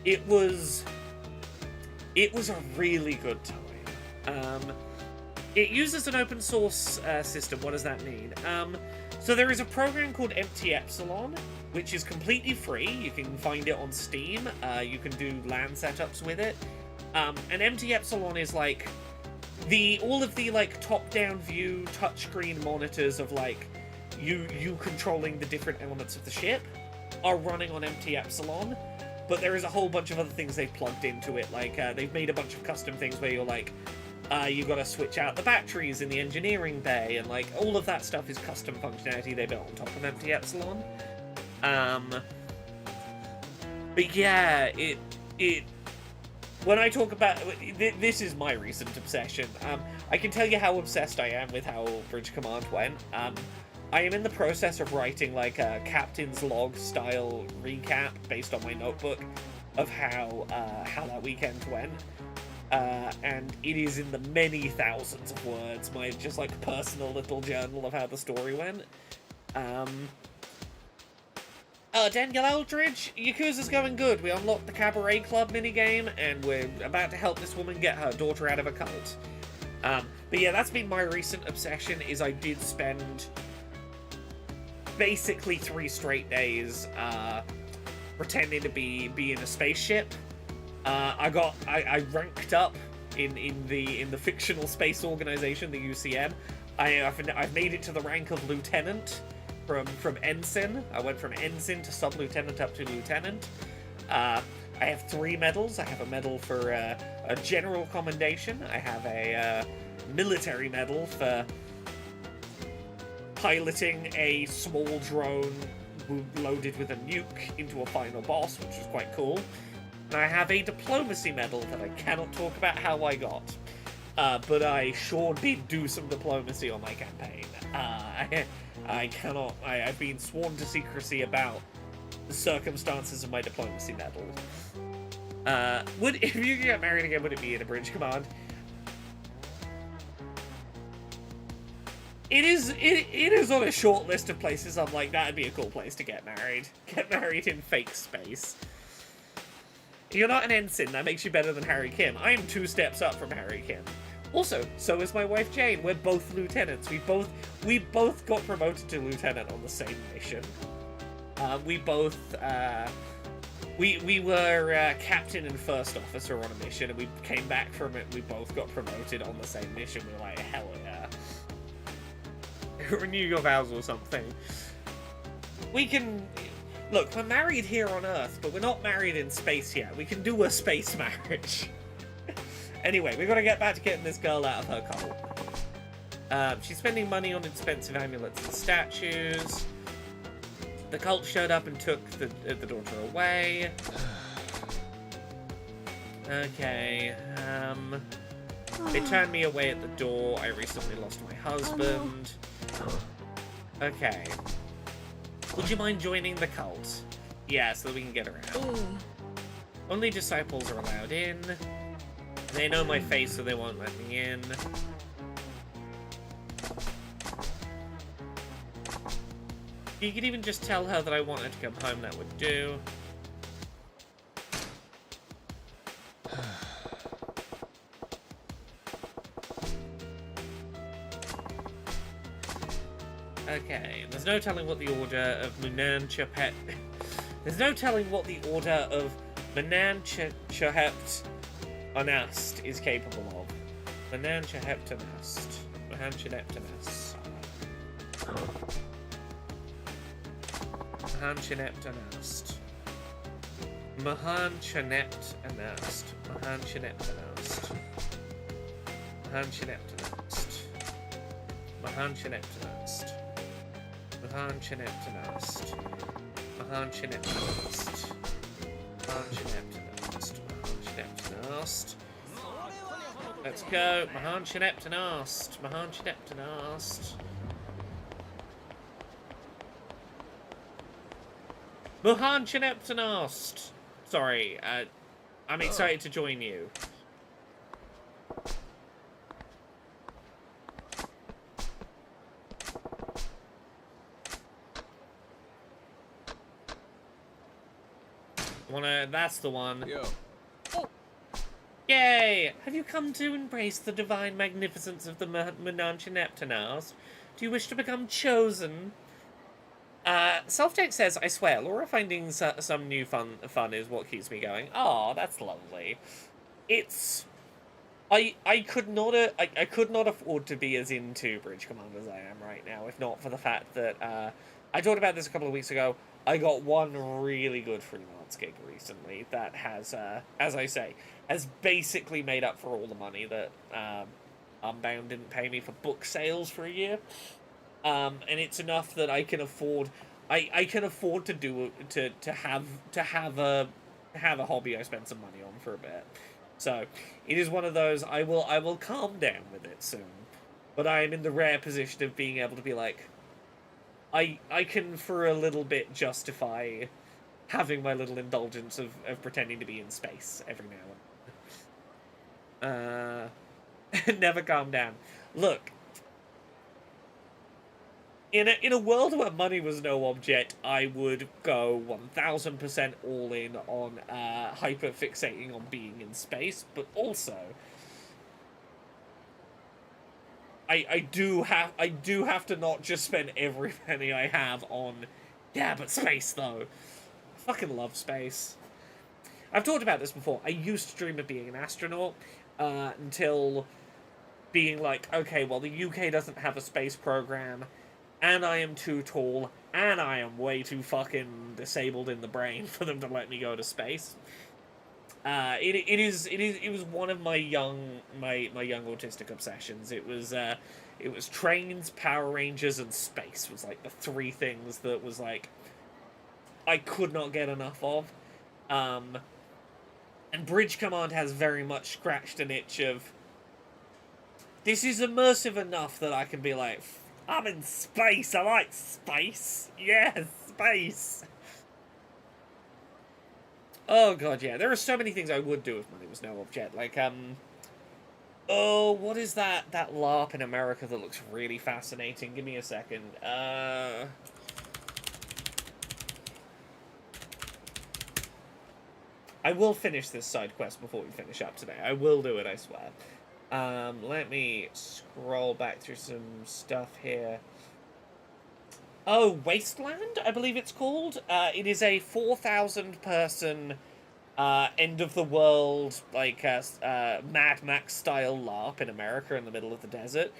It was a really good time. It uses an open source system. What does that mean? So there is a program called Empty Epsilon, which is completely free. You can find it on Steam. You can do LAN setups with it. And Empty Epsilon is like all of the like top-down view touchscreen monitors of like you controlling the different elements of the ship are running on Empty Epsilon, but there is a whole bunch of other things they've plugged into it. Like they've made a bunch of custom things where you're like, you got to switch out the batteries in the engineering bay, and like all of that stuff is custom functionality they built on top of Empty Epsilon. But yeah, it when I talk about this is my recent obsession. I can tell you how obsessed I am with how Bridge Command went. I am in the process of writing like a captain's log style recap based on my notebook of how that weekend went. And it is in the many thousands of words, my just like personal little journal of how the story went. Daniel Eldridge, Yakuza's going good. We unlocked the Cabaret Club minigame, and we're about to help this woman get her daughter out of a cult. But yeah, that's been my recent obsession, is I did spend basically 3 straight days pretending to be in a spaceship. I ranked up in the fictional space organization, the UCM. I've made it to the rank of lieutenant from ensign. I went from ensign to sub-lieutenant up to lieutenant. I have 3 medals. I have a medal for a general commendation. I have a military medal for piloting a small drone loaded with a nuke into a final boss, which was quite cool. And I have a diplomacy medal that I cannot talk about how I got. But I sure did do some diplomacy on my campaign. I cannot... I've been sworn to secrecy about the circumstances of my diplomacy medal. If you get married again, would it be in a bridge command? It is on a short list of places I'm like, that'd be a cool place to get married. Get married in fake space. You're not an ensign, that makes you better than Harry Kim. I am 2 steps up from Harry Kim. Also, so is my wife Jane. We're both lieutenants. We both got promoted to lieutenant on the same mission. We were captain and first officer on a mission, and we came back from it. We both got promoted on the same mission. We were like, hell yeah. Renew your vows or something. We can... Look, we're married here on Earth, but we're not married in space yet. We can do a space marriage. Anyway, we gotta get back to getting this girl out of her cult. She's spending money on expensive amulets and statues. The cult showed up and took the daughter away. Okay, they turned me away at the door. I recently lost my husband. Okay. Would you mind joining the cult? Yeah, so that we can get around. Only disciples are allowed in. They know my face, so they won't let me in. You could even just tell her that I wanted to come home, that would do. Okay, there's no telling what the order of Munan Chapet... There's no telling what the order of Munan Chahept Anast is capable of. Munan Chahept Anast. Muhan Chahept Anast. Muhan Chahept Anast. Muhan Chahept Anast. Muhan Chahept Anast. Muhan Chahept Anast. Muhan Chahept Anast. Mahan Chineptanast. Mahan Chineptanast. Mahan Chineptanast. Mahan Chineptanast. Let's go. Mahan Chineptanast. Mahan Chineptanast. Mahan Chineptanast. Sorry, I'm excited to join you. That's the one. Yo. Oh. Yay! Have you come to embrace the divine magnificence of the Menanche Neptunars? Do you wish to become chosen? Self-Deck says, I swear, Laura finding some new fun is what keeps me going. Oh, that's lovely. It's... I could not afford to be as into Bridge Command as I am right now, if not for the fact that, I talked about this a couple of weeks ago. I got one really good freelance gig recently that has, as I say, has basically made up for all the money that Unbound didn't pay me for book sales for a year. And it's enough that I can afford. I can afford to do to have a hobby I spend some money on for a bit. So it is one of those. I will calm down with it soon, but I am in the rare position of being able to be like. I can, for a little bit, justify having my little indulgence of pretending to be in space every now and then. Never calm down. Look, in a world where money was no object, I would go 1000% all in on hyper-fixating on being in space, but also... I do have to not just spend every penny I have on, yeah, but space though. I fucking love space. I've talked about this before. I used to dream of being an astronaut until being like, okay, well, the UK doesn't have a space program, and I am too tall, and I am way too fucking disabled in the brain for them to let me go to space. It was one of my young autistic obsessions. It was trains, Power Rangers, and space was like the three things that was like I could not get enough of. And Bridge Command has very much scratched an itch of this is immersive enough that I can be like, I'm in space, I like space. Yes, space. Oh god, yeah. There are so many things I would do if money was no object. Like, oh, what is that LARP in America that looks really fascinating? Give me a second. I will finish this side quest before we finish up today. I will do it, I swear. Let me scroll back through some stuff here. Oh, Wasteland, I believe it's called. It is a 4,000 person end of the world, like Mad Max style LARP in America in the middle of the desert,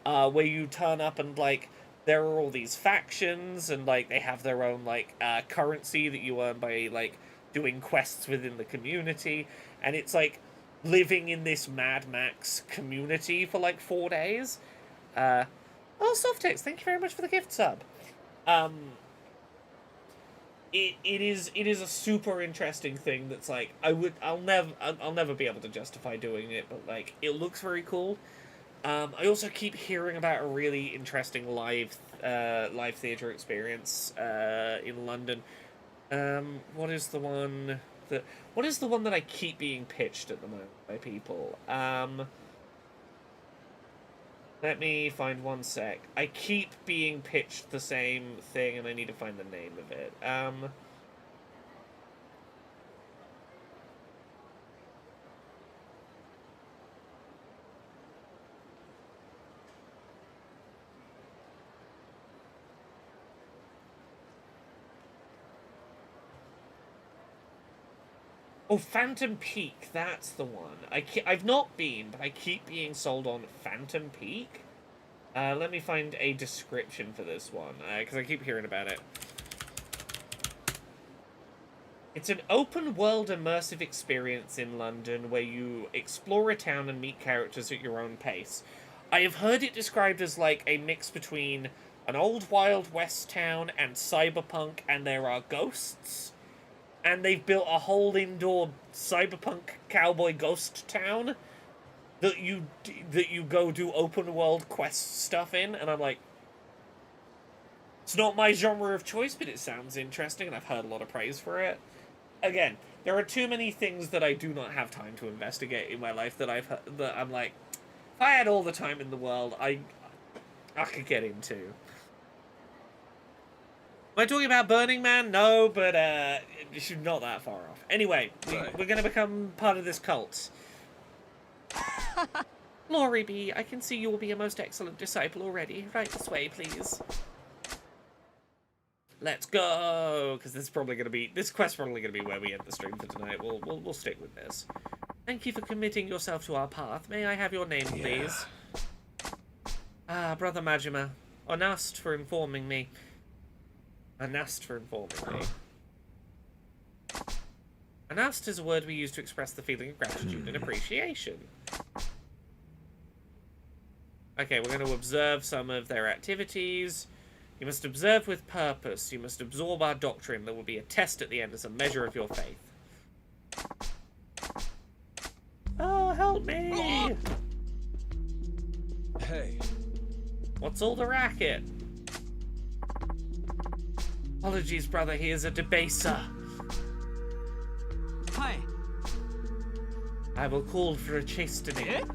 where you turn up and like there are all these factions and like they have their own like currency that you earn by like doing quests within the community, and it's like living in this Mad Max community for like 4 days. Oh, Softex, thank you very much for the gift sub. It is a super interesting thing that's like I'll never be able to justify doing it, but like it looks very cool. I also keep hearing about a really interesting live theater experience in London. What is the one that I keep being pitched at the moment by people? Let me find one sec. I keep being pitched the same thing, and I need to find the name of it. Oh, Phantom Peak, that's the one. I've not been, but I keep being sold on Phantom Peak. Let me find a description for this one, because I keep hearing about it. It's an open-world immersive experience in London where you explore a town and meet characters at your own pace. I have heard it described as like a mix between an old Wild West town and cyberpunk, and there are ghosts. And they've built a whole indoor cyberpunk cowboy ghost town that you go do open world quest stuff in, and I'm like, it's not my genre of choice, but it sounds interesting, and I've heard a lot of praise for it. Again, there are too many things that I do not have time to investigate in my life that I'm like, if I had all the time in the world, I could get into. Am I talking about Burning Man? No, but it's not that far off. Anyway, we're going to become part of this cult. Glory be, I can see you will be a most excellent disciple already. Right this way, please. Let's go, because this quest's probably going to be where we end the stream for tonight. We'll stick with this. Thank you for committing yourself to our path. May I have your name, please? Ah, Brother Majima. Onast for informing me. Anast for informing me. Anast is a word we use to express the feeling of gratitude and appreciation. Okay, we're going to observe some of their activities. You must observe with purpose. You must absorb our doctrine. There will be a test at the end as a measure of your faith. Oh, help me! Hey. What's all the racket? Apologies, brother. He is a debaser. Hi. I will call for a chastening. Eh?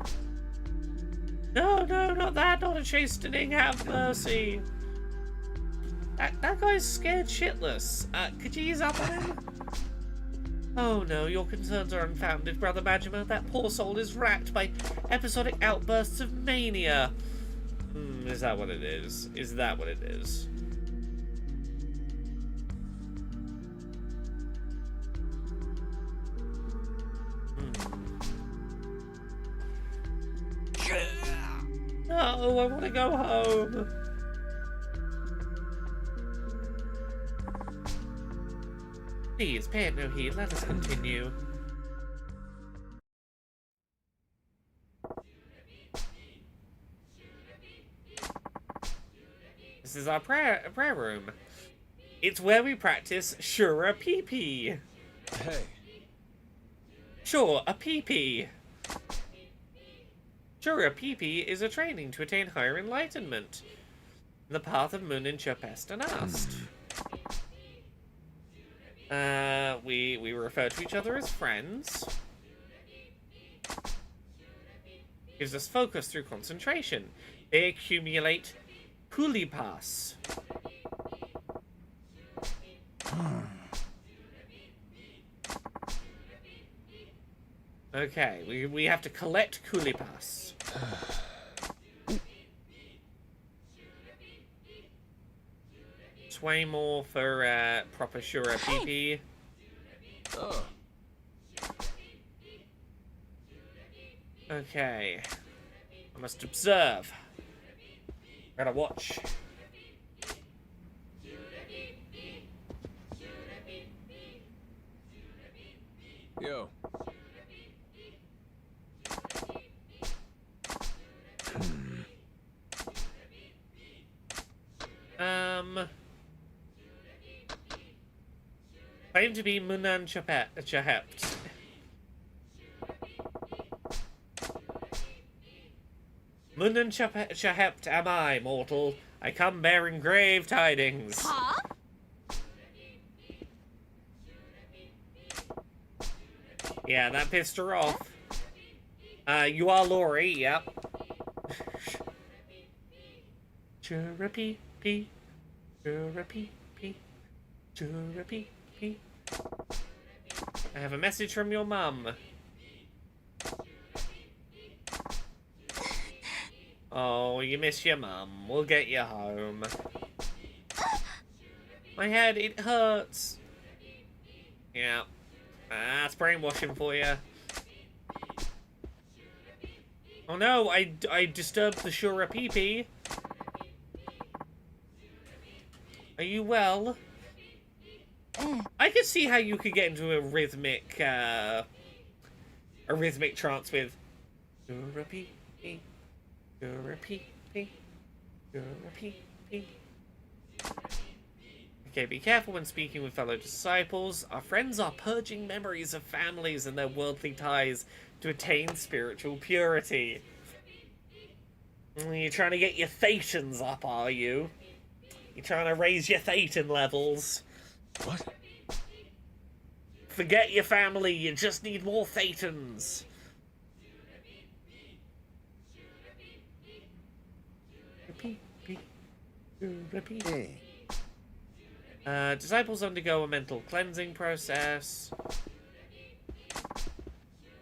No, not that. Not a chastening. Have mercy. That guy's scared shitless. Could you ease up on him? Oh no, your concerns are unfounded, Brother Majima. That poor soul is racked by episodic outbursts of mania. Is that what it is? Is that what it is? No, I want to go home. Please, pay it no heed. Let us continue. This is our prayer room. It's where we practice Shura Pee. Hey. Sure, a pee. Shura Pee is a training to attain higher enlightenment. The path of Moon and Chopest and Ast. We refer to each other as friends. Gives us focus through concentration. They accumulate Kulipas. Okay, we have to collect Kulipas. Sway more for proper Shura PP. Oh. Okay. I must observe. Gotta watch. Yo. Claim to be Munan Chahept. Munan Chahept am I, mortal. I come bearing grave tidings. Huh? Yeah, that pissed her off. You are Lori, yep. Chirapee, pee. Chirapee, pee. Chirapee, pee. I have a message from your mum. Oh, you miss your mum. We'll get you home. My head, it hurts. Yeah. That's brainwashing for you. Oh no, I disturbed the Shura Pee. Are you well? I could see how you could get into a rhythmic trance with Shura Pee, Shura Pee, Shura Pee. Okay, be careful when speaking with fellow disciples. Our friends are purging memories of families and their worldly ties to attain spiritual purity. You're trying to get your thetans up, are you? You're trying to raise your thetan levels. What? Forget your family, you just need more thetans. Repeat. Disciples undergo a mental cleansing process.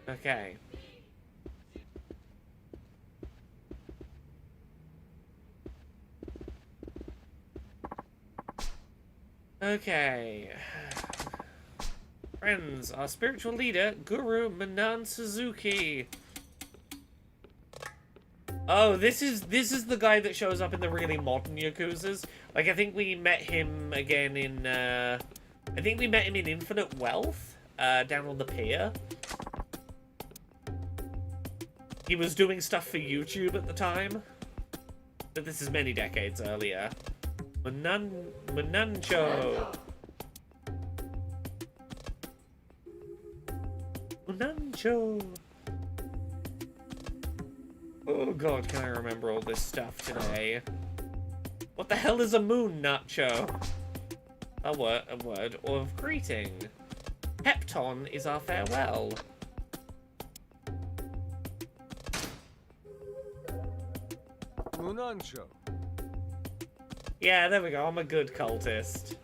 Okay. Okay. Friends, our spiritual leader, Guru Manan Suzuki. Oh, this is the guy that shows up in the really modern Yakuzas. Like, I think we met him again in, I think we met him in Infinite Wealth, down on the pier. He was doing stuff for YouTube at the time. But this is many decades earlier. Munancho. Munancho. Oh god, can I remember all this stuff today? What the hell is a moon nacho? A word of greeting. Hepton is our farewell. Munancho. Yeah, there we go. I'm a good cultist.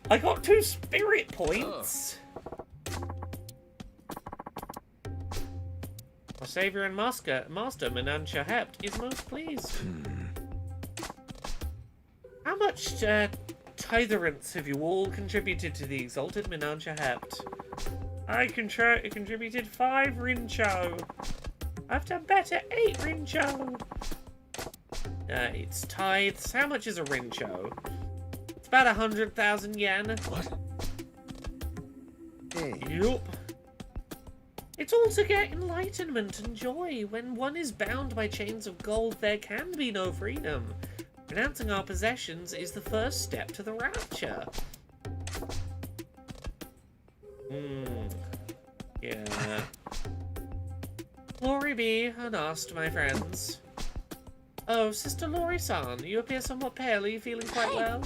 I got 2 spirit points. Our savior and master Manan Shahept is most pleased. How much titherance have you all contributed to the exalted Manan Shahept? I contributed 5 rincho. I've done better, 8 rincho. It's tithes. How much is a rincho? It's about 100,000 yen. What? Yup. It's all to get enlightenment and joy. When one is bound by chains of gold, there can be no freedom. Renouncing our possessions is the first step to the rapture. Yeah. Glory be, unasked, my friends. Oh, Sister Lori-san, you appear somewhat pale. Are you feeling quite well?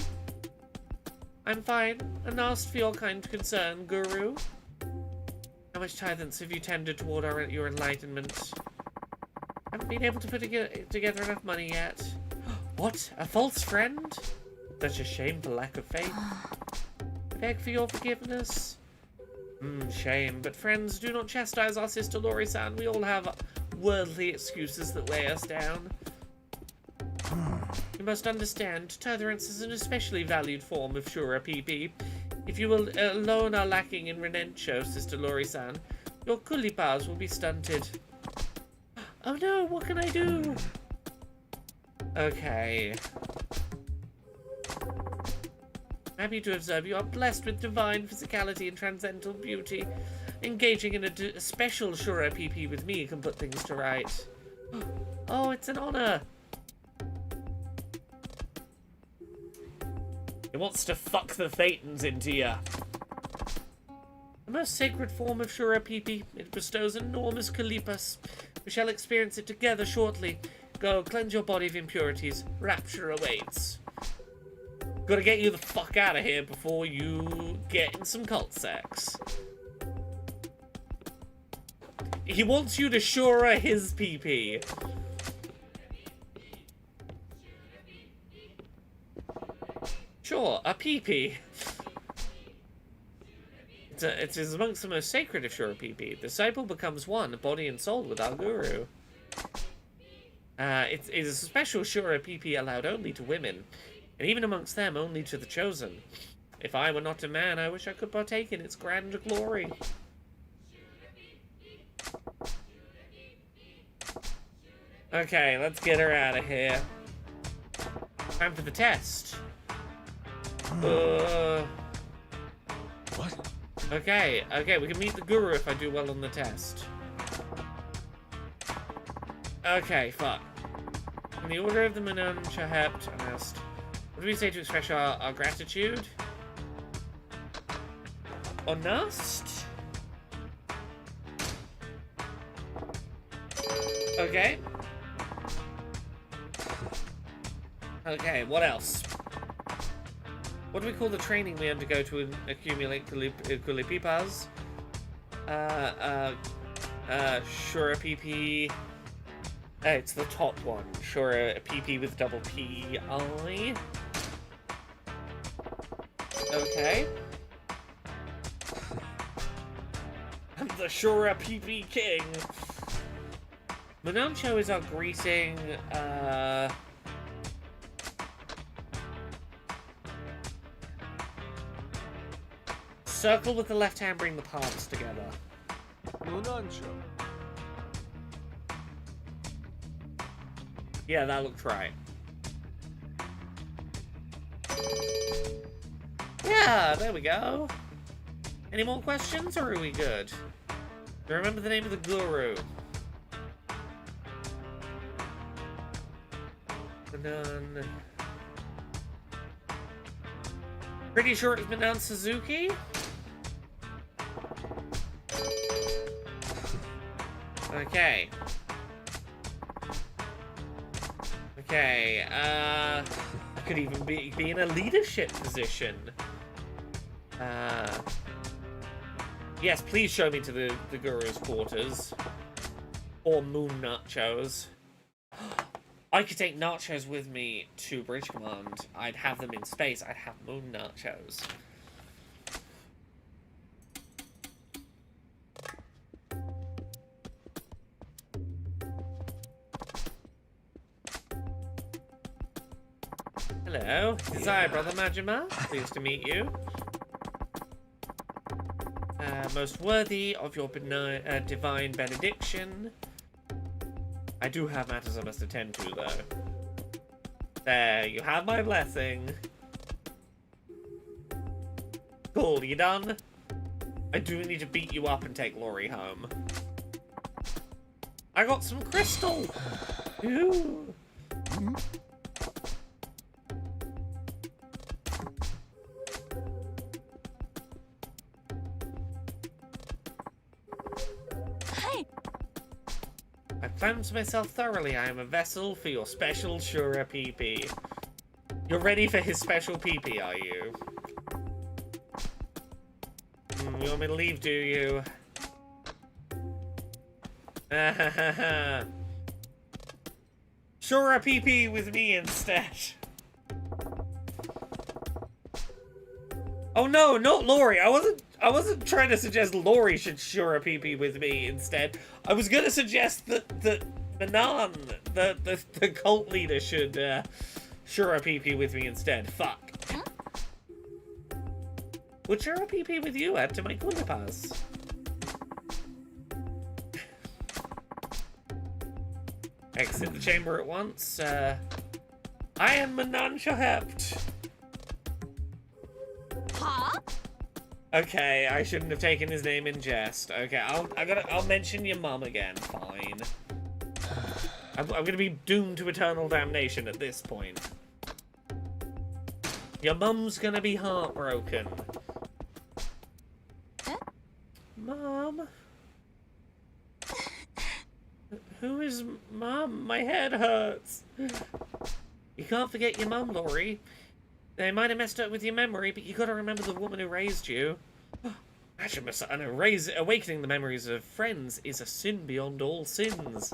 I'm fine, unasked for your kind concern, Guru. How much tithance have you tendered toward your enlightenment? Haven't been able to put together enough money yet. What? A false friend? Such a shameful lack of faith. I beg for your forgiveness. Shame, but friends, do not chastise our Sister Lori-san. We all have worldly excuses that weigh us down. You must understand, titherance is an especially valued form of Shura PP. If you alone are lacking in Renencho, Sister Lori-san, your kulipas will be stunted. Oh no, what can I do? Okay. Happy to observe you are blessed with divine physicality and transcendental beauty. Engaging in a special Shura PP with me can put things to right. Oh, it's an honor. He wants to fuck the Thetans into ya. The most sacred form of Shura PP. It bestows enormous kalipas. We shall experience it together shortly. Go, cleanse your body of impurities. Rapture awaits. Gotta get you the fuck out of here before you get in some cult sex. He wants you to Shura his PP. Sure, a PP. It is amongst the most sacred of Shura PP. The disciple becomes one, body and soul, with our guru. It is a special Shura PP allowed only to women, and even amongst them, only to the chosen. If I were not a man, I wish I could partake in its grand glory. Okay, let's get her out of here. Time for the test. What? Okay, we can meet the guru if I do well on the test. Okay, fuck. In the order of the Manon Shahept, I asked, what do we say to express our gratitude? Honest? Okay. Okay, what else? What do we call the training we undergo to accumulate kulipipas? Shura PP. It's the top one. Shura PP with double P-I. Okay. I'm the Shura PP king. Monancho is our greeting. Circle with the left hand, bring the palms together. Munancho. Yeah, that looked right. Yeah, there we go. Any more questions, or are we good? Remember the name of the guru. Manon. Pretty sure it's Manon Suzuki. Okay. Okay, I could even be in a leadership position. Yes, please show me to the guru's quarters. Or Moon Nachos. I could take Nachos with me to Bridge Command. I'd have them in space. I'd have Moon Nachos. Hello, it's I, Brother Majima. Pleased to meet you. most worthy of your divine benediction. I do have matters I must attend to, though. There, you have my blessing. Cool, you done? I do need to beat you up and take Lori home. I got some crystal! Ooh. I cleansed myself thoroughly. I am a vessel for your special Shura PP. You're ready for his special PP, are you? You want me to leave, do you? Shura PP with me instead. Oh no, not Lori. I wasn't trying to suggest Lori should Shura PP with me instead. I was gonna suggest that Manan, the cult leader, should Shura PP with me instead. Fuck. Would Shura PP with you add to my Kundapas? Exit the chamber at once. I am Manan Shohept. Huh? Okay, I shouldn't have taken his name in jest. Okay, I'll mention your mum again. Fine. I'm gonna be doomed to eternal damnation at this point. Your mum's gonna be heartbroken. Huh? Mom? Who is Mom? My head hurts. You can't forget your mum, Lori. They might have messed up with your memory, but you gotta remember the woman who raised you. Awakening the memories of friends is a sin beyond all sins.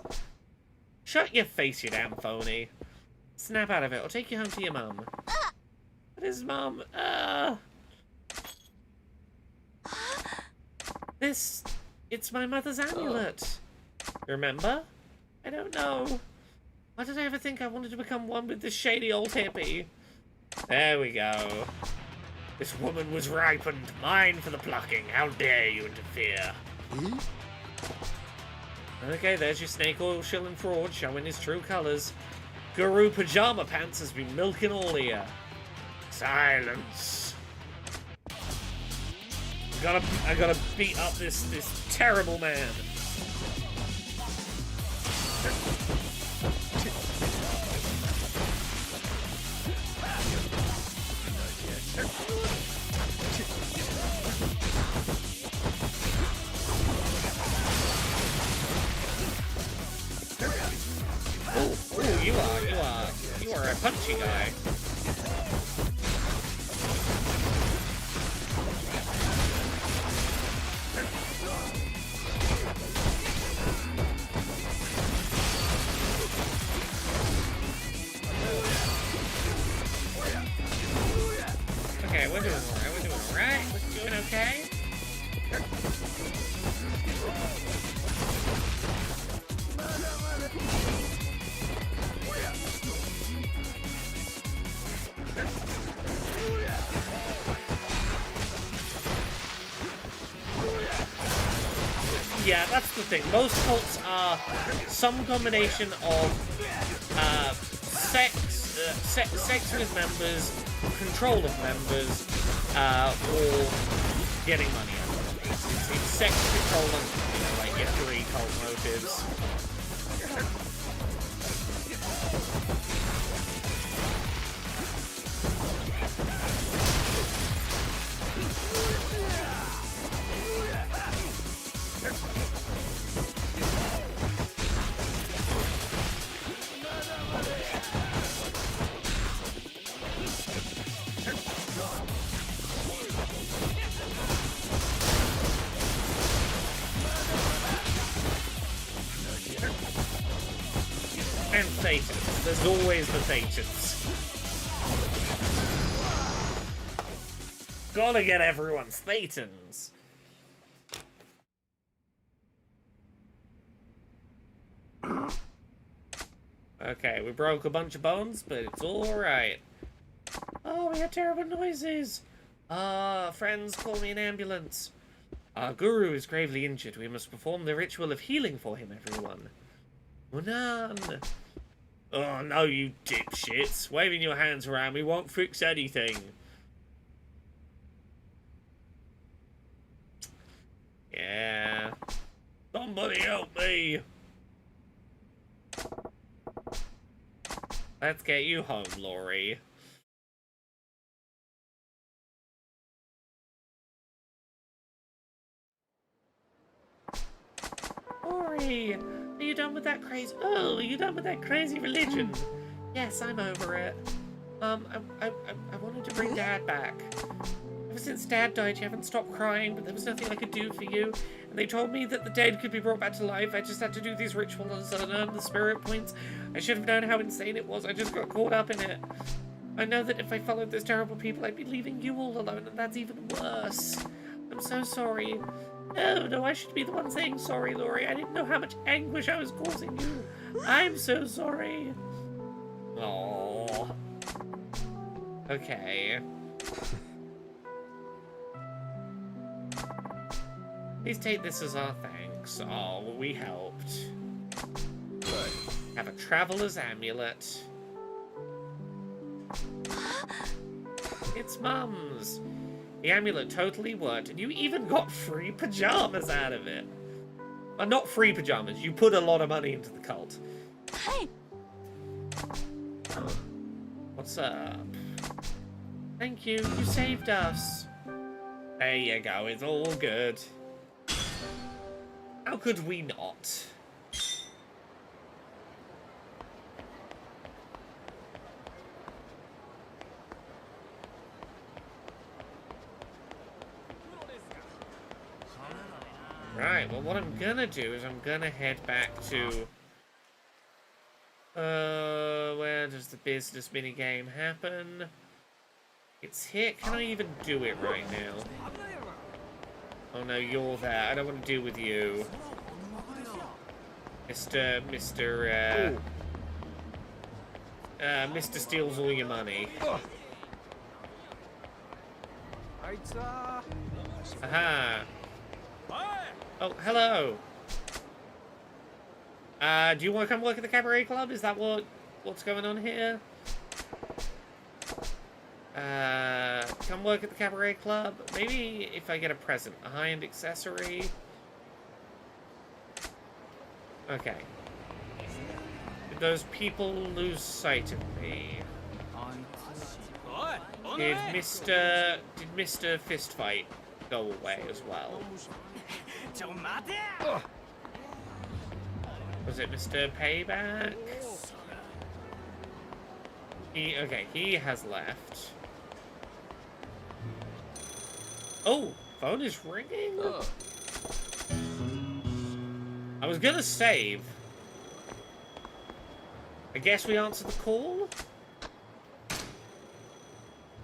Shut your face, you damn phony. Snap out of it, or take you home to your mum. What is Mum? It's my mother's amulet. Remember? I don't know. Why did I ever think I wanted to become one with this shady old hippie? There we go. This woman was ripened, mine for the plucking. How dare you interfere? Okay, there's your snake oil shilling fraud showing his true colors. Guru Pajama Pants has been milking all here. Silence. I gotta beat up this terrible man. Oh, you are a punchy guy. Okay, we're doing alright. We're doing okay. Yeah, that's the thing. Most cults are some combination of sex with members, control of members, or getting money out of them. It's sex, control, and like your three cult motives. And Thetans. There's always the Thetans. Gotta get everyone's Thetans. Okay, we broke a bunch of bones, but it's alright. Oh, we had terrible noises. Friends, call me an ambulance. Our guru is gravely injured. We must perform the ritual of healing for him, everyone. Unan! Oh, no, you dipshits. Waving your hands around me won't fix anything. Yeah. Somebody help me. Let's get you home, Laurie. Laurie, are you done with that crazy... Oh, are you done with that crazy religion? Yes, I'm over it. I wanted to bring Dad back. Ever since Dad died, you haven't stopped crying, but there was nothing I could do for you. And they told me that the dead could be brought back to life. I just had to do these rituals and earn the spirit points. I should have known how insane it was. I just got caught up in it. I know that if I followed those terrible people, I'd be leaving you all alone, and that's even worse. I'm so sorry. No, I should be the one saying sorry, Laurie. I didn't know how much anguish I was causing you. I'm so sorry. Oh. Okay. Please take this as our thanks. Oh, we helped. Good. Have a traveler's amulet. It's Mum's. The amulet totally worked, and you even got free pajamas out of it. Well, not free pajamas. You put a lot of money into the cult. Hey. What's up? Thank you. You saved us. There you go. It's all good. How could we not? Right, well what I'm gonna do is I'm gonna head back to... where does the business minigame happen? It's here. Can I even do it right now? Oh no, you're there. I don't want to deal with you. Mr. steals all your money. Aha. Oh, hello. Do you want to come work at the cabaret club? Is that what's going on here? Come work at the cabaret club. Maybe if I get a present, a high-end accessory. Okay. Did those people lose sight of me? Did Mr. Fistfight go away as well? Was it Mr. Payback? He has left. Oh, phone is ringing? I was gonna save. I guess we answer the call?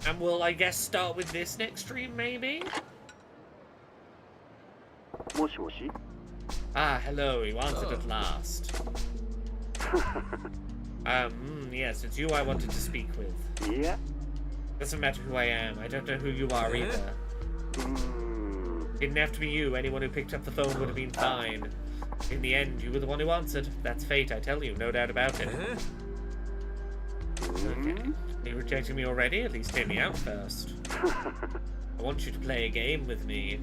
And we'll, I guess, start with this next stream, maybe? Ah, hello, you answered at last. Yes, it's you I wanted to speak with. Yeah? Doesn't matter who I am, I don't know who you are either. Didn't have to be you, anyone who picked up the phone would have been fine. In the end, you were the one who answered. That's fate, I tell you, no doubt about it. Okay. Are you rejecting me already? At least hear me out first. I want you to play a game with me.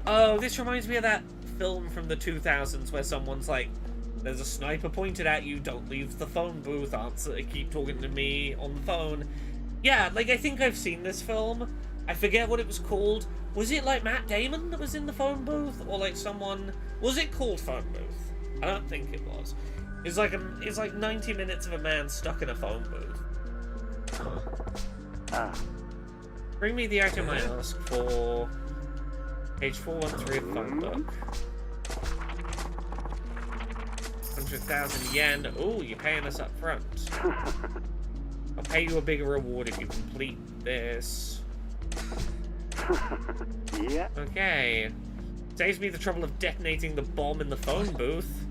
Oh, this reminds me of that film from the 2000s where someone's like, there's a sniper pointed at you, don't leave the phone booth, answer, keep talking to me on the phone. Yeah, like, I think I've seen this film. I forget what it was called. Was it like Matt Damon that was in the phone booth? Or like someone... Was it called Phone Booth? I don't think it was. It's like 90 minutes of a man stuck in a phone booth. Bring me the item I asked for. Page 413 of phone book. 100,000 yen. Oh, you're paying us up front. I'll pay you a bigger reward if you complete this. Yeah. Okay. Saves me the trouble of detonating the bomb in the phone booth.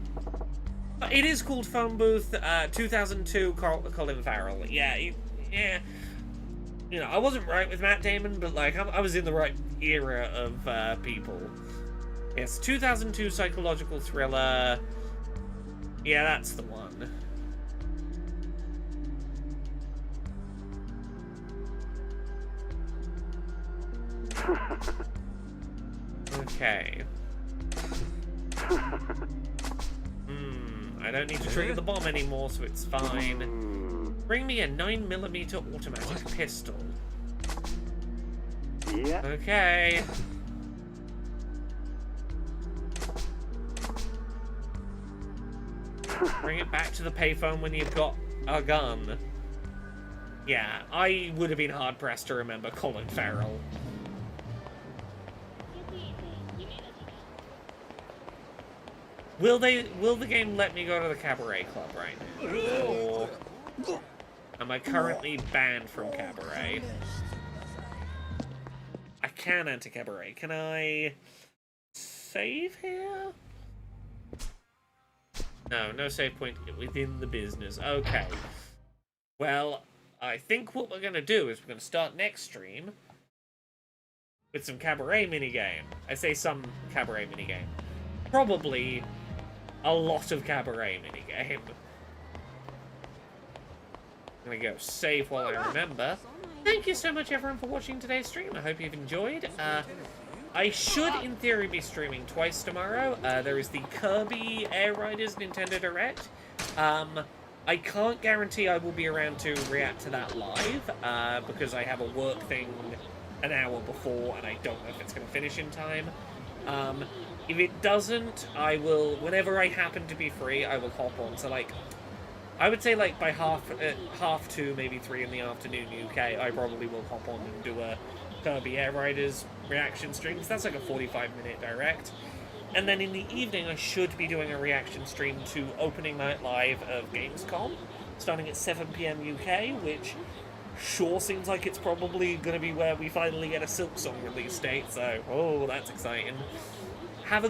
It is called Phone Booth, 2002, Colin Farrell. Yeah, yeah. You know, I wasn't right with Matt Damon, but like, I was in the right era of people. Yes, 2002 psychological thriller. Yeah, that's the one. Okay. I don't need to trigger the bomb anymore, so it's fine. Bring me a 9mm automatic pistol. Yeah. Okay. Bring it back to the payphone when you've got a gun. Yeah, I would have been hard-pressed to remember Colin Farrell. Will the game let me go to the cabaret club right now? Or am I currently banned from cabaret? I can enter cabaret. Can I save here? No, no save point within the business. Okay. Well, I think what we're going to do is we're going to start next stream with some cabaret minigame. I say some cabaret minigame. Probably a lot of cabaret minigame. I'm going to go save while I remember. Thank you so much, everyone, for watching today's stream. I hope you've enjoyed. I should, in theory, be streaming twice tomorrow. There is the Kirby Air Riders Nintendo Direct. I can't guarantee I will be around to react to that live, because I have a work thing an hour before, and I don't know if it's going to finish in time. If it doesn't, I will, whenever I happen to be free, I will hop on. So, like, I would say, like, by half 2, maybe 3 in the afternoon UK, I probably will hop on and do a Kirby Air Riders reaction stream, because that's like a 45-minute direct. And then in the evening, I should be doing a reaction stream to Opening Night Live of Gamescom, starting at 7 PM UK, which sure seems like it's probably going to be where we finally get a Silk Song release date, so, oh, that's exciting. Have a good